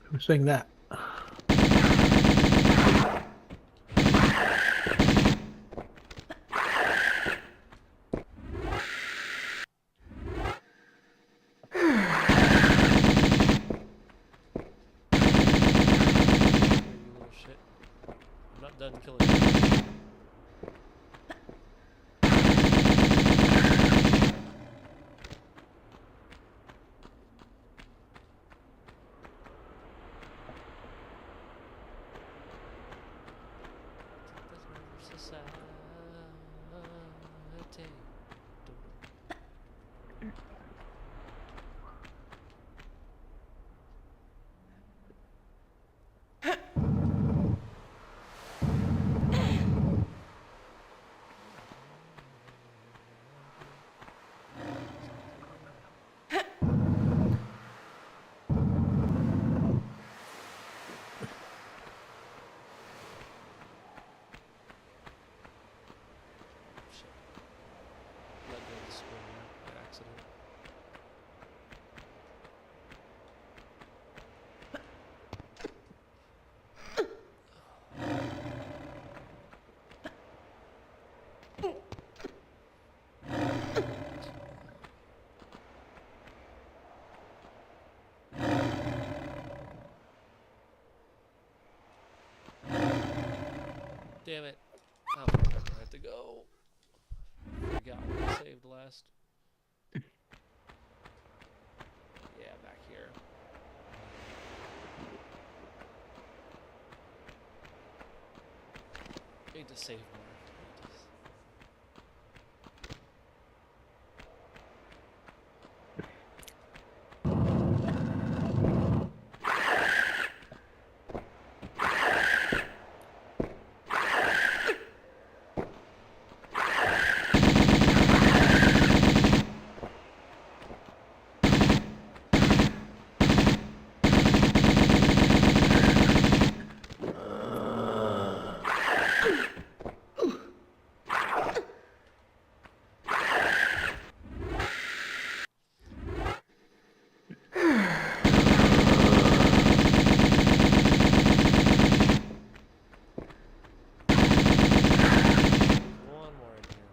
Who's saying that? You little shit. I'm not done killing you. Society. Let go of the screen by accident. Damn it. Oh, I had to go. Forgot what I saved last. Yeah, back here. Need to save more. One more in here.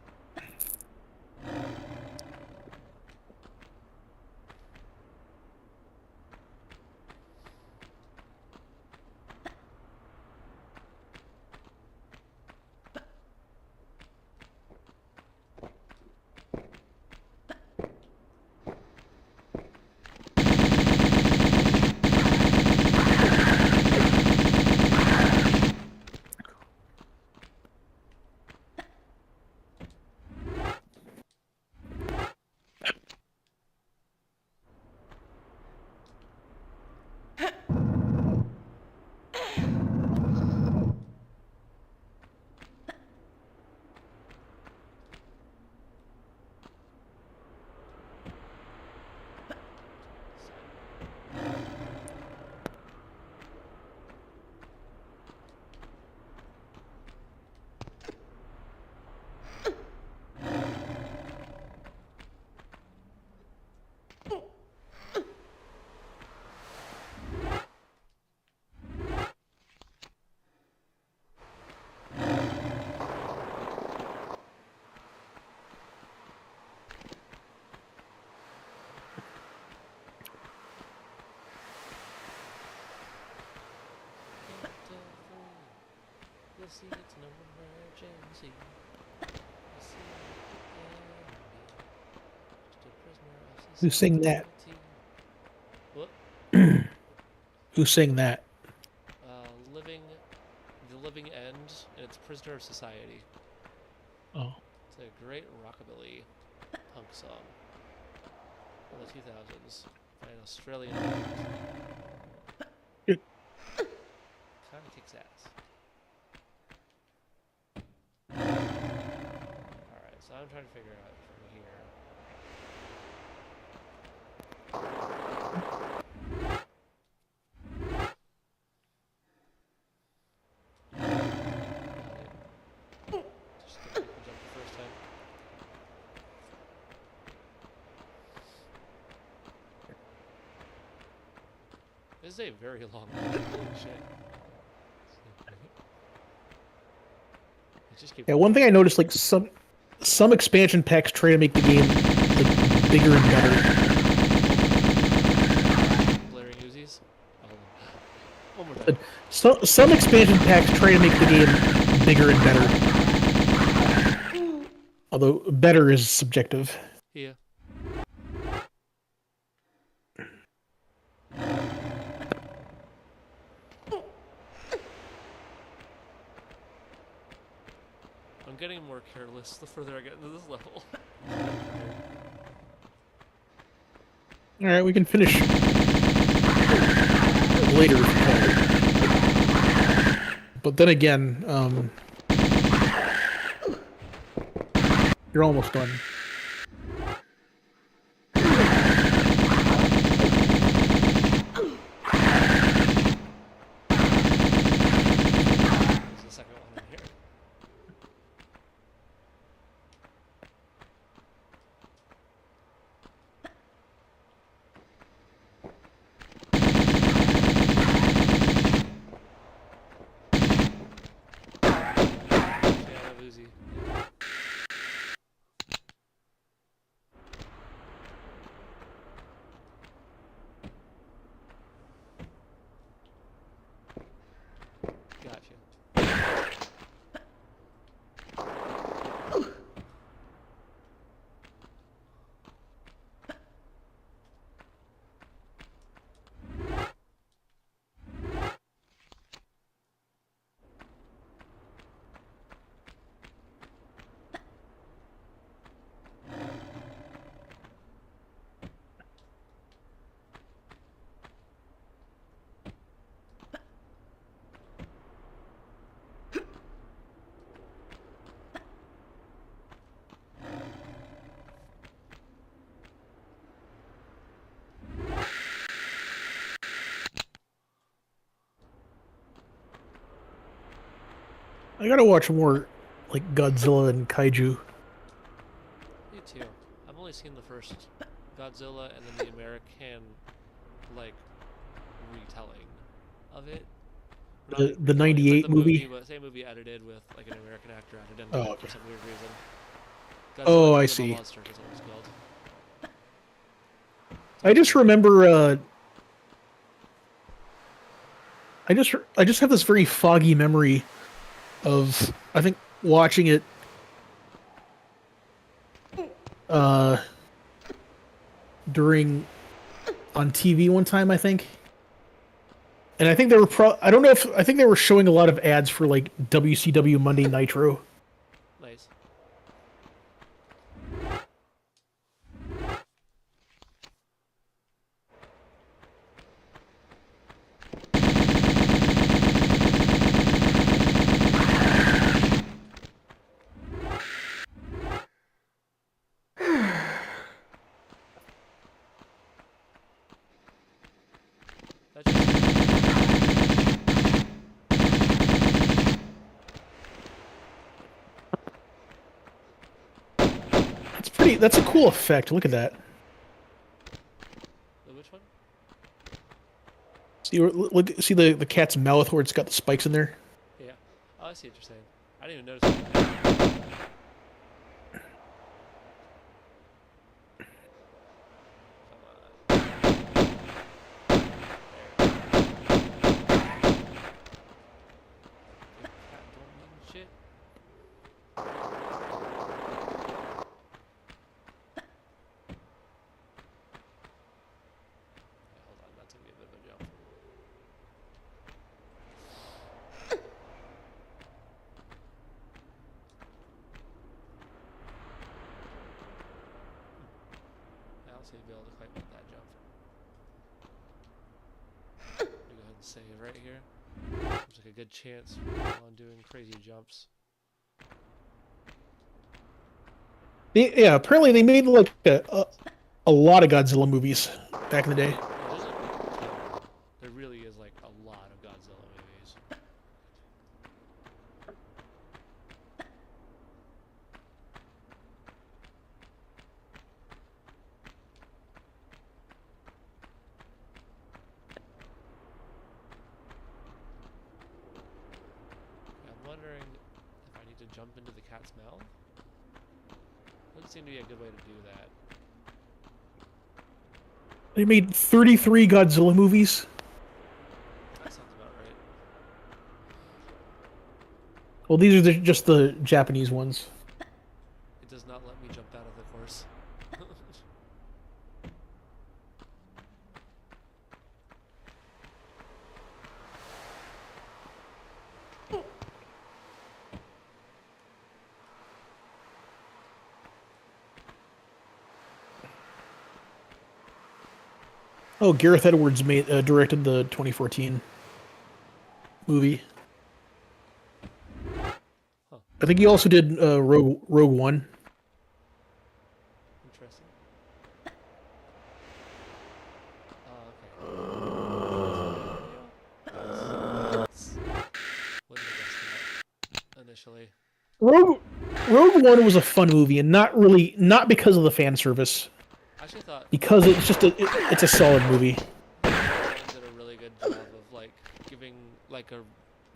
You'll see it's no emergency. You'll see just a prisoner of Who's saying that? society. What? Who's saying that? Living, the living end, and it's prisoner of society. Oh. It's a great rockabilly punk song from the 2000s by an Australian band. It- Kind of kicks ass. Alright, so I'm trying to figure out from here. This is a very long game. Holy shit. It just keeps Yeah, one thing I noticed, like some expansion packs try to make the game like bigger and better. blaring Uzis. Oh. One more time. Some expansion packs try to make the game bigger and better. Although better is subjective. Yeah. I'm getting more careless the further I get into this level. All right, we can finish later. But then again, you're almost done. There's the second one in here. Yeah, I have Uzi. Gotcha. I gotta watch more like Godzilla and Kaiju. Me too. I've only seen the first Godzilla and then the American, like, retelling of it. Not The retelling, it's like '98 the movie. but same movie edited with like an American actor added in Oh, for okay. some weird reason. Oh, Godzilla I King of the see. Monsters is what it's called. I just remember. I just have this very foggy memory of I think watching it during on TV one time, I think. And I think they were I don't know if I think they were showing a lot of ads for like WCW Monday Nitro. Nice. That's just That's a cool effect. Look at that. which one? See the cat's mouth where it's got the spikes in there? Yeah. Oh, I see what you're saying. I didn't even notice it. Come on. There. Big cat don't mean shit. Okay, hold on, that's gonna be a bit of a jump. I don't seem to be able to quite make that jump. I'm gonna go ahead and save right here. Seems like a good chance on doing crazy jumps. Yeah, apparently they made like a lot of Godzilla movies back in the day. Yeah, there's a ton. There really is like a lot of Godzilla movies. wondering if I need to jump into the cat's mouth. Doesn't seem to be a good way to do that. They made 33 Godzilla movies. That sounds about right. Well, these are just the Japanese ones. It does not let me jump out of the course. Oh, Gareth Edwards directed the 2014 movie. Huh. I think he also did Rogue One. Interesting. Wouldn't have guessed that initially. Rogue One was a fun movie, and not because of the fan service, I actually thought because it's just it's a solid movie. Ryan did a really good job of like giving like a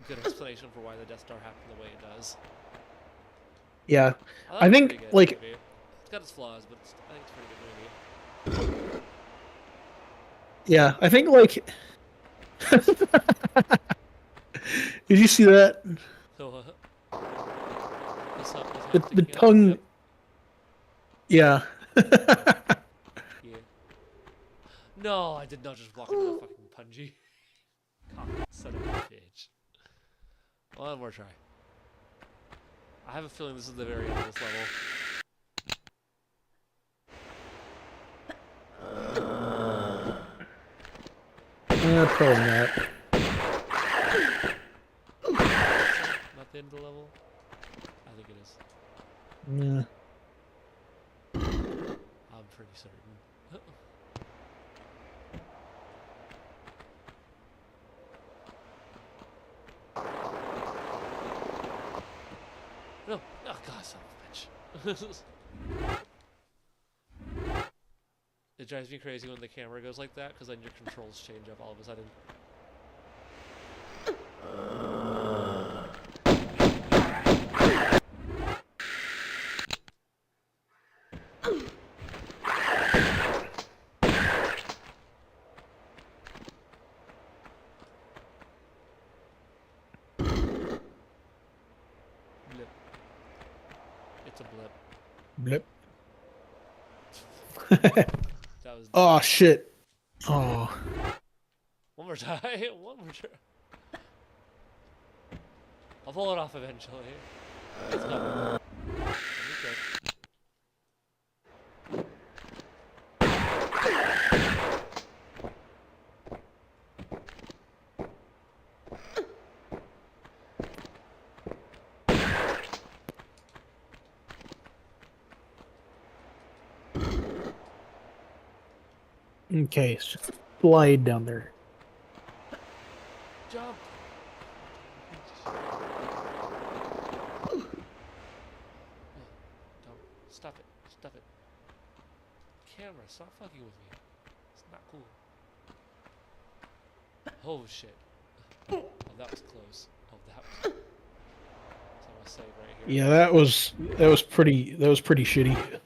good explanation for why the Death Star happened the way it does. Yeah, thought I it was think, pretty good like- movie. It's got its flaws, but I think it's a pretty good movie. yeah, I think like. Did you see that? So, what's up? What's The sticking out? tongue. Yep. Yeah. Yeah. No, I did not just walk into the fucking punji. God, son of a bitch. One more try. I have a feeling this is the very end of this level. Probably not. Not the end of the level? I think it is. Yeah. I'm pretty certain. No! Oh god, son of a bitch. It drives me crazy when the camera goes like that, because then your controls change up all of a sudden. Blip. It's a blip. Blip. That was Oh shit. Oh. one more time. One more try. I'll pull it off eventually. It's coming. Okay. Okay, slide down there. Jump! Don't. Stop it. Stop it. Camera, stop fucking with me. It's not cool. Oh shit. Oh, that was close. Oh, that was... So I'm gonna save right here. Yeah, that was pretty shitty.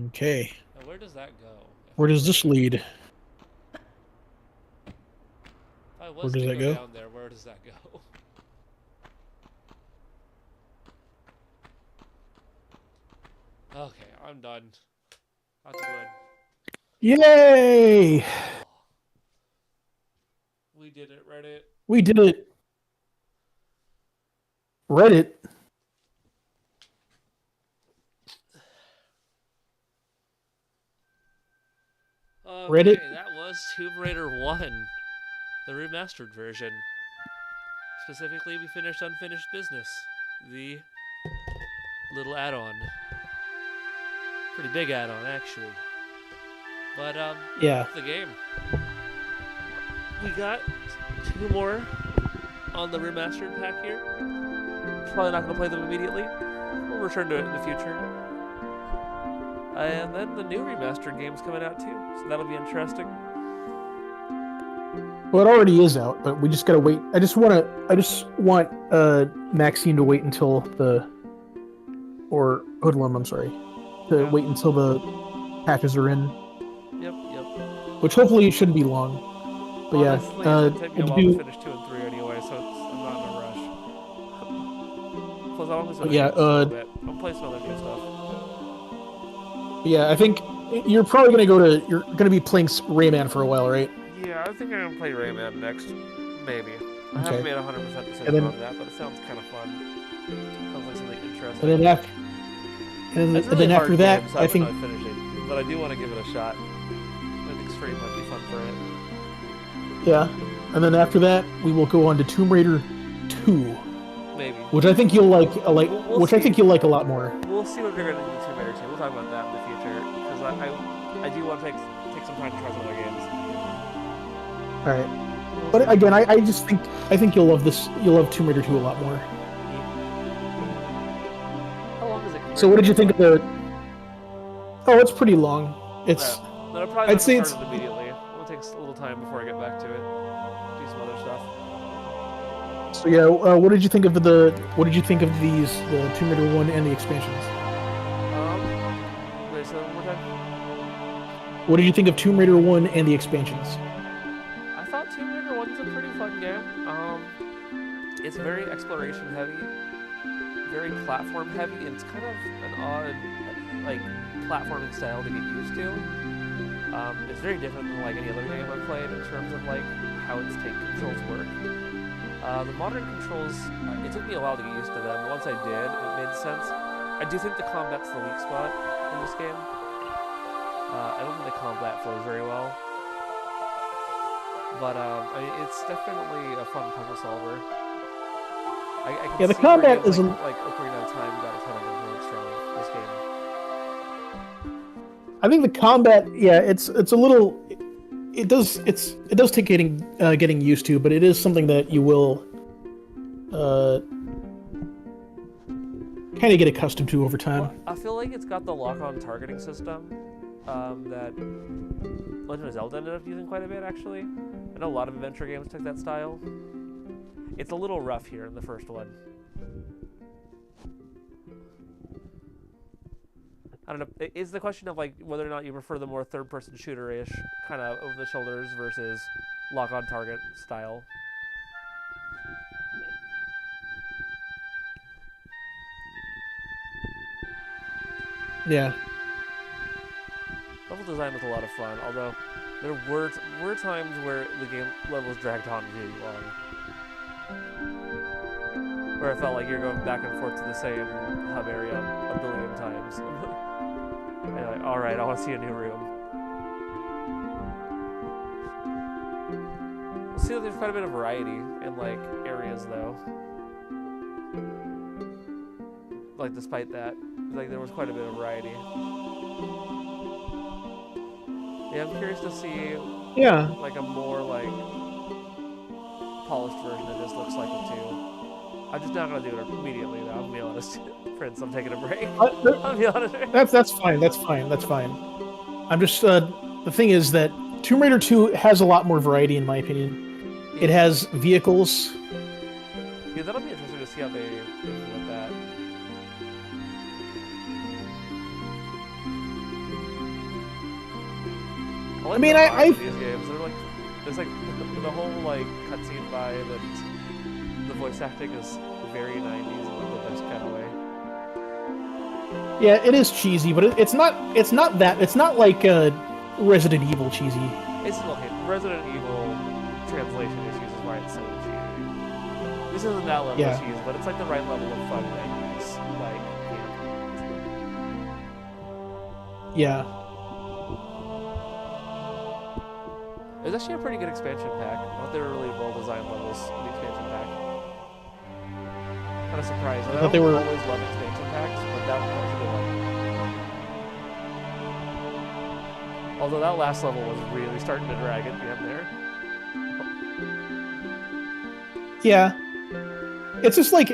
Okay. Now where does that go? Where does this lead? If I was Where does to that go go? down there, where does that go? Okay, I'm done. That's good. Yay! We did it, Reddit. We did it. Reddit. Okay, that was Tomb Raider 1, the remastered version. Specifically, we finished Unfinished Business, the little add-on. Pretty big add-on, actually. But, Yeah. the game. We got 2 more on the remastered pack here. Probably not going to play them immediately. We'll return to it in the future. And then the new remastered game's coming out too, so that'll be interesting. Well, it already is out, but we just gotta wait. I just want Maxine to wait until or Hoodlum, I'm sorry, to wait until the patches are in. Yep. Which hopefully it shouldn't be long. But Honestly, yeah, it'll take me a while to finish 2 and 3 anyway, so I'm not in a rush. Plus, I want to play some other games a little bit. I'm playing some other new stuff. Yeah, I think you're probably you're gonna be playing Rayman for a while, right? Yeah, I think I'm gonna play Rayman next. Maybe. I haven't made 100% decision on that, but it sounds kind of fun. Sounds like something interesting. And then after that, so I think I'd finish it, but I do want to give it a shot. I think Stream might be fun for it. Yeah, and then after that, we will go on to Tomb Raider 2. Maybe. Which I think you'll like, We'll I think you'll like a lot more. We'll see what they're gonna do with Tomb Raider 2. We'll talk about that in the future because I do want to take some time to try some other games. All right, but again, I think you'll love this. You'll love Tomb Raider 2 a lot more. How long is it? So what did you think of the? Oh, it's pretty long. It's. Then I'll probably I'd say it's immediately. It'll take a little time before I get back to it. Do some other stuff. So yeah, what did you think of the Tomb Raider 1 and the expansions? Wait, so one more time. What did you think of Tomb Raider 1 and the expansions? I thought Tomb Raider 1's a pretty fun game. It's very exploration heavy, very platform heavy, and it's kind of an odd, like, platforming style to get used to. It's very different than like any other game I've played in terms of like how its tank controls work. The modern controls, it took me a while to get used to them. Once I did, it made sense. I do think the combat's the weak spot in this game. I don't think the combat flows very well. But I mean, it's definitely a fun puzzle solver. I can the see combat is like Ocarina of Time got a ton of influence from this game. I think the combat, yeah, it's a little. It does take getting used to, but it is something that you will kind of get accustomed to over time. Well, I feel like it's got the lock-on targeting system that Legend of Zelda ended up using quite a bit, actually. I know a lot of adventure games took that style. It's a little rough here in the first one. I don't know. It's the question of like whether or not you prefer the more third-person shooter-ish, kind of over the shoulders versus lock-on target style. Yeah. Level design was a lot of fun, although there were times where the game levels dragged on really long, where I felt like you're going back and forth to the same hub area a billion times. And you're like, alright, I want to see a new room. We'll see that there's quite a bit of variety in, like, areas, though. Like, despite that, like, there was quite a bit of variety. Yeah, I'm curious to see, like, a more, like, polished version of this looks like it, too. I'm just not gonna do it immediately, though. I'm gonna be honest. Prince, I'm taking a break. I'll be honest. That's fine. I'm just the thing is that Tomb Raider 2 has a lot more variety, in my opinion. It has vehicles. Yeah, that'll be interesting to see how they implement that. I mean, these games. They're like, there's like the whole like cutscene vibe and the voice acting is very 90s in the best kind of way. Yeah, it is cheesy, but it's not that. It's not like Resident Evil cheesy. It's okay. Resident Evil translation issues is why it's so cheesy. This isn't that level of cheese, but it's like the right level of fun 90s. Like, yeah. It was actually a pretty good expansion pack. I thought they were really well-designed levels in the expansion pack. Kind of surprised. I don't always love expansion packs, but that one was a good one. Although that last level was really starting to drag at the end there. Yeah. It's just like,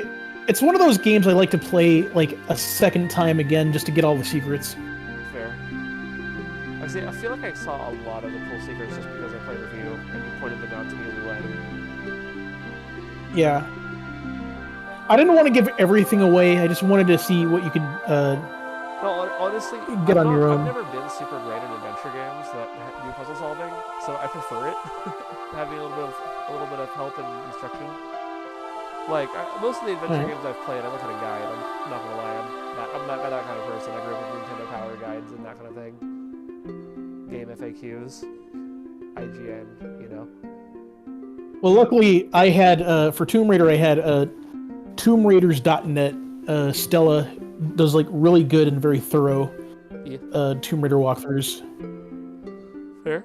it's one of those games I like to play like a second time again just to get all the secrets. Fair. See, I feel like I saw a lot of the cool secrets just because I played with you, and you pointed them out to me as we went. Yeah. I didn't want to give everything away. I just wanted to see what you could No, honestly, get on your own. I've never been super great at adventure games that do puzzle solving, so I prefer it. Having a little bit of help and instruction. Like most of the adventure games I've played, I look at a guide. I'm not gonna lie, I'm not that kind of person. I grew up with Nintendo Power guides and that kind of thing. Game FAQs, IGN, you know. Well, luckily, I had for Tomb Raider, I had TombRaiders.net. Stella does like really good and very thorough Tomb Raider walkthroughs. Fair.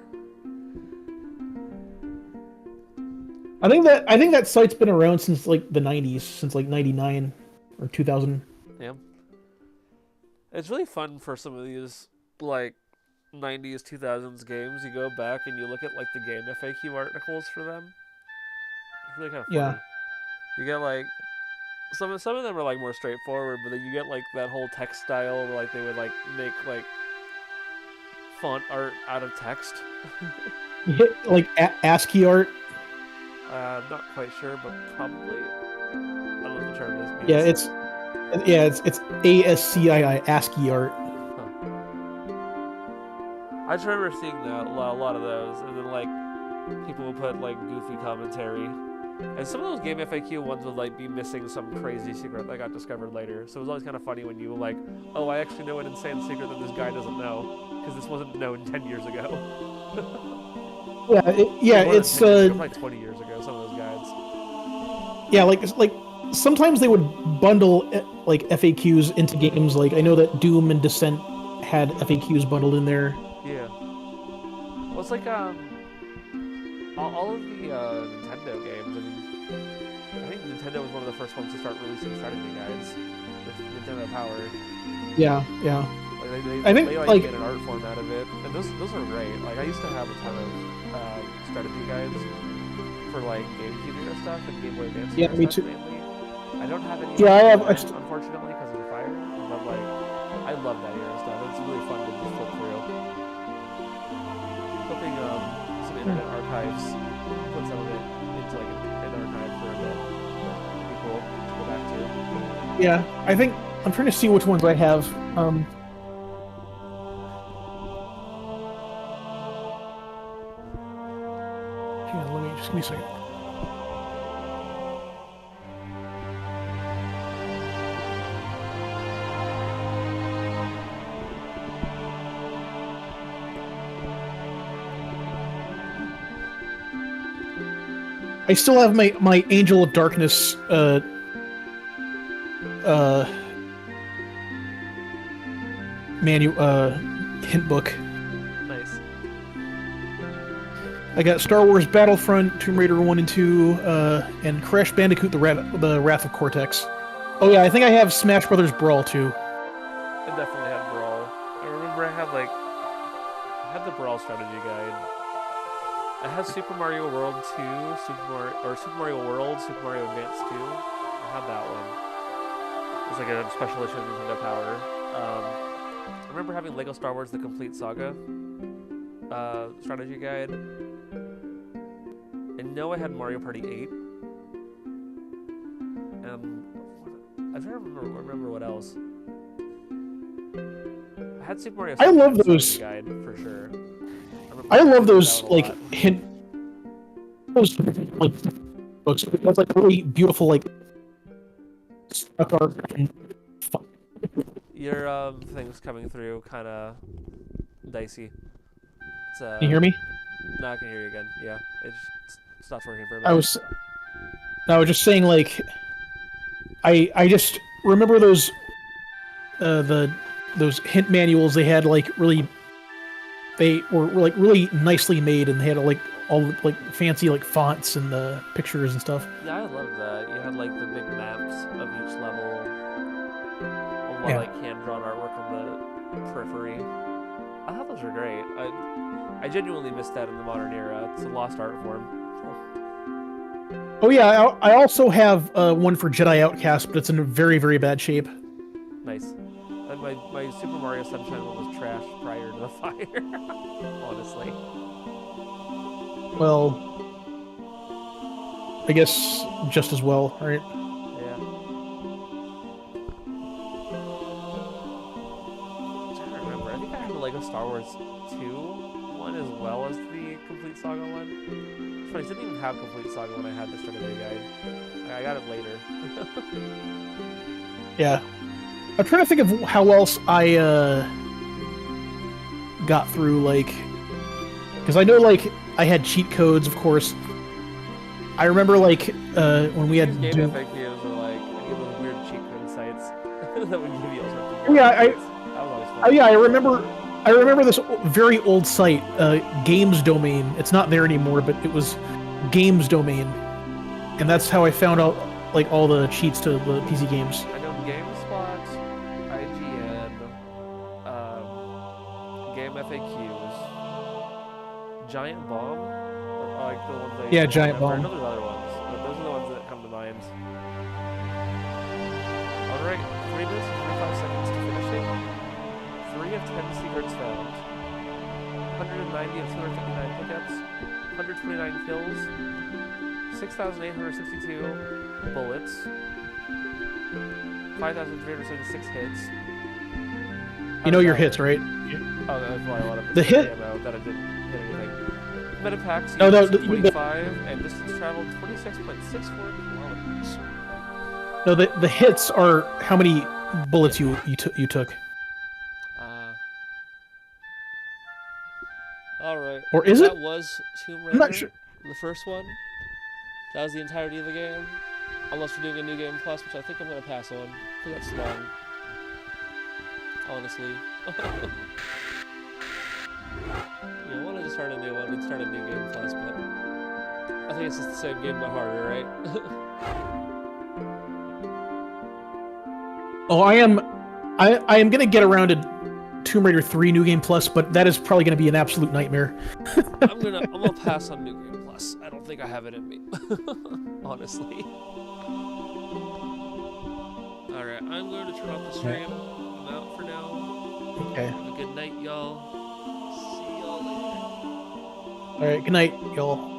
I think that site's been around since like the 90s, since like 99 or 2000. Yeah. It's really fun for some of these like 90s 2000s games. You go back and you look at like the game FAQ articles for them. It's really kind of funny. Yeah. You get like some of them are like more straightforward, but then you get like that whole text style where like they would like make like font art out of text. Like ASCII art. I'm not quite sure, but probably. I don't know what the term is. Yeah, it's ASCII, ASCII art. Huh. I just remember seeing that, a lot of those, and then like people would put like goofy commentary, and some of those game FAQ ones would like be missing some crazy secret that got discovered later. So it was always kind of funny when you were like, "Oh, I actually know an insane secret that this guy doesn't know because this wasn't known 10 years ago." It's like 20 years ago. Some of those guides. Yeah, like sometimes they would bundle like FAQs into games. Like I know that Doom and Descent had FAQs bundled in there. Yeah. Well, it's like all of the Nintendo games. I mean, I think Nintendo was one of the first ones to start releasing strategy guides with Nintendo Power. Yeah. Like I think they like made an art form out of it, and those are great. Like I used to have a ton of strategy guides for like GameCube era stuff and Game Boy Advance. Yeah, me too. Mainly. I don't have any. Yeah, I have. Unfortunately, because of the fire. But like, I love that era stuff. It's really fun to just flip through. Hoping some internet archives put some of it into like an archive for a bit. That'd be cool to go back to. Yeah, I think I'm trying to see which ones I have. Just give me a second. I still have my Angel of Darkness hint book. Nice. I got Star Wars Battlefront, Tomb Raider 1 and 2, and Crash Bandicoot: The Wrath of Cortex. Oh yeah, I think I have Smash Brothers Brawl too. I definitely had Brawl. I remember I had the Brawl strategy guide. I had Super Mario World 2, Super Mario World, Super Mario Advance 2. I had that one. It was like a special issue of Nintendo Power. I remember having Lego Star Wars: The Complete Saga strategy guide. I know I had Mario Party 8. I don't remember what else. I had Super Mario. I love those guide for sure. I love those like hint. Those like books. That's like really beautiful like stuff art. Your thing's coming through kind of dicey. It's, Can you hear me? No, I can hear you again. Yeah, it just stopped working for a minute. I was just saying like I just remember those those hint manuals they had like really they were like really nicely made and they had like all like fancy like fonts and the pictures and stuff. Yeah, I love that. You had like the big maps of each level. A lot of like hand-drawn artwork on the periphery. I thought those were great. I genuinely missed that in the modern era. It's a lost art form. Oh yeah, I also have one for Jedi Outcast, but it's in very, very bad shape. Nice. my Super Mario Sunshine one was trash prior to the fire. Honestly. Well, I guess just as well, right? Yeah. I'm trying to remember. I think I had the Lego Star Wars 2 one as well as the Complete Saga one. It's funny, I didn't even have Complete Saga when I had the Starter Guide. I got it later. Yeah. I'm trying to think of how else I got through, like, because I know, like, I had cheat codes, of course. I remember, like, when we had Game FAQs or like any of those weird cheat code sites that would give you all sorts of Yeah, that was always fun. yeah, I remember this very old site, Games Domain. It's not there anymore, but it was Games Domain, and that's how I found out like all the cheats to the PC games. I know GameSpot, IGN, Game FAQs, Giant Bomb, or like the ones I Yeah, Giant remember. Bomb. I know there's other ones, but those are the ones that come to mind. Alright, 3 minutes and 45 seconds to finish it. 3 of 10 secrets found. 190 of 259 pickups. 129 kills. 6,862 bullets. 5,376 hits. You know your hits, right? Oh, that was probably a lot of The hit- ammo that I didn't hit anything. Metapacks No, no, used the- 25 and distance traveled 26.64 kilometers. No, the hits are how many bullets you took. Alright. Or is that it? was Tomb Raider. I'm not sure. The first one. That was the entirety of the game. Unless we're doing a new game plus, which I think I'm going to pass on. Because that's long. Honestly. You know, I wanted to start a new one. We'd start a new game plus, but I think it's just the same game but harder, right? Oh, I am gonna get around to Tomb Raider 3 New Game Plus, but that is probably gonna be an absolute nightmare. I'm gonna pass on New Game Plus. I don't think I have it in me. Honestly. Alright, I'm going to turn off the stream. I'm out for now. Okay. Have a good night, y'all. See y'all later. All right. Good night, y'all.